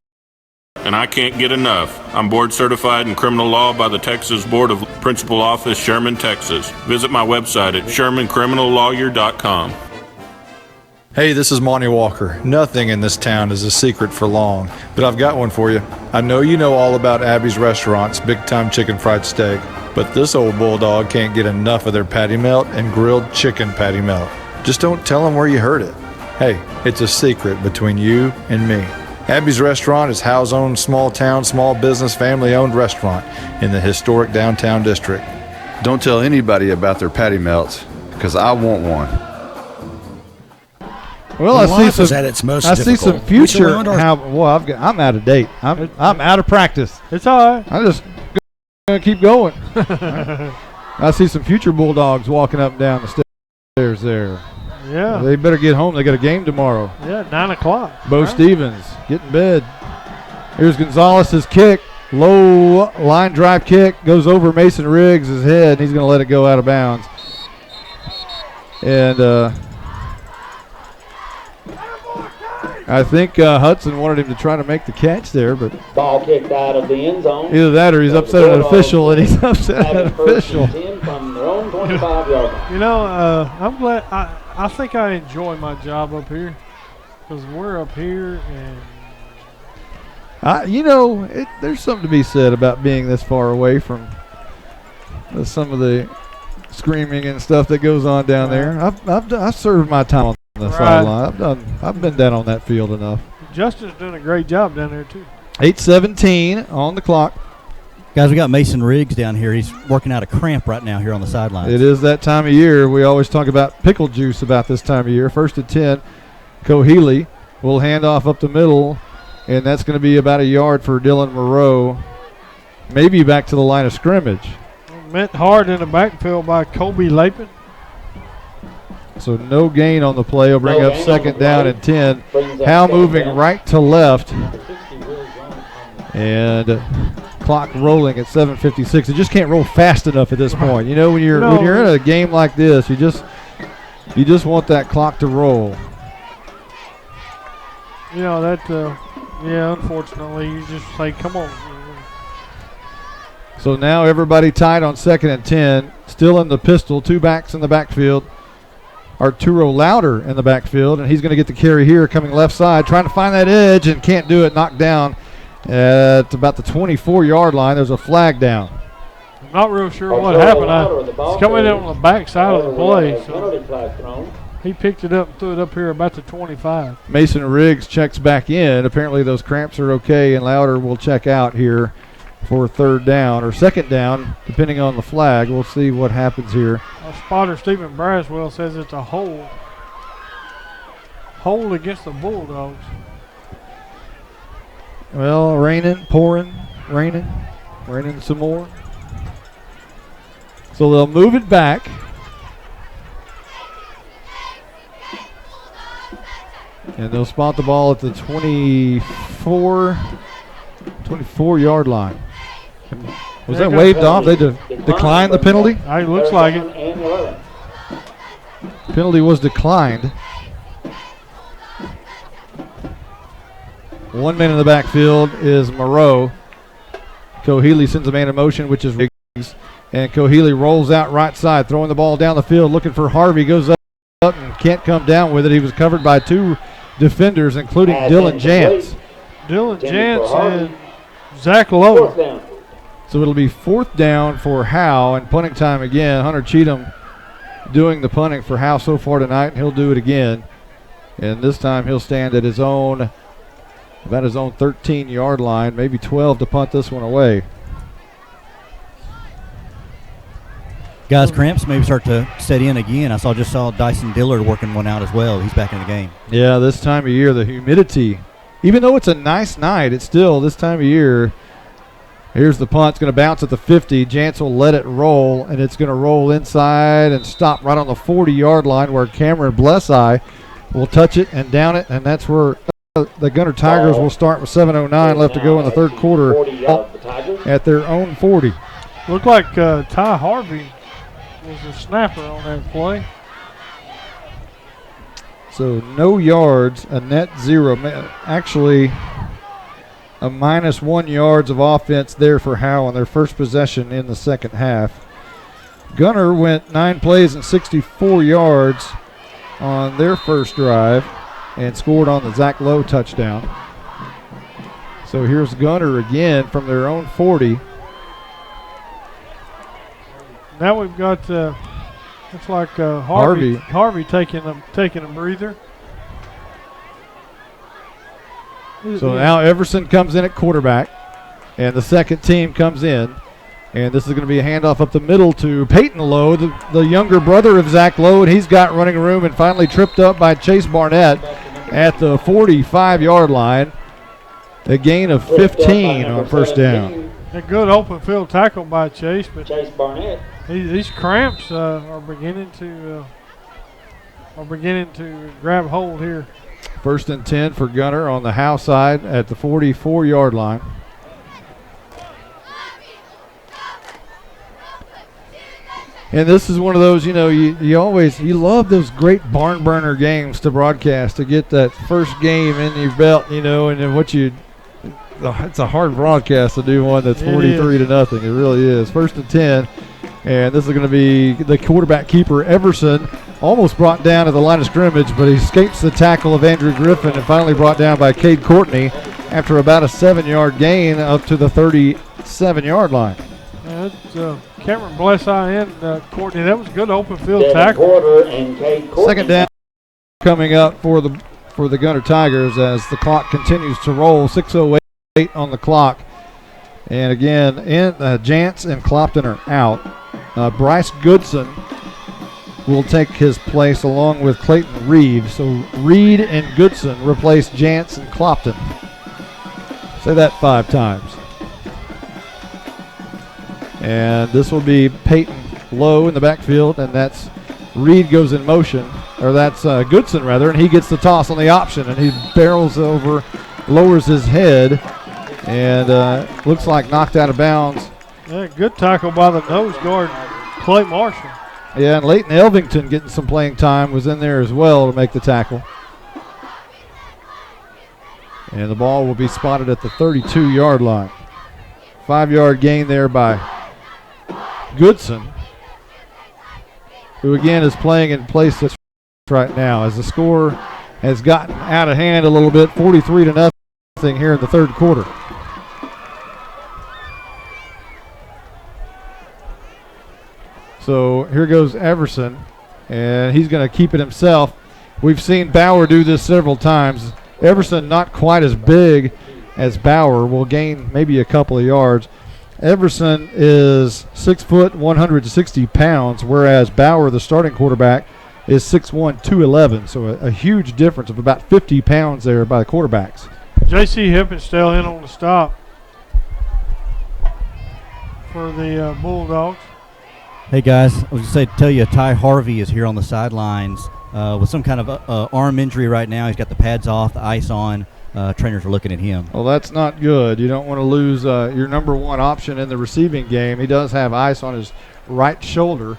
and I can't get enough. I'm board certified in criminal law by the Texas Board of Principal Office, Sherman, Texas. Visit my website at shermancriminallawyer.com. Hey, this is Monty Walker. Nothing in this town is a secret for long, but I've got one for you. I know you know all about Abby's Restaurant's Big Time Chicken Fried Steak, but this old bulldog can't get enough of their patty melt and grilled chicken patty melt. Just don't tell them where you heard it. Hey, it's a secret between you and me. Abby's Restaurant is Howe's own small town, small business, family-owned restaurant in the historic downtown district. Don't tell anybody about their patty melts, because I want one. Well, I see some. At its most I see some future. I'm out of date. I'm out of practice. It's all right. I'm just gonna keep going. I see some future Bulldogs walking up and down the stairs there. Yeah. They better get home. They got a game tomorrow. Yeah, 9 o'clock. Bo right. Stevens, get in bed. Here's Gonzalez's kick. Low line drive kick. Goes over Mason Riggs' head, and he's going to let it go out of bounds. And I think Hudson wanted him to try to make the catch there, but ball kicked out of the end zone. Either that or he's upset at an official, and he's upset at an official. From their own 25-yard line. You know, I'm glad. I think I enjoy my job up here because we're up here and. There's something to be said about being this far away from some of the screaming and stuff that goes on down there. I've served my time on the sideline. I've been down on that field enough. Justin's doing a great job down there too. 8:17 on the clock. Guys, we got Mason Riggs down here. He's working out a cramp right now here on the sidelines. It is that time of year. We always talk about pickle juice about this time of year. 1st and 10, Cohealy will hand off up the middle, and that's going to be about a yard for Dylan Moreau, maybe back to the line of scrimmage. Met hard in the backfield by Kobe Lapin. So no gain on the play. Will bring up 2nd down and 10. Howe moving right to left. And clock rolling at 7:56. It just can't roll fast enough at this point. You know, when you're in a game like this, you just want that clock to roll. You know, that, unfortunately, you just say, come on. So now everybody tied on 2nd and 10. Still in the pistol. 2 backs in the backfield. Arturo Louder in the backfield, and he's going to get the carry here coming left side, trying to find that edge and can't do it. Knocked down at about the 24-yard line. There's a flag down. I'm not real sure what happened. He's coming in on the back side of the play. So he picked it up and threw it up here about the 25. Mason Riggs checks back in. Apparently those cramps are okay, and Louder will check out here for 3rd down or 2nd down, depending on the flag. We'll see what happens here. Spotter Stephen Braswell says it's a hold. Hold against the Bulldogs. Well, raining some more. So they'll move it back. And they'll spot the ball at the 24-yard line. Was that waved off? They declined the penalty? It looks like it. Penalty was declined. 1 man in the backfield is Moreau. Cohealy sends a man in motion, which is Riggs. And Cohealy rolls out right side, throwing the ball down the field, looking for Harvey. Goes up and can't come down with it. He was covered by 2 defenders, including Dylan Jantz. Dylan Jantz and Zach Lowe. So it'll be 4th down for Howe, and punting time again. Hunter Cheatham doing the punting for Howe so far tonight, and he'll do it again. And this time he'll stand at about his own 13-yard line, maybe 12 to punt this one away. Guys, cramps maybe start to set in again. I just saw Dyson Dillard working one out as well. He's back in the game. Yeah, this time of year, the humidity, even though it's a nice night, it's still this time of year. Here's the punt. It's going to bounce at the 50. Jantz will let it roll, and it's going to roll inside and stop right on the 40-yard line where Cameron Blesseye will touch it and down it, and that's where the Gunter Tigers will start with 7:09 left to go in the 3rd quarter at their own 40. Looked like Ty Harvey was a snapper on that play. So no yards, a net 0. Actually, a -1 yards of offense there for Howe on their first possession in the 2nd half. Gunter went 9 plays and 64 yards on their first drive and scored on the Zach Lowe touchdown. So here's Gunter again from their own 40. Now we've got looks like Harvey taking a breather. So now Everson comes in at quarterback, and the 2nd team comes in, and this is going to be a handoff up the middle to Peyton Lowe, the younger brother of Zach Lowe, and he's got running room and finally tripped up by Chase Barnett at the 45-yard line. A gain of 15 on 1st down. A good open field tackle by Chase, but Chase Barnett. These cramps are beginning to grab hold here. 1st and 10 for Gunter on the Howe side at the 44-yard line. And this is one of those, you love those great barn burner games to broadcast, to get that first game in your belt, and then it's a hard broadcast to do one that's 43-0. It really is. 1st and 10. And this is going to be the quarterback keeper, Everson, almost brought down at the line of scrimmage, but he escapes the tackle of Andrew Griffin and finally brought down by Cade Courtney after about a 7-yard gain up to the 37-yard line. That's Cameron Blesseye and Courtney. That was a good open field tackle. 2nd down coming up for the Gunter Tigers as the clock continues to roll. 6:08 on the clock. And again, Jantz and Clopton are out. Bryce Goodson will take his place along with Clayton Reed. So Reed and Goodson replace Jantz and Clopton. Say that 5 times. And this will be Peyton Lowe in the backfield, and that's Reed goes in motion, or that's Goodson rather, and he gets the toss on the option, and he barrels over, lowers his head, and looks like knocked out of bounds. Yeah, good tackle by the nose guard, Clay Marshall. Yeah, and Leighton Elvington getting some playing time was in there as well to make the tackle. And the ball will be spotted at the 32-yard line. 5-yard gain there by Goodson, who again is playing in place right now as the score has gotten out of hand a little bit, 43-0 here in the third quarter. So here goes Everson, and he's going to keep it himself. We've seen Bauer do this several times. Everson not quite as big as Bauer, will gain maybe a couple of yards. Everson is 6 foot, 160 pounds, whereas Bauer, the starting quarterback, is 6'1", 211. So a huge difference of about 50 pounds there by the quarterbacks. J.C. Hippenstall in on the stop for the Bulldogs. Hey guys, I was going to say, tell you, Ty Harvey is here on the sidelines with some kind of arm injury right now. He's got the pads off, the ice on. Trainers are looking at him. Well, that's not good. You don't want to lose your number one option in the receiving game. He does have ice on his right shoulder.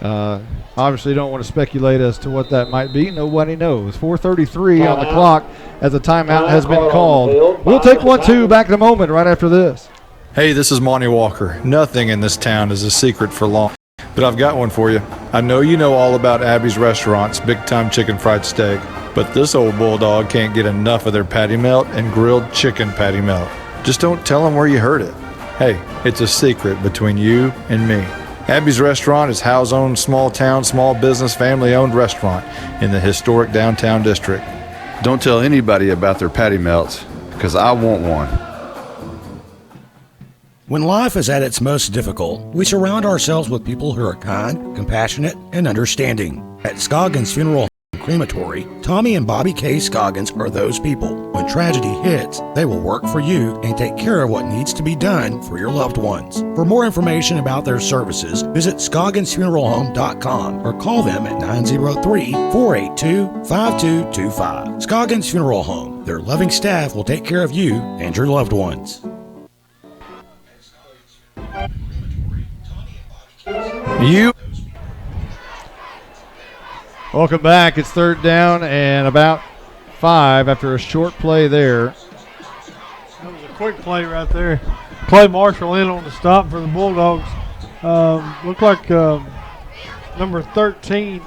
Obviously, don't want to speculate as to what that might be. Nobody knows. 4:33 on the clock as a timeout has been called. We'll take 1-2 back in a moment right after this. Hey, this is Monty Walker. Nothing in this town is a secret for long, but I've got one for you. I know you know all about Abby's Restaurant's Big Time Chicken Fried Steak, but this old bulldog can't get enough of their patty melt and grilled chicken patty melt. Just don't tell him where you heard it. Hey, it's a secret between you and me. Abby's Restaurant is Howe's own small town, small business, family-owned restaurant in the historic downtown district. Don't tell anybody about their patty melts, because I want one. When life is at its most difficult, we surround ourselves with people who are kind, compassionate, and understanding. At Scoggins Funeral and Crematory, Tommy and Bobby K. Scoggins are those people. When tragedy hits, they will work for you and take care of what needs to be done for your loved ones. For more information about their services, visit ScogginsFuneralHome.com or call them at 903-482-5225. Scoggins Funeral Home. Their loving staff will take care of you and your loved ones. Welcome back. It's third down and about 5 after a short play there. That was a quick play right there. Clay Marshall in on the stop for the Bulldogs. Looked like number 13,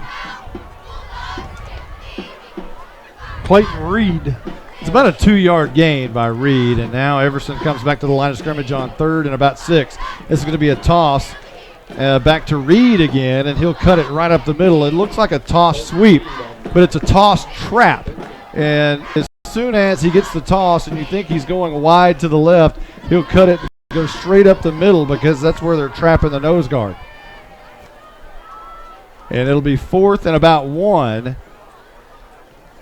Clayton Reed. It's about a 2-yard gain by Reed, and now Everson comes back to the line of scrimmage on third and about 6. This is going to be a toss back to Reed again, and he'll cut it right up the middle. It looks like a toss sweep, but it's a toss trap. And as soon as he gets the toss and you think he's going wide to the left, he'll cut it and go straight up the middle because that's where they're trapping the nose guard. And it'll be 4th and about 1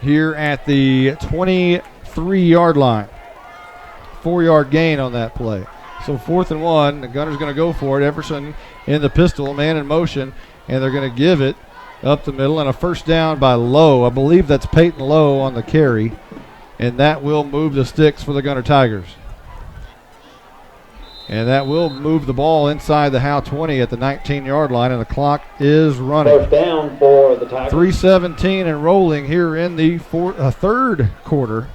here at the 23-yard line. 4-yard gain on that play. So 4th and 1, the Gunter's going to go for it. Everson in the pistol, man in motion, and they're going to give it up the middle, and a first down by Lowe. I believe that's Peyton Lowe on the carry, and that will move the sticks for the Gunter Tigers. And that will move the ball inside the Howe 20 at the 19-yard line, and the clock is running. First down for the Tigers. 3:17 and rolling here in the third quarter.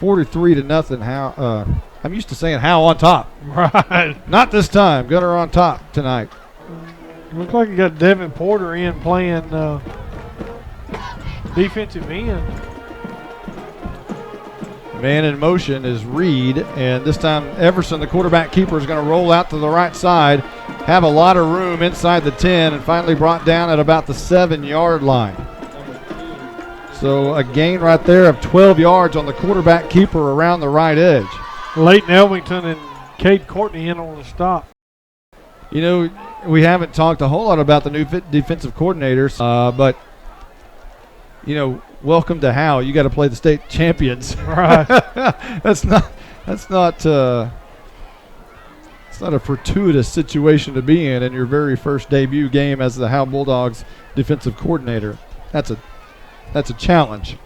43-0 Howe. I'm used to saying Howe on top. Right. Not this time. Gunter on top tonight. Looks like you got Devin Porter in playing defensive end. Man in motion is Reed, and this time Everson, the quarterback keeper, is going to roll out to the right side, have a lot of room inside the 10, and finally brought down at about the 7-yard line. So a gain right there of 12 yards on the quarterback keeper around the right edge. Leighton Elvington and Cade Courtney in on the stop. You know, we haven't talked a whole lot about the new defensive coordinators, but, you know, welcome to Howe. You got to play the state champions. Right. That's not it's not a fortuitous situation to be in your very first debut game as the Howe Bulldogs defensive coordinator. That's a challenge.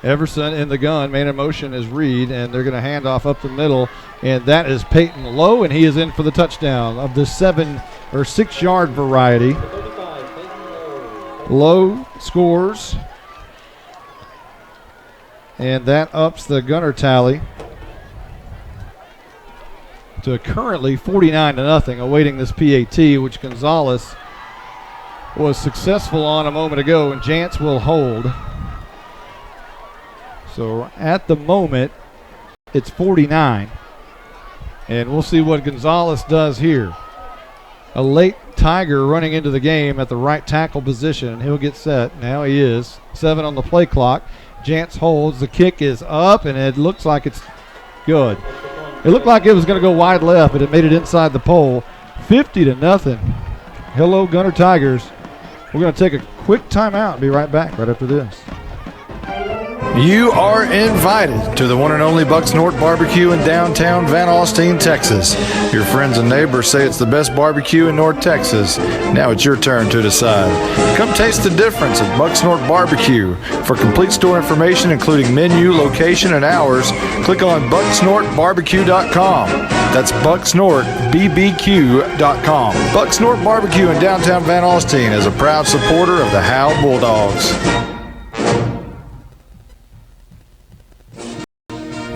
Everson in the gun, man in motion is Reed, and they're going to hand off up the middle, and that is Peyton Lowe, and he is in for the touchdown of the 7 or 6 yard variety. Lowe scores, and that ups the Gunter tally to currently 49-0, awaiting this PAT, which Gonzalez was successful on a moment ago, and Jantz will hold. So at the moment, it's 49. And we'll see what Gonzalez does here. A late Tiger running into the game at the right tackle position. He'll get set. Now he is. 7 on the play clock. Jantz holds. The kick is up, and it looks like it's good. It looked like it was going to go wide left, but it made it inside the pole. 50-0. Hello, Gunter Tigers. We're going to take a quick timeout and be right back right after this. You are invited to the one and only Bucks North Barbecue in downtown Van Alstyne, Texas. Your friends and neighbors say it's the best barbecue in North Texas. Now it's your turn to decide. Come taste the difference at Bucks North Barbecue. For complete store information, including menu, location, and hours, click on bucksnorthbarbecue.com. That's bucksnorthbbq.com. Bucks North Barbecue in downtown Van Alstyne is a proud supporter of the Howe Bulldogs.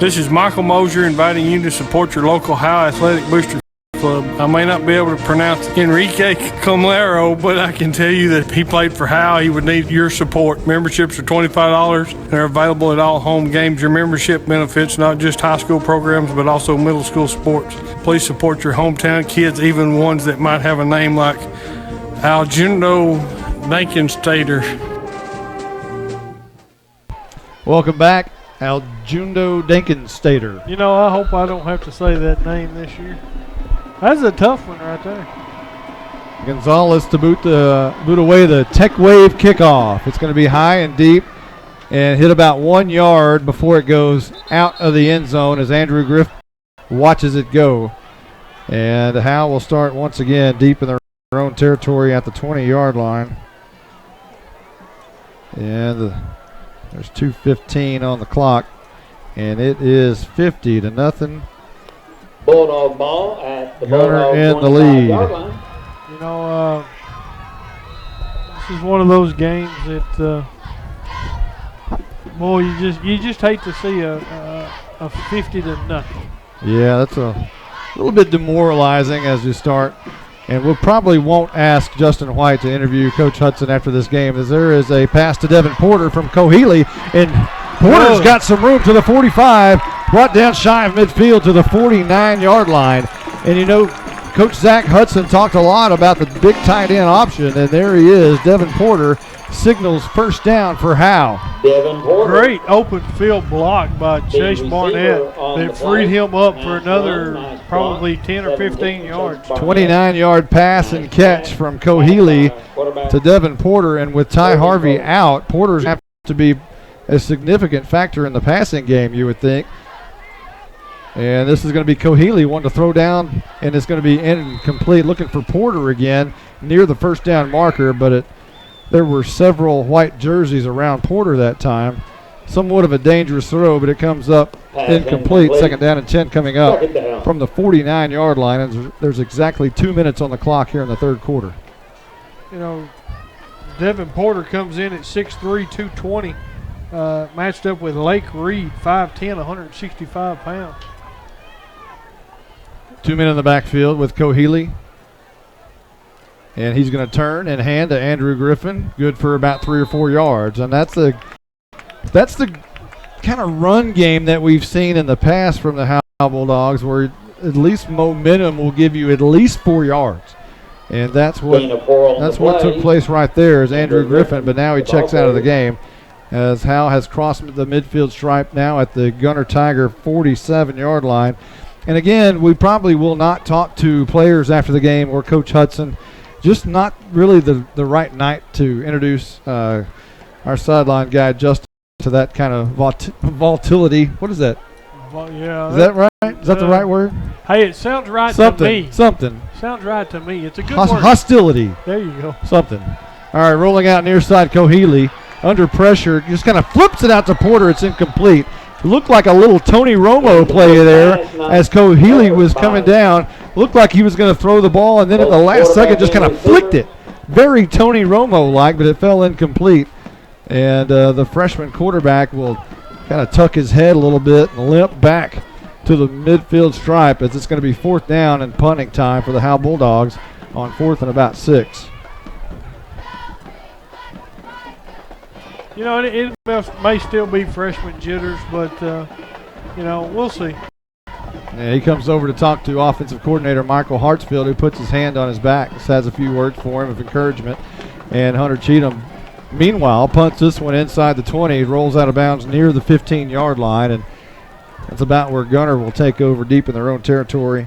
This is Michael Mosier inviting you to support your local Howe Athletic Booster Club. I may not be able to pronounce Enrique Comlero, but I can tell you that if he played for Howe, he would need your support. Memberships are $25 and are available at all home games. Your membership benefits not just high school programs, but also middle school sports. Please support your hometown kids, even ones that might have a name like Aljundo Dankenstater. Welcome back. Aljundo Dankenstater. You know, I hope I don't have to say that name this year. That's a tough one right there. Gonzalez to boot away the Tech Wave kickoff. It's going to be high and deep and hit about 1 yard before it goes out of the end zone as Andrew Griff watches it go. And Howe will start once again deep in their own territory at the 20-yard line. And there's 2:15 on the clock, and it is 50-0. Bulldog ball at the Gunter Bulldog in the lead. line. You know, this is one of those games that, boy, you just hate to see a 50-0. Yeah, that's a little bit demoralizing as you start. And we probably won't ask Justin White to interview Coach Hudson after this game, as there is a pass to Devin Porter from Cohealy, and Porter's got some room to the 45, brought down shy of midfield to the 49-yard line. And you know, Coach Zach Hudson talked a lot about the big tight end option, and there he is. Devin Porter signals first down for Howe. Devin Porter. Great open field block by Chase Barnett that freed him up for another probably 10 or 15 yards. 29-yard pass and catch from Cohealy to Devin Porter, and with Ty Harvey out, Porter's have to be a significant factor in the passing game, you would think. And this is going to be Cohealy wanting to throw down, and it's going to be incomplete. Looking for Porter again near the first down marker, but there were several white jerseys around Porter that time. Somewhat of a dangerous throw, but it comes up incomplete. Second down and 10 coming up from the 49-yard line. And there's exactly 2 minutes on the clock here in the third quarter. You know, Devin Porter comes in at 6'3", 220, matched up with Lake Reed, 5'10", 165 pounds. 2 men in the backfield with Cohealy. And he's going to turn and hand to Andrew Griffin. Good for about 3 or 4 yards. And that's the kind of run game that we've seen in the past from the Howe Bulldogs, where at least momentum will give you at least 4 yards. And that's what took place right there is Andrew Griffin, but now he checks out of the game as Howe has crossed the midfield stripe now at the Gunter Tiger 47-yard line. And again, we probably will not talk to players after the game or Coach Hudson. Just not really the right night to introduce our sideline guy, Justin, to that kind of volatility. What is that? Well, yeah. Is that right? Is that the right word? Hey, it sounds right to me. Something. Sounds right to me. It's a good word. Hostility. There you go. Something. All right, rolling out near side, Cohealy. Under pressure, just kind of flips it out to Porter. It's incomplete. It looked like a little Tony Romo play there as Cohealy was coming down. Looked like he was going to throw the ball, and then at the last second just kind of flicked it. Very Tony Romo-like, but it fell incomplete. And the freshman quarterback will kind of tuck his head a little bit and limp back to the midfield stripe as it's going to be 4th down and punting time for the Howe Bulldogs on 4th and about 6. You know, it may still be freshman jitters, but, you know, we'll see. Yeah, he comes over to talk to offensive coordinator Michael Hartsfield, who puts his hand on his back, says a few words for him of encouragement. And Hunter Cheatham, meanwhile, punts this one inside the 20, rolls out of bounds near the 15-yard line, and that's about where Gunter will take over deep in their own territory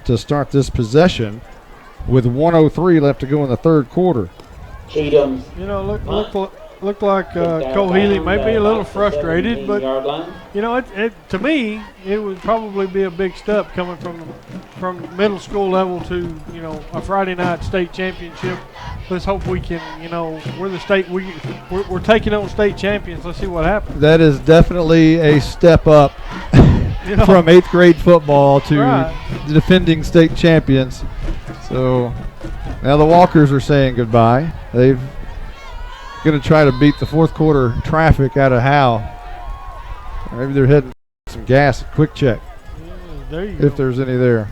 to start this possession with 1:03 left to go in the third quarter. Cheatham's. You know, look like Cohealy may be a little frustrated, but you know, to me, it would probably be a big step coming from middle school level to, you know, a Friday night state championship. Let's hope we can, you know, we're the state, we're taking on state champions. Let's see what happens. That is definitely a step up you know, from 8th grade football to the defending state champions. So now the Walkers are saying goodbye. They've going to try to beat the fourth quarter traffic out of Howe. Maybe they're heading some gas at Quick Check. There you if go. There's any there.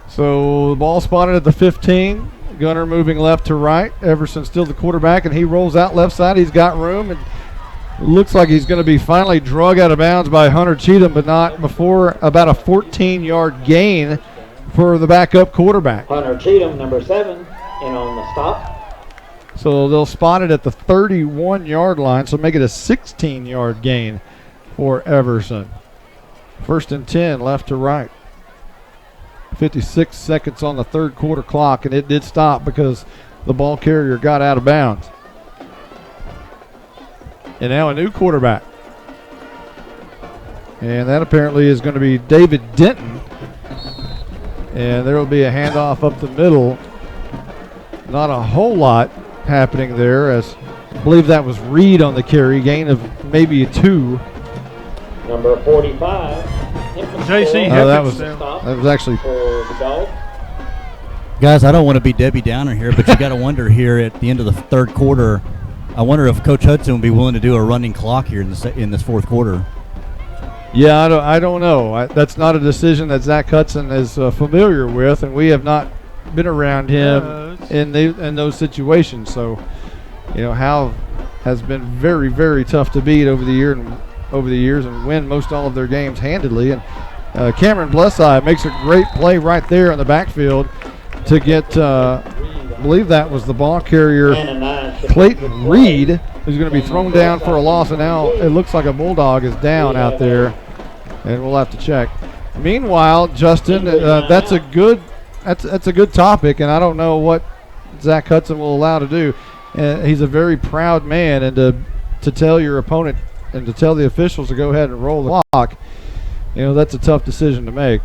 So the ball spotted at the 15. Gunter moving left to right. Everson still the quarterback, and he rolls out left side. He's got room, and it looks like he's going to be finally drug out of bounds by Hunter Cheatham, but not before about a 14-yard gain for the backup quarterback. Hunter Cheatham, number 7, and on the stop. So they'll spot it at the 31-yard line, so make it a 16-yard gain for Everson. 1st and 10, left to right. 56 seconds on the third quarter clock, and it did stop because the ball carrier got out of bounds. And now a new quarterback. And that apparently is going to be David Denton. And there will be a handoff up the middle. Not a whole lot happening there, as I believe that was Reed on the carry, gain of maybe a 2. Number 45. JC that was actually for the dog. Guys, I don't want to be Debbie Downer here, but you got to wonder here at the end of the third quarter, I wonder if Coach Hudson would be willing to do a running clock here in this fourth quarter. Yeah, I don't know. That's not a decision that Zach Hudson is familiar with, and we have not been around him in those situations. So, you know, Howe has been very, very tough to beat over the years and win most all of their games handedly. And Cameron Blesseye makes a great play right there in the backfield to get, I believe that was the ball carrier, Clayton Reed, who's going to be thrown down for a loss. And now it looks like a Bulldog is down out there, and we'll have to check. Meanwhile, Justin, that's a good topic, and I don't know what Zach Hudson will allow to do. He's a very proud man, and to tell your opponent and to tell the officials to go ahead and roll the clock, you know, that's a tough decision to make.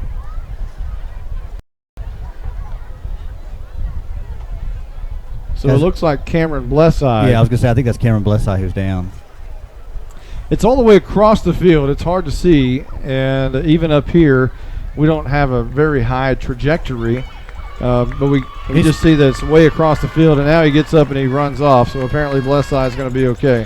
So it looks like Cameron Blesseye. Yeah, I was going to say, I think that's Cameron Blesseye who's down. It's all the way across the field. It's hard to see, and even up here, we don't have a very high trajectory, but we just see that it's way across the field, and now he gets up and he runs off, so apparently Blesseye is going to be okay.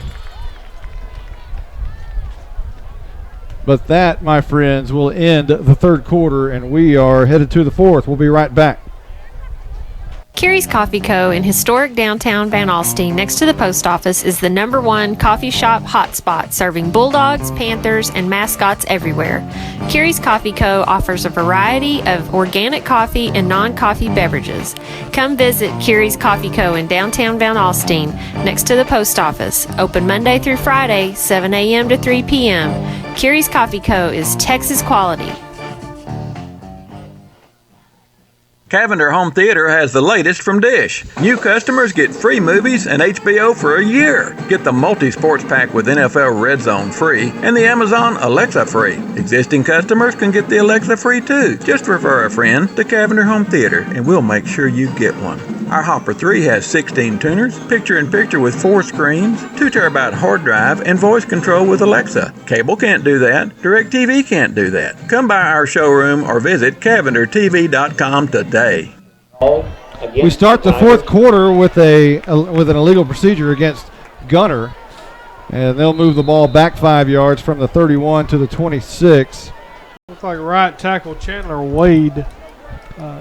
But that, my friends, will end the third quarter, and we are headed to the fourth. We'll be right back. Carrie's Coffee Co. in historic downtown Van Alstyne next to the post office is the #1 coffee shop hotspot, serving Bulldogs, Panthers, and mascots everywhere. Carrie's Coffee Co. offers a variety of organic coffee and non-coffee beverages. Come visit Carrie's Coffee Co. in downtown Van Alstyne next to the post office. Open Monday through Friday, 7 a.m. to 3 p.m. Curie's Coffee Co. is Texas quality. Cavender Home Theater has the latest from Dish. New customers get free movies and HBO for a year. Get the multi-sports pack with NFL Red Zone free and the Amazon Alexa free. Existing customers can get the Alexa free too. Just refer a friend to Cavender Home Theater and we'll make sure you get one. Our Hopper 3 has 16 tuners, picture-in-picture with 4 screens, 2 terabyte hard drive, and voice control with Alexa. Cable can't do that. DirecTV can't do that. Come by our showroom or visit CavenderTV.com today. We start the fourth quarter with an illegal procedure against Gunter, and they'll move the ball back 5 yards from the 31 to the 26. Looks like right tackle Chandler Wade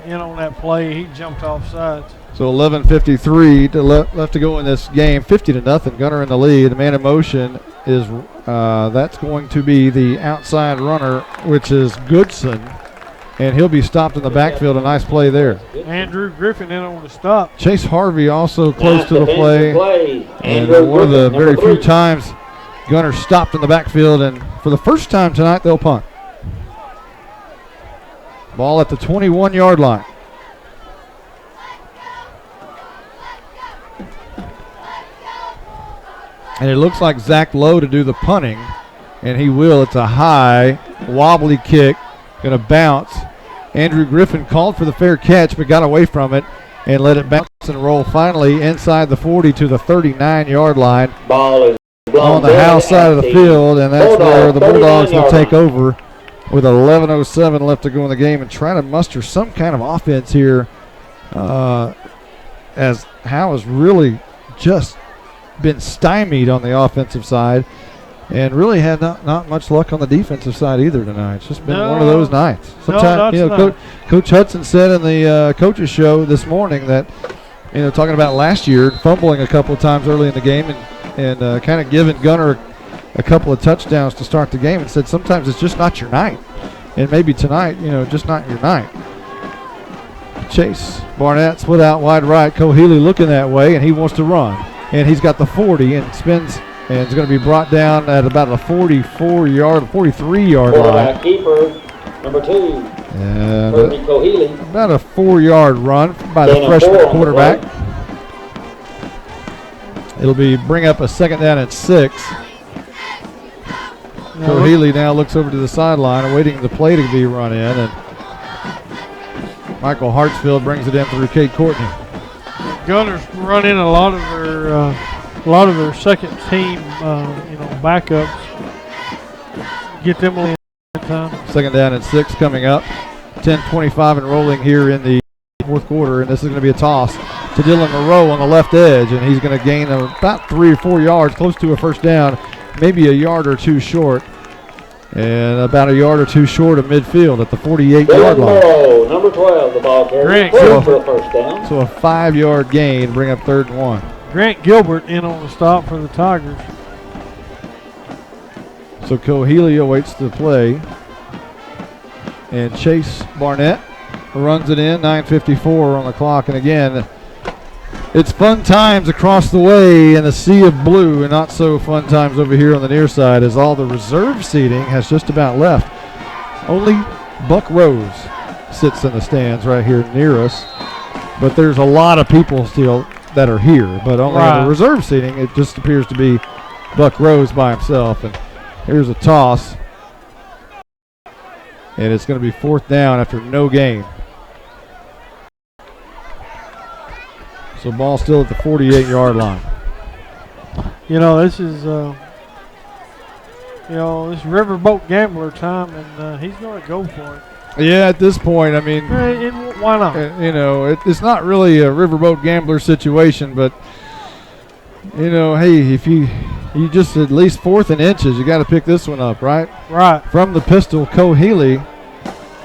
in on that play. He jumped off sides. So 11:53 to left to go in this game. 50-0. Gunter in the lead. The man in motion is that's going to be the outside runner, which is Goodson, and he'll be stopped in the backfield. A nice play there. Andrew Griffin in on the stop. Chase Harvey also close to the play. And Andrew one of the Griffin, very few times Gunter stopped in the backfield, and for the first time tonight they'll punt. Ball at the 21-yard line. And it looks like Zach Lowe to do the punting, and he will. It's a high, wobbly kick, going to bounce. Andrew Griffin called for the fair catch, but got away from it and let it bounce and roll finally inside the 40 to the 39-yard line. Ball is on the Howe side of the field, and that's where the Bulldogs will take over with 11:07 left to go in the game and try to muster some kind of offense here, as Howe has really just been stymied on the offensive side and really had not much luck on the defensive side either tonight. It's just been one of those nights. Sometimes, Coach Hudson said in the coaches show this morning that, talking about last year, fumbling a couple of times early in the game and kind of giving Gunter a couple of touchdowns to start the game, and said sometimes it's just not your night. And maybe tonight, just not your night. Chase Barnett split out wide right. Cohealy looking that way, and he wants to run. And he's got the 40 and spins, and it's going to be brought down at about a 43-yard line. Keeper, number 2. And Cohealy. About a 4-yard run by the freshman quarterback. It'll bring up a second down at 6. Cohealy now looks over to the sideline, awaiting the play to be run in, and Michael Hartsfield brings it in through Cade Courtney. Gunners run in a lot of their second team, backups. Get them on time. Second down and 6 coming up. 10:25 and rolling here in the fourth quarter, and this is going to be a toss to Dylan Moreau on the left edge, and he's going to gain about 3 or 4 yards, close to a first down, maybe a yard or two short, and about a yard or two short of midfield at the 48-yard line. Moreau, number 12, the ball carrier, for a first down. So a 5-yard gain, bring up 3rd and 1. Grant Gilbert in on the stop for the Tigers. So Cohealy awaits the play, and Chase Barnett runs it in. 9:54 on the clock, and again, it's fun times across the way in a sea of blue, and not so fun times over here on the near side, as all the reserve seating has just about left. Only Buck Rose sits in the stands right here near us, but there's a lot of people still that are here, but only in the reserve seating it just appears to be Buck Rose by himself. And here's a toss, and it's going to be 4th down after no gain. So ball still at the 48-yard line. This is this riverboat gambler time, and he's going to go for it. Yeah, at this point, I mean, why not? It's not really a riverboat gambler situation, but hey, if you just at least 4th and inches, you got to pick this one up, right? Right. From the pistol, Cohealy,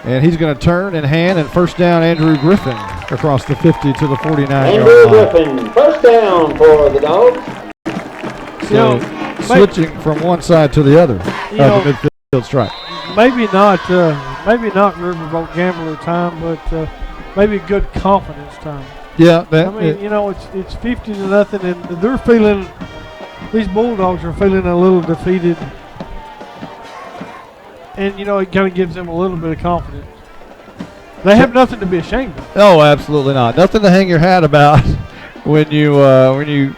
and he's going to turn and hand, and first down, Andrew Griffin across the 50 to the 49-yard line. Andrew Griffin, first down for the Dogs. So switching from one side to the other of the midfield stripe. Maybe not riverboat gambler time, but maybe good confidence time. Yeah, it's 50-0, and they're feeling. These Bulldogs are feeling a little defeated. and it kind of gives them a little bit of confidence. They have nothing to be ashamed of. Oh, absolutely not. Nothing to hang your hat about when you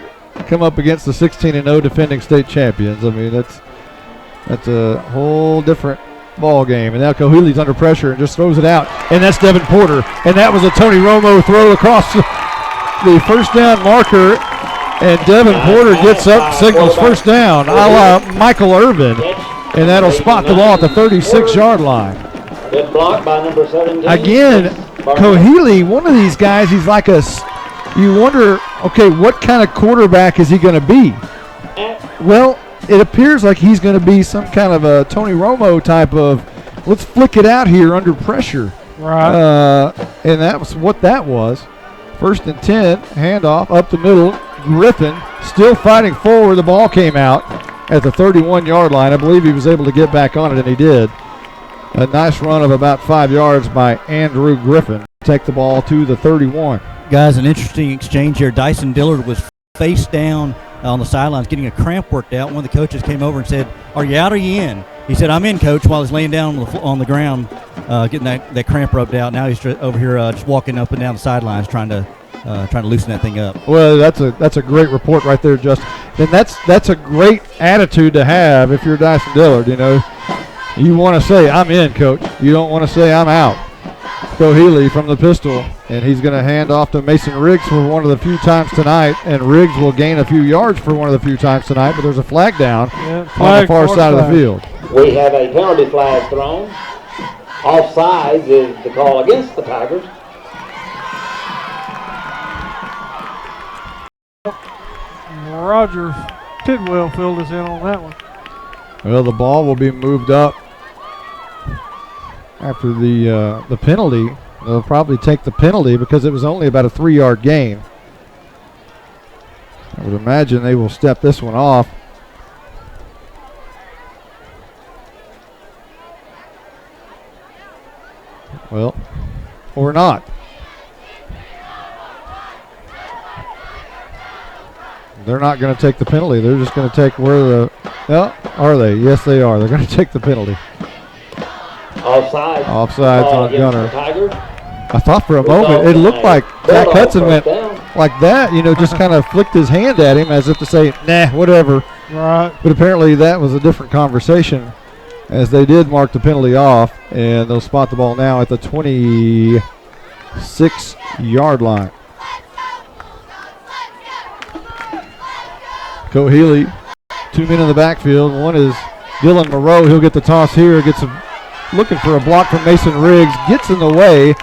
come up against the 16-0 defending state champions. I mean, that's a whole different ball game. And now Coheely's under pressure and just throws it out. And that's Devin Porter. And that was a Tony Romo throw across the first down marker. And Devin Porter gets up, signals first down, a la Michael Irvin. And that'll spot the ball at the 36-yard line. Good block by number 17. Again, Coheely, one of these guys, he's like you wonder, okay, what kind of quarterback is he going to be? Well, it appears like he's going to be some kind of a Tony Romo type of, let's flick it out here under pressure. Right. And that was what that was. 1st and 10, handoff up the middle. Griffin still fighting forward. The ball came out at the 31-yard line. I believe he was able to get back on it, and he did. A nice run of about 5 yards by Andrew Griffin. Take the ball to the 31. Guys, an interesting exchange here. Dyson Dillard was face down on the sidelines getting a cramp worked out. One of the coaches came over and said, "Are you out or are you in?" He said, "I'm in, coach," while he's laying down on the ground getting that cramp rubbed out. Now he's over here just walking up and down the sidelines trying to loosen that thing up. Well, that's a great report right there, Justin. And that's a great attitude to have if you're Dyson Dillard. You want to say, "I'm in, coach." You don't want to say, "I'm out." Coheely from the pistol, and he's going to hand off to Mason Riggs for one of the few times tonight, and Riggs will gain a few yards for one of the few times tonight, but there's a flag down on the far side of the field. We have a penalty flag thrown. Offsides is the call against the Tigers. Roger Tidwell filled us in on that one. Well, the ball will be moved up after the penalty. They'll probably take the penalty because it was only about a 3-yard gain. I would imagine they will step this one off. Well, or not. They're not going to take the penalty. They're just going to take are they? Yes, they are. They're going to take the penalty. Offsides on Gunter. I thought for a moment it looked like Zach Hudson went like that, just kind of flicked his hand at him as if to say, "Nah, whatever." Right. But apparently that was a different conversation, as they did mark the penalty off, and they'll spot the ball now at the 26-yard line. Coheely, 2 men in the backfield. One is Dylan Moreau. He'll get the toss here. Looking for a block from Mason Riggs. Gets in the way,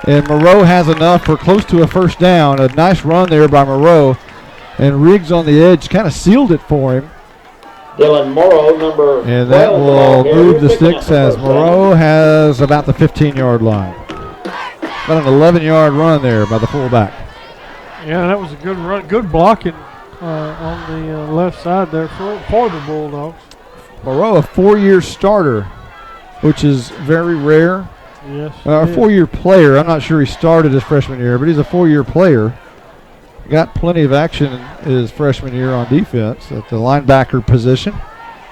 and Moreau has enough for close to a first down. A nice run there by Moreau, and Riggs on the edge kind of sealed it for him. Dylan Morrow, number 12. And that will move the sticks as Moreau has about the 15-yard line. About an 11-yard run there by the fullback. Yeah, that was a good run. Good blocking on the left side there for the Bulldogs. Moreau, a 4-year starter, which is very rare. Yes. A 4-year player. I'm not sure he started his freshman year, but he's a 4-year player. Got plenty of action in his freshman year on defense at the linebacker position,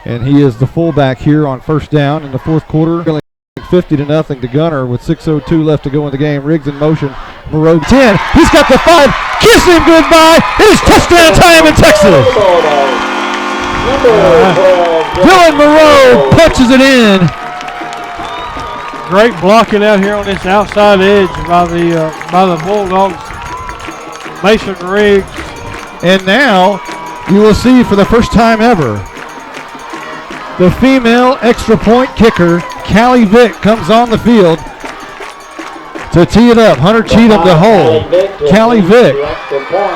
and he is the fullback here on first down in the fourth quarter. 50-0 to Gunter with 6:02 left to go in the game. Riggs in motion. Moreau 10. He's got the 5. Kiss him goodbye. It is touchdown time in Texas. Dylan Moreau punches it in. Great blocking out here on this outside edge by the Bulldogs. Mason Riggs. And now you will see for the first time ever, the female extra point kicker, Callie Vick, comes on the field to tee it up. Hunter Cheatham to hold. Callie Vick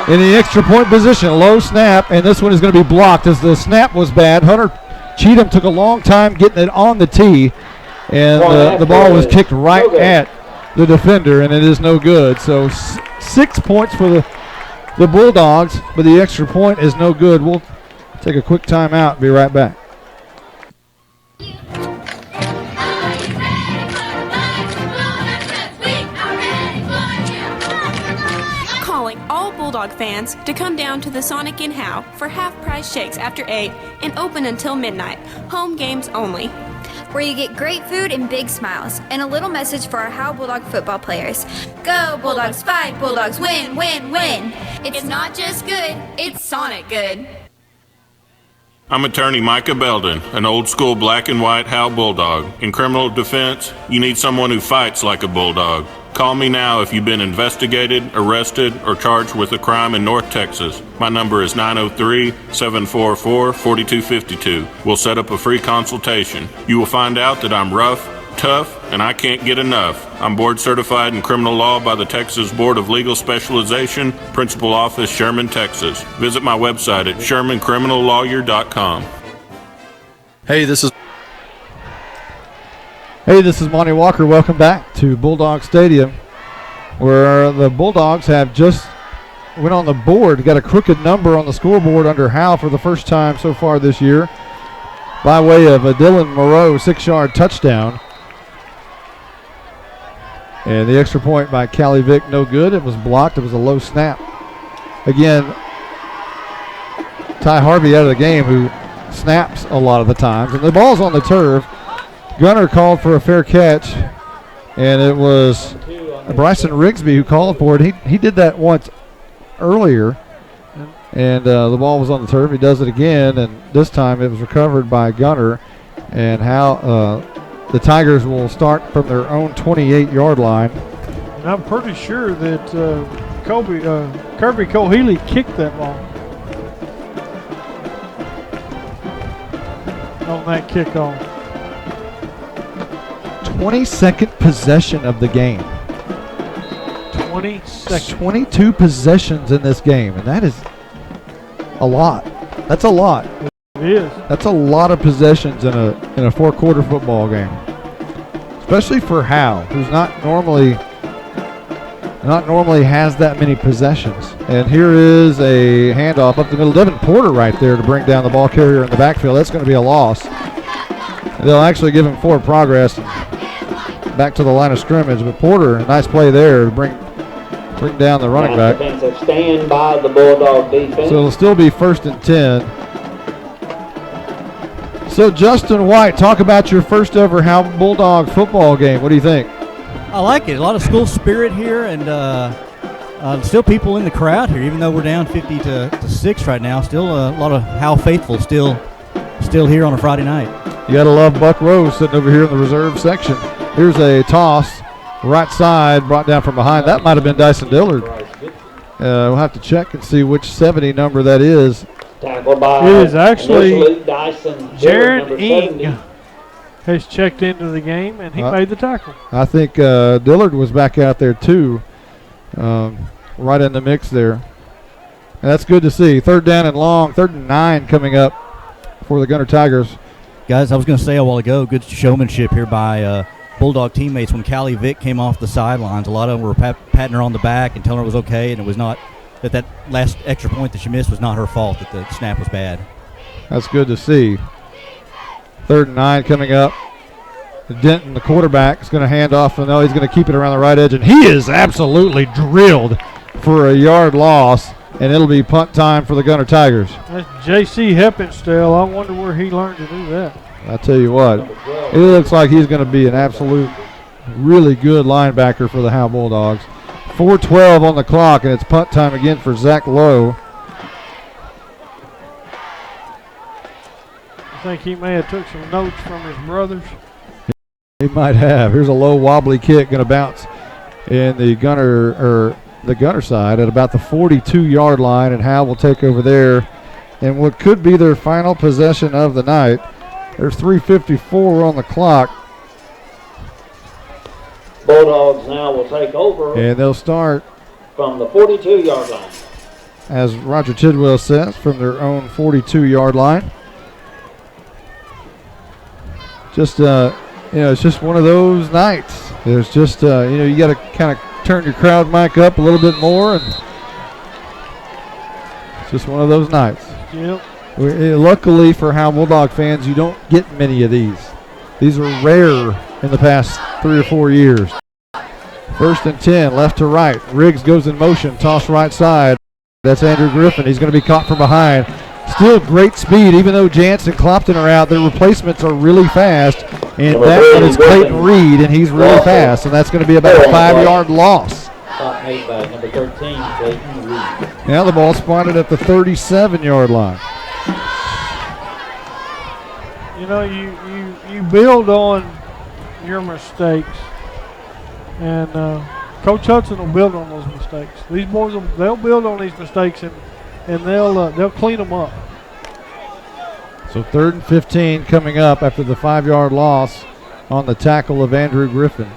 in the extra point position. Low snap, and this one is going to be blocked as the snap was bad. Hunter Cheatham took a long time getting it on the tee, and the ball was kicked right at the defender, and it is no good. So 6 points for the Bulldogs, but the extra point is no good. We'll take a quick timeout and be right back. Calling all Bulldog fans to come down to the Sonic in Howe for half-price shakes after 8 and open until midnight. Home games only. where you get great food and big smiles, and a little message for our Howe Bulldog football players. Go Bulldogs, fight Bulldogs, win, win, win. It's not just good, it's Sonic good. I'm attorney Micah Belden, an old school black and white Howe Bulldog. In criminal defense, you need someone who fights like a bulldog. Call me now if you've been investigated, arrested, or charged with a crime in North Texas. My number is 903-744-4252. We'll set up a free consultation. You will find out that I'm rough, tough, and I can't get enough. I'm board certified in criminal law by the Texas Board of Legal Specialization, Principal Office, Sherman, Texas. Visit my website at shermancriminallawyer.com. Hey, this is Monty Walker. Welcome back to Bulldog Stadium, where the Bulldogs have just went on the board, got a crooked number on the scoreboard under Howe for the first time so far this year by way of a Dylan Moreau 6-yard touchdown. And the extra point by Callie Vick, no good. It was blocked. It was a low snap. Again, Ty Harvey out of the game, who snaps a lot of the times. And the ball's on the turf. Gunter called for a fair catch, and it was Bryson Rigsby who called for it. He did that once earlier, and the ball was on the turf. He does it again, and this time it was recovered by Gunter. And how the Tigers will start from their own 28-yard line. And I'm pretty sure that Kirby Cohealy kicked that ball on that kickoff. 22nd possession of the game. 20 seconds. 22 possessions in this game, and that is a lot. That's a lot. It is. That's a lot of possessions in a four-quarter football game, especially for Howe, who's not normally has that many possessions. And here is a handoff up the middle. Devin Porter right there to bring down the ball carrier in the backfield. That's going to be a loss. They'll actually give him forward progress back to the line of scrimmage. But Porter, a nice play there to bring down the running back. Defensive stand by the Bulldog defense. So it'll still be 1st and 10. So Justin White, talk about your first ever Howe Bulldog football game. What do you think? I like it. A lot of school spirit here, and still people in the crowd here, even though we're down 50 to 6 right now. Still a lot of Howe faithful still here on a Friday night. You got to love Buck Rose sitting over here in the reserve section. Here's a toss, right side, brought down from behind. That might have been Dyson Dillard. We'll have to check and see which 70 number that is. Tackled by it is actually Jared Ing has checked into the game, and he made the tackle. I think Dillard was back out there too, right in the mix there. And that's good to see. 3rd down and long, 3rd and 9 coming up for the Gunter Tigers. Guys, I was going to say a while ago, good showmanship here by Bulldog teammates. When Callie Vick came off the sidelines, a lot of them were patting her on the back and telling her it was okay, and it was not that last extra point that she missed was not her fault, that the snap was bad. That's good to see. 3rd and 9 coming up. Denton, the quarterback, is going to hand off, and he's going to keep it around the right edge, and he is absolutely drilled for a yard loss, and it'll be punt time for the Gunter Tigers. That's J.C. Heppenstall. I wonder where he learned to do that. I tell you what, it looks like he's going to be an absolute really good linebacker for the Howe Bulldogs. 4:12 on the clock, and it's punt time again for Zach Lowe. I think he may have took some notes from his brothers. He might have. Here's a low wobbly kick going to bounce in the Gunter side at about the 42-yard line, and Howe will take over there. And what could be their final possession of the night. There's 3:54 on the clock. Bulldogs now will take over. And they'll start from the 42-yard line. As Roger Tidwell says, from their own 42-yard line. Just, it's just one of those nights. There's just, you got to kind of turn your crowd mic up a little bit more. And it's just one of those nights. Yep. Luckily for Howe Bulldog fans, you don't get many of these. These are rare in the past 3 or 4 years. 1st and 10, left to right. Riggs goes in motion, toss right side. That's Andrew Griffin. He's going to be caught from behind. still great speed. Even though Jansen and Clopton are out, their replacements are really fast. And that one is Clayton Reed, and he's really fast. And that's going to be about a 5-yard loss. Made by number 13, Clayton Reed. Now the ball spotted at the 37-yard line. You know, you build on your mistakes, and Coach Hudson will build on those mistakes. These boys they'll build on these mistakes and they'll clean them up. So 3rd and 15 coming up after the 5-yard loss on the tackle of Andrew Griffin.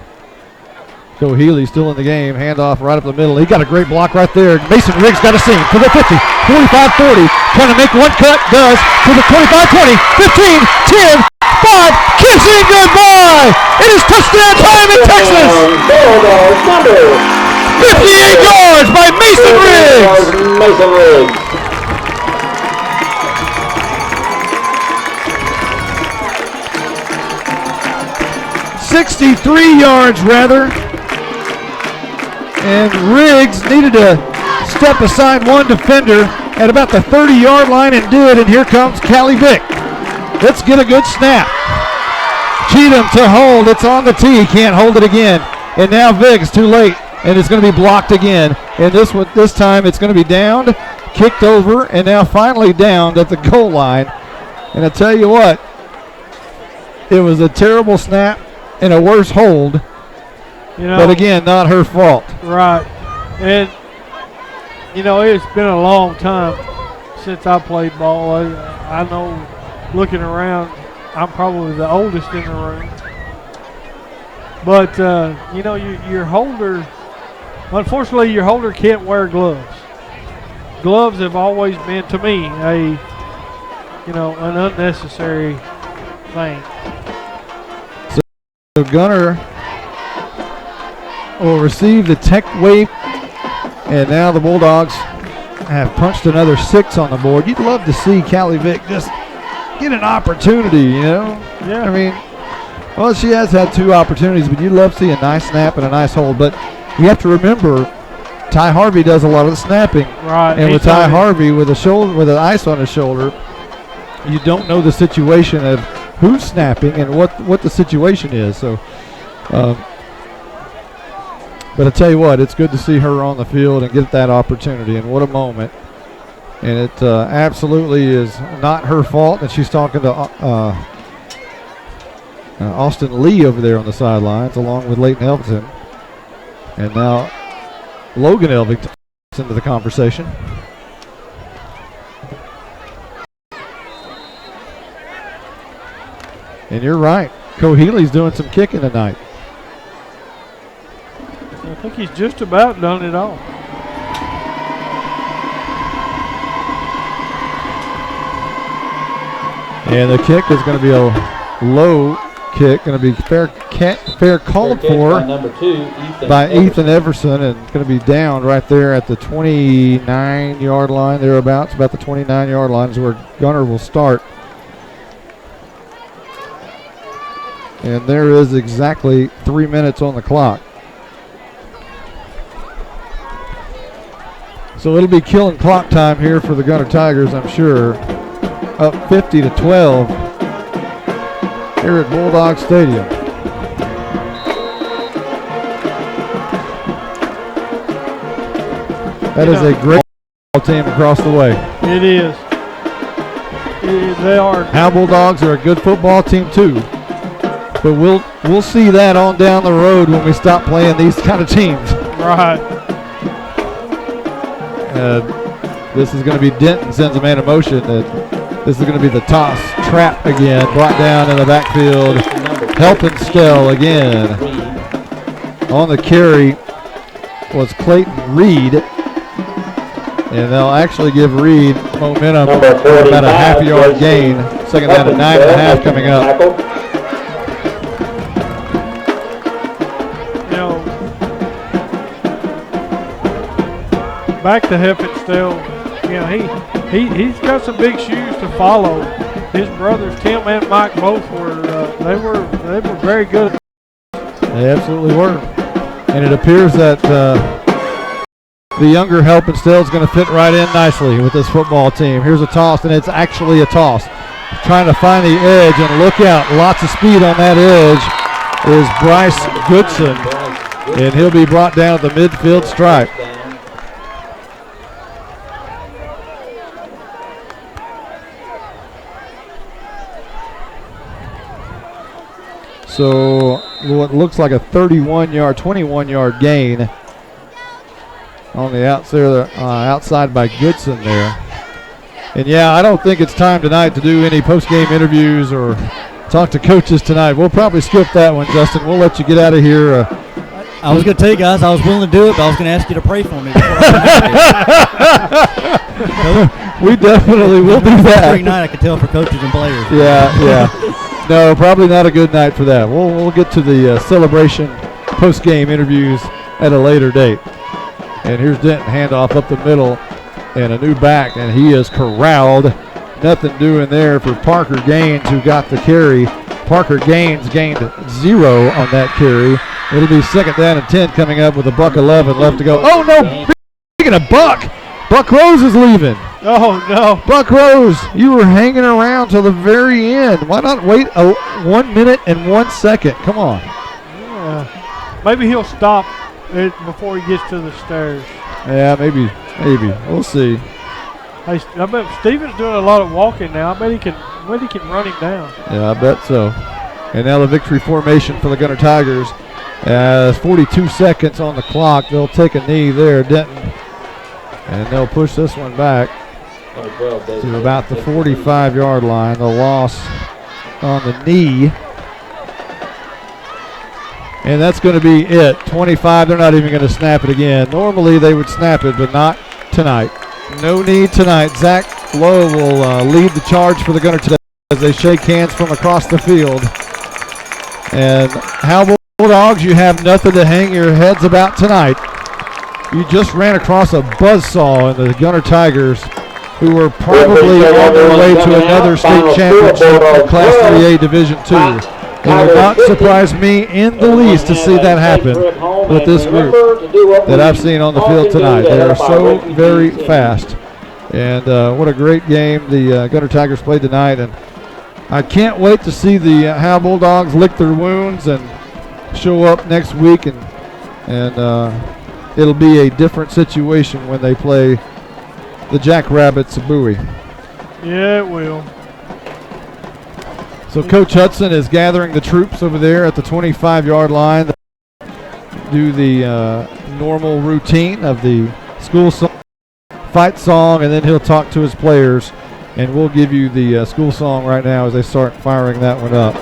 So Healy still in the game. Handoff right up the middle. He got a great block right there. Mason Riggs got a seam to the 50, 45-40. Trying to make one cut. Does. To the 25-20, 15, 10, 5. Keeps it goodbye. It is touchdown time in Texas. 58 yards by Mason Riggs. Mason Riggs. 63 yards rather. And Riggs needed to step aside one defender at about the 30-yard line and did. And here comes Callie Vick. Let's get a good snap. Cheatham to hold. It's on the tee. Can't hold it again. And now Vick's too late. And it's going to be blocked again. And this time it's going to be downed, kicked over, and now finally downed at the goal line. And I tell you what, it was a terrible snap and a worse hold. You know, but again, not her fault. Right. And, you know, it's been a long time since I played ball. I know, looking around, I'm probably the oldest in the room. But, you know, your holder, unfortunately, your holder can't wear gloves. Gloves have always been, to me, an unnecessary thing. So Gunter will receive the tech wave, and now the Bulldogs have punched another 6 on the board. You'd love to see Callie Vick just get an opportunity, you know? Yeah. I mean, well, she has had 2 opportunities, but you'd love to see a nice snap and a nice hold. But you have to remember, Ty Harvey does a lot of the snapping. Right. And with Ty Harvey with an ice on his shoulder, you don't know the situation of who's snapping and what the situation is. So, but I tell you what, it's good to see her on the field and get that opportunity, and what a moment. And it absolutely is not her fault, and she's talking to Austin Lee over there on the sidelines, along with Leighton Elvington. And now Logan Elvington into the conversation. And you're right, Cohealy's doing some kicking tonight. I think he's just about done it all. And the kick is going to be a low kick, going to be fair called for by Ethan Everson, and going to be down right there at the 29-yard line, thereabouts. About the 29-yard line is where Gunter will start. And there is exactly 3 minutes on the clock. So it'll be killing clock time here for the Gunter Tigers, I'm sure. Up 50-12 here at Bulldog Stadium. That is a great team across the way. It is. They are. Howe Bulldogs are a good football team too. But we'll see that on down the road when we stop playing these kind of teams. Right. This is going to be Denton sends a man in motion. This is going to be the toss trap again, brought down in the backfield. Helping Stell again. On the carry was Clayton Reed. And they'll actually give Reed momentum for about a half-yard gain. Second down at 9.5 coming up. Back to Heffenstall, he's got some big shoes to follow. His brothers Tim and Mike both were they were very good. They absolutely were, and it appears that the younger helping still is going to fit right in nicely with this football team. Here's a toss, and it's actually a toss. Trying to find the edge, and look out. Lots of speed on that edge is Bryce Goodson, and he'll be brought down at the midfield stripe. So what looks like a 21-yard gain on the outside by Goodson there. And yeah, I don't think it's time tonight to do any post-game interviews or talk to coaches tonight. We'll probably skip that one, Justin. We'll let you get out of here. I was going to tell you guys I was willing to do it, but I was going to ask you to pray for me. We definitely will do that. Every night I can tell for coaches and players. Yeah. No, probably not a good night for that. We'll get to the celebration post-game interviews at a later date. And here's Denton, handoff up the middle, and a new back, and he is corralled. Nothing doing there for Parker Gaines, who got the carry. Parker Gaines gained 0 on that carry. It'll be 2nd down and 10 coming up with $1:11 left to go. Oh, no, speaking of Buck Rose is leaving. Oh, no. Buck Rose, you were hanging around till the very end. Why not wait 1 minute and 1 second? Come on. Yeah. Maybe he'll stop it before he gets to the stairs. Yeah, maybe. We'll see. Hey, I bet Steven's doing a lot of walking now. I bet he can run him down. Yeah, I bet so. And now the victory formation for the Gunter Tigers. As 42 seconds on the clock, they'll take a knee there, Denton. And they'll push this one back to about the 45-yard line. The loss on the knee. And that's going to be it. 25, they're not even going to snap it again. Normally they would snap it, but not tonight. No need tonight. Zach Lowe will lead the charge for the Gunter today as they shake hands from across the field. And Howe Bulldogs, you have nothing to hang your heads about tonight. You just ran across a buzzsaw in the Gunter Tigers, who were probably on their way to another state championship in Class 3A Division II. It would not surprise me in the least to see that happen with this group that I've seen on the field tonight. They are so very fast. And what a great game the Gunter Tigers played tonight. And I can't wait to see the Howe Bulldogs lick their wounds and show up next week. And it'll be a different situation when they play the Jackrabbits of Bowie. Yeah, it will. So Coach Hudson is gathering the troops over there at the 25-yard line. Do the normal routine of the school fight song, and then he'll talk to his players. And we'll give you the school song right now as they start firing that one up.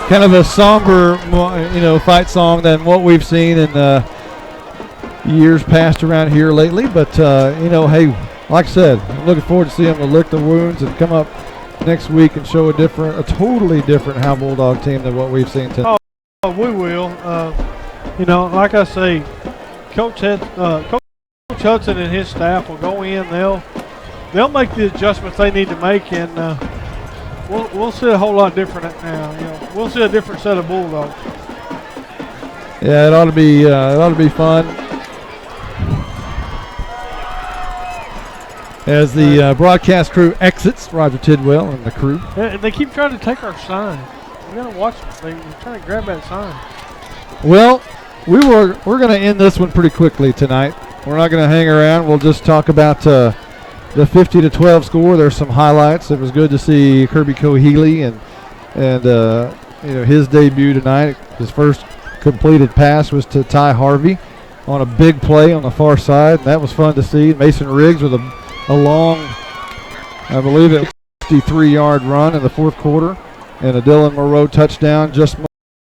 Kind of a somber, fight song than what we've seen in years past around here lately. But hey, like I said, I'm looking forward to seeing them lick the wounds and come up next week and show a totally different Howe Bulldog team than what we've seen tonight. Oh, we will. Like I say, Coach Hudson and his staff will go in. They'll make the adjustments they need to make, and we'll see a whole lot different now. We'll see a different set of Bulldogs. Yeah, it ought to be fun. As the broadcast crew exits, Roger Tidwell and the crew. They keep trying to take our sign. We gotta watch them. They're trying to grab that sign. Well, we're going to end this one pretty quickly tonight. We're not going to hang around. We'll just talk about the 50-12 score. There's some highlights. It was good to see Kirby Cohealy and his debut tonight. His first completed pass was to Ty Harvey on a big play on the far side. That was fun to see. Mason Riggs with a a long, I believe it 63-yard run in the fourth quarter, and a Dylan Moreau touchdown just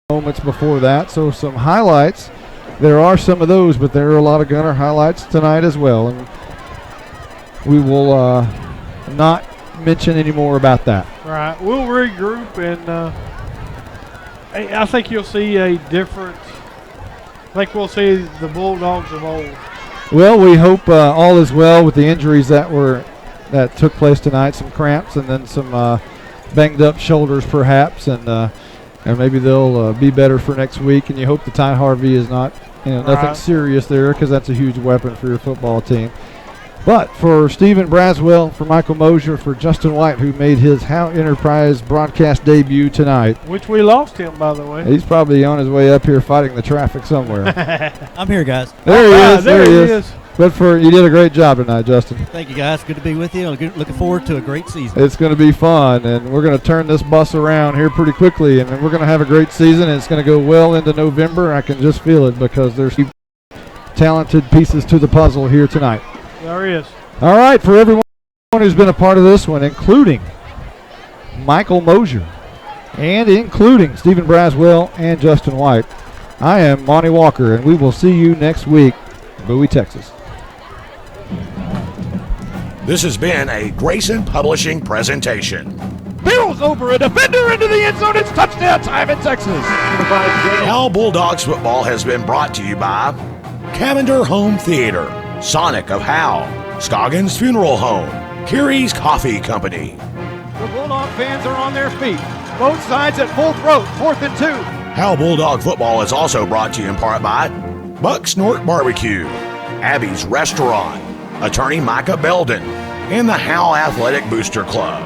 moments before that. So some highlights. There are some of those, but there are a lot of Gunter highlights tonight as well, and we will not mention any more about that. Right. We'll regroup, and I think you'll see a different. I think we'll see the Bulldogs of old. Well, we hope all is well with the injuries that took place tonight. Some cramps and then some banged up shoulders, perhaps, and maybe they'll be better for next week. And you hope the Ty Harvey is not, nothing serious there, because that's a huge weapon for your football team. But for Stephen Braswell, for Michael Mosier, for Justin White, who made his Howe Enterprise broadcast debut tonight. Which we lost him, by the way. He's probably on his way up here fighting the traffic somewhere. I'm here, guys. There he is. There he is. But you did a great job tonight, Justin. Thank you, guys. Good to be with you. Looking forward to a great season. It's going to be fun, and we're going to turn this bus around here pretty quickly, and we're going to have a great season, and it's going to go well into November. I can just feel it because there's talented pieces to the puzzle here tonight. There he is. All right, for everyone who's been a part of this one, including Michael Mosier and including Stephen Braswell and Justin White, I am Monty Walker, and we will see you next week, Bowie, Texas. This has been a Grayson Publishing presentation. Bills over a defender into the end zone. It's touchdown time in Texas. Howe Bulldogs football has been brought to you by Cavender Home Theater, Sonic of Howe, Scoggins Funeral Home, Kiri's Coffee Company. The Bulldog fans are on their feet. Both sides at full throat, 4th and 2. Howe Bulldog football is also brought to you in part by Buck Snort Barbecue, Abby's Restaurant, Attorney Micah Belden, and the Howe Athletic Booster Club.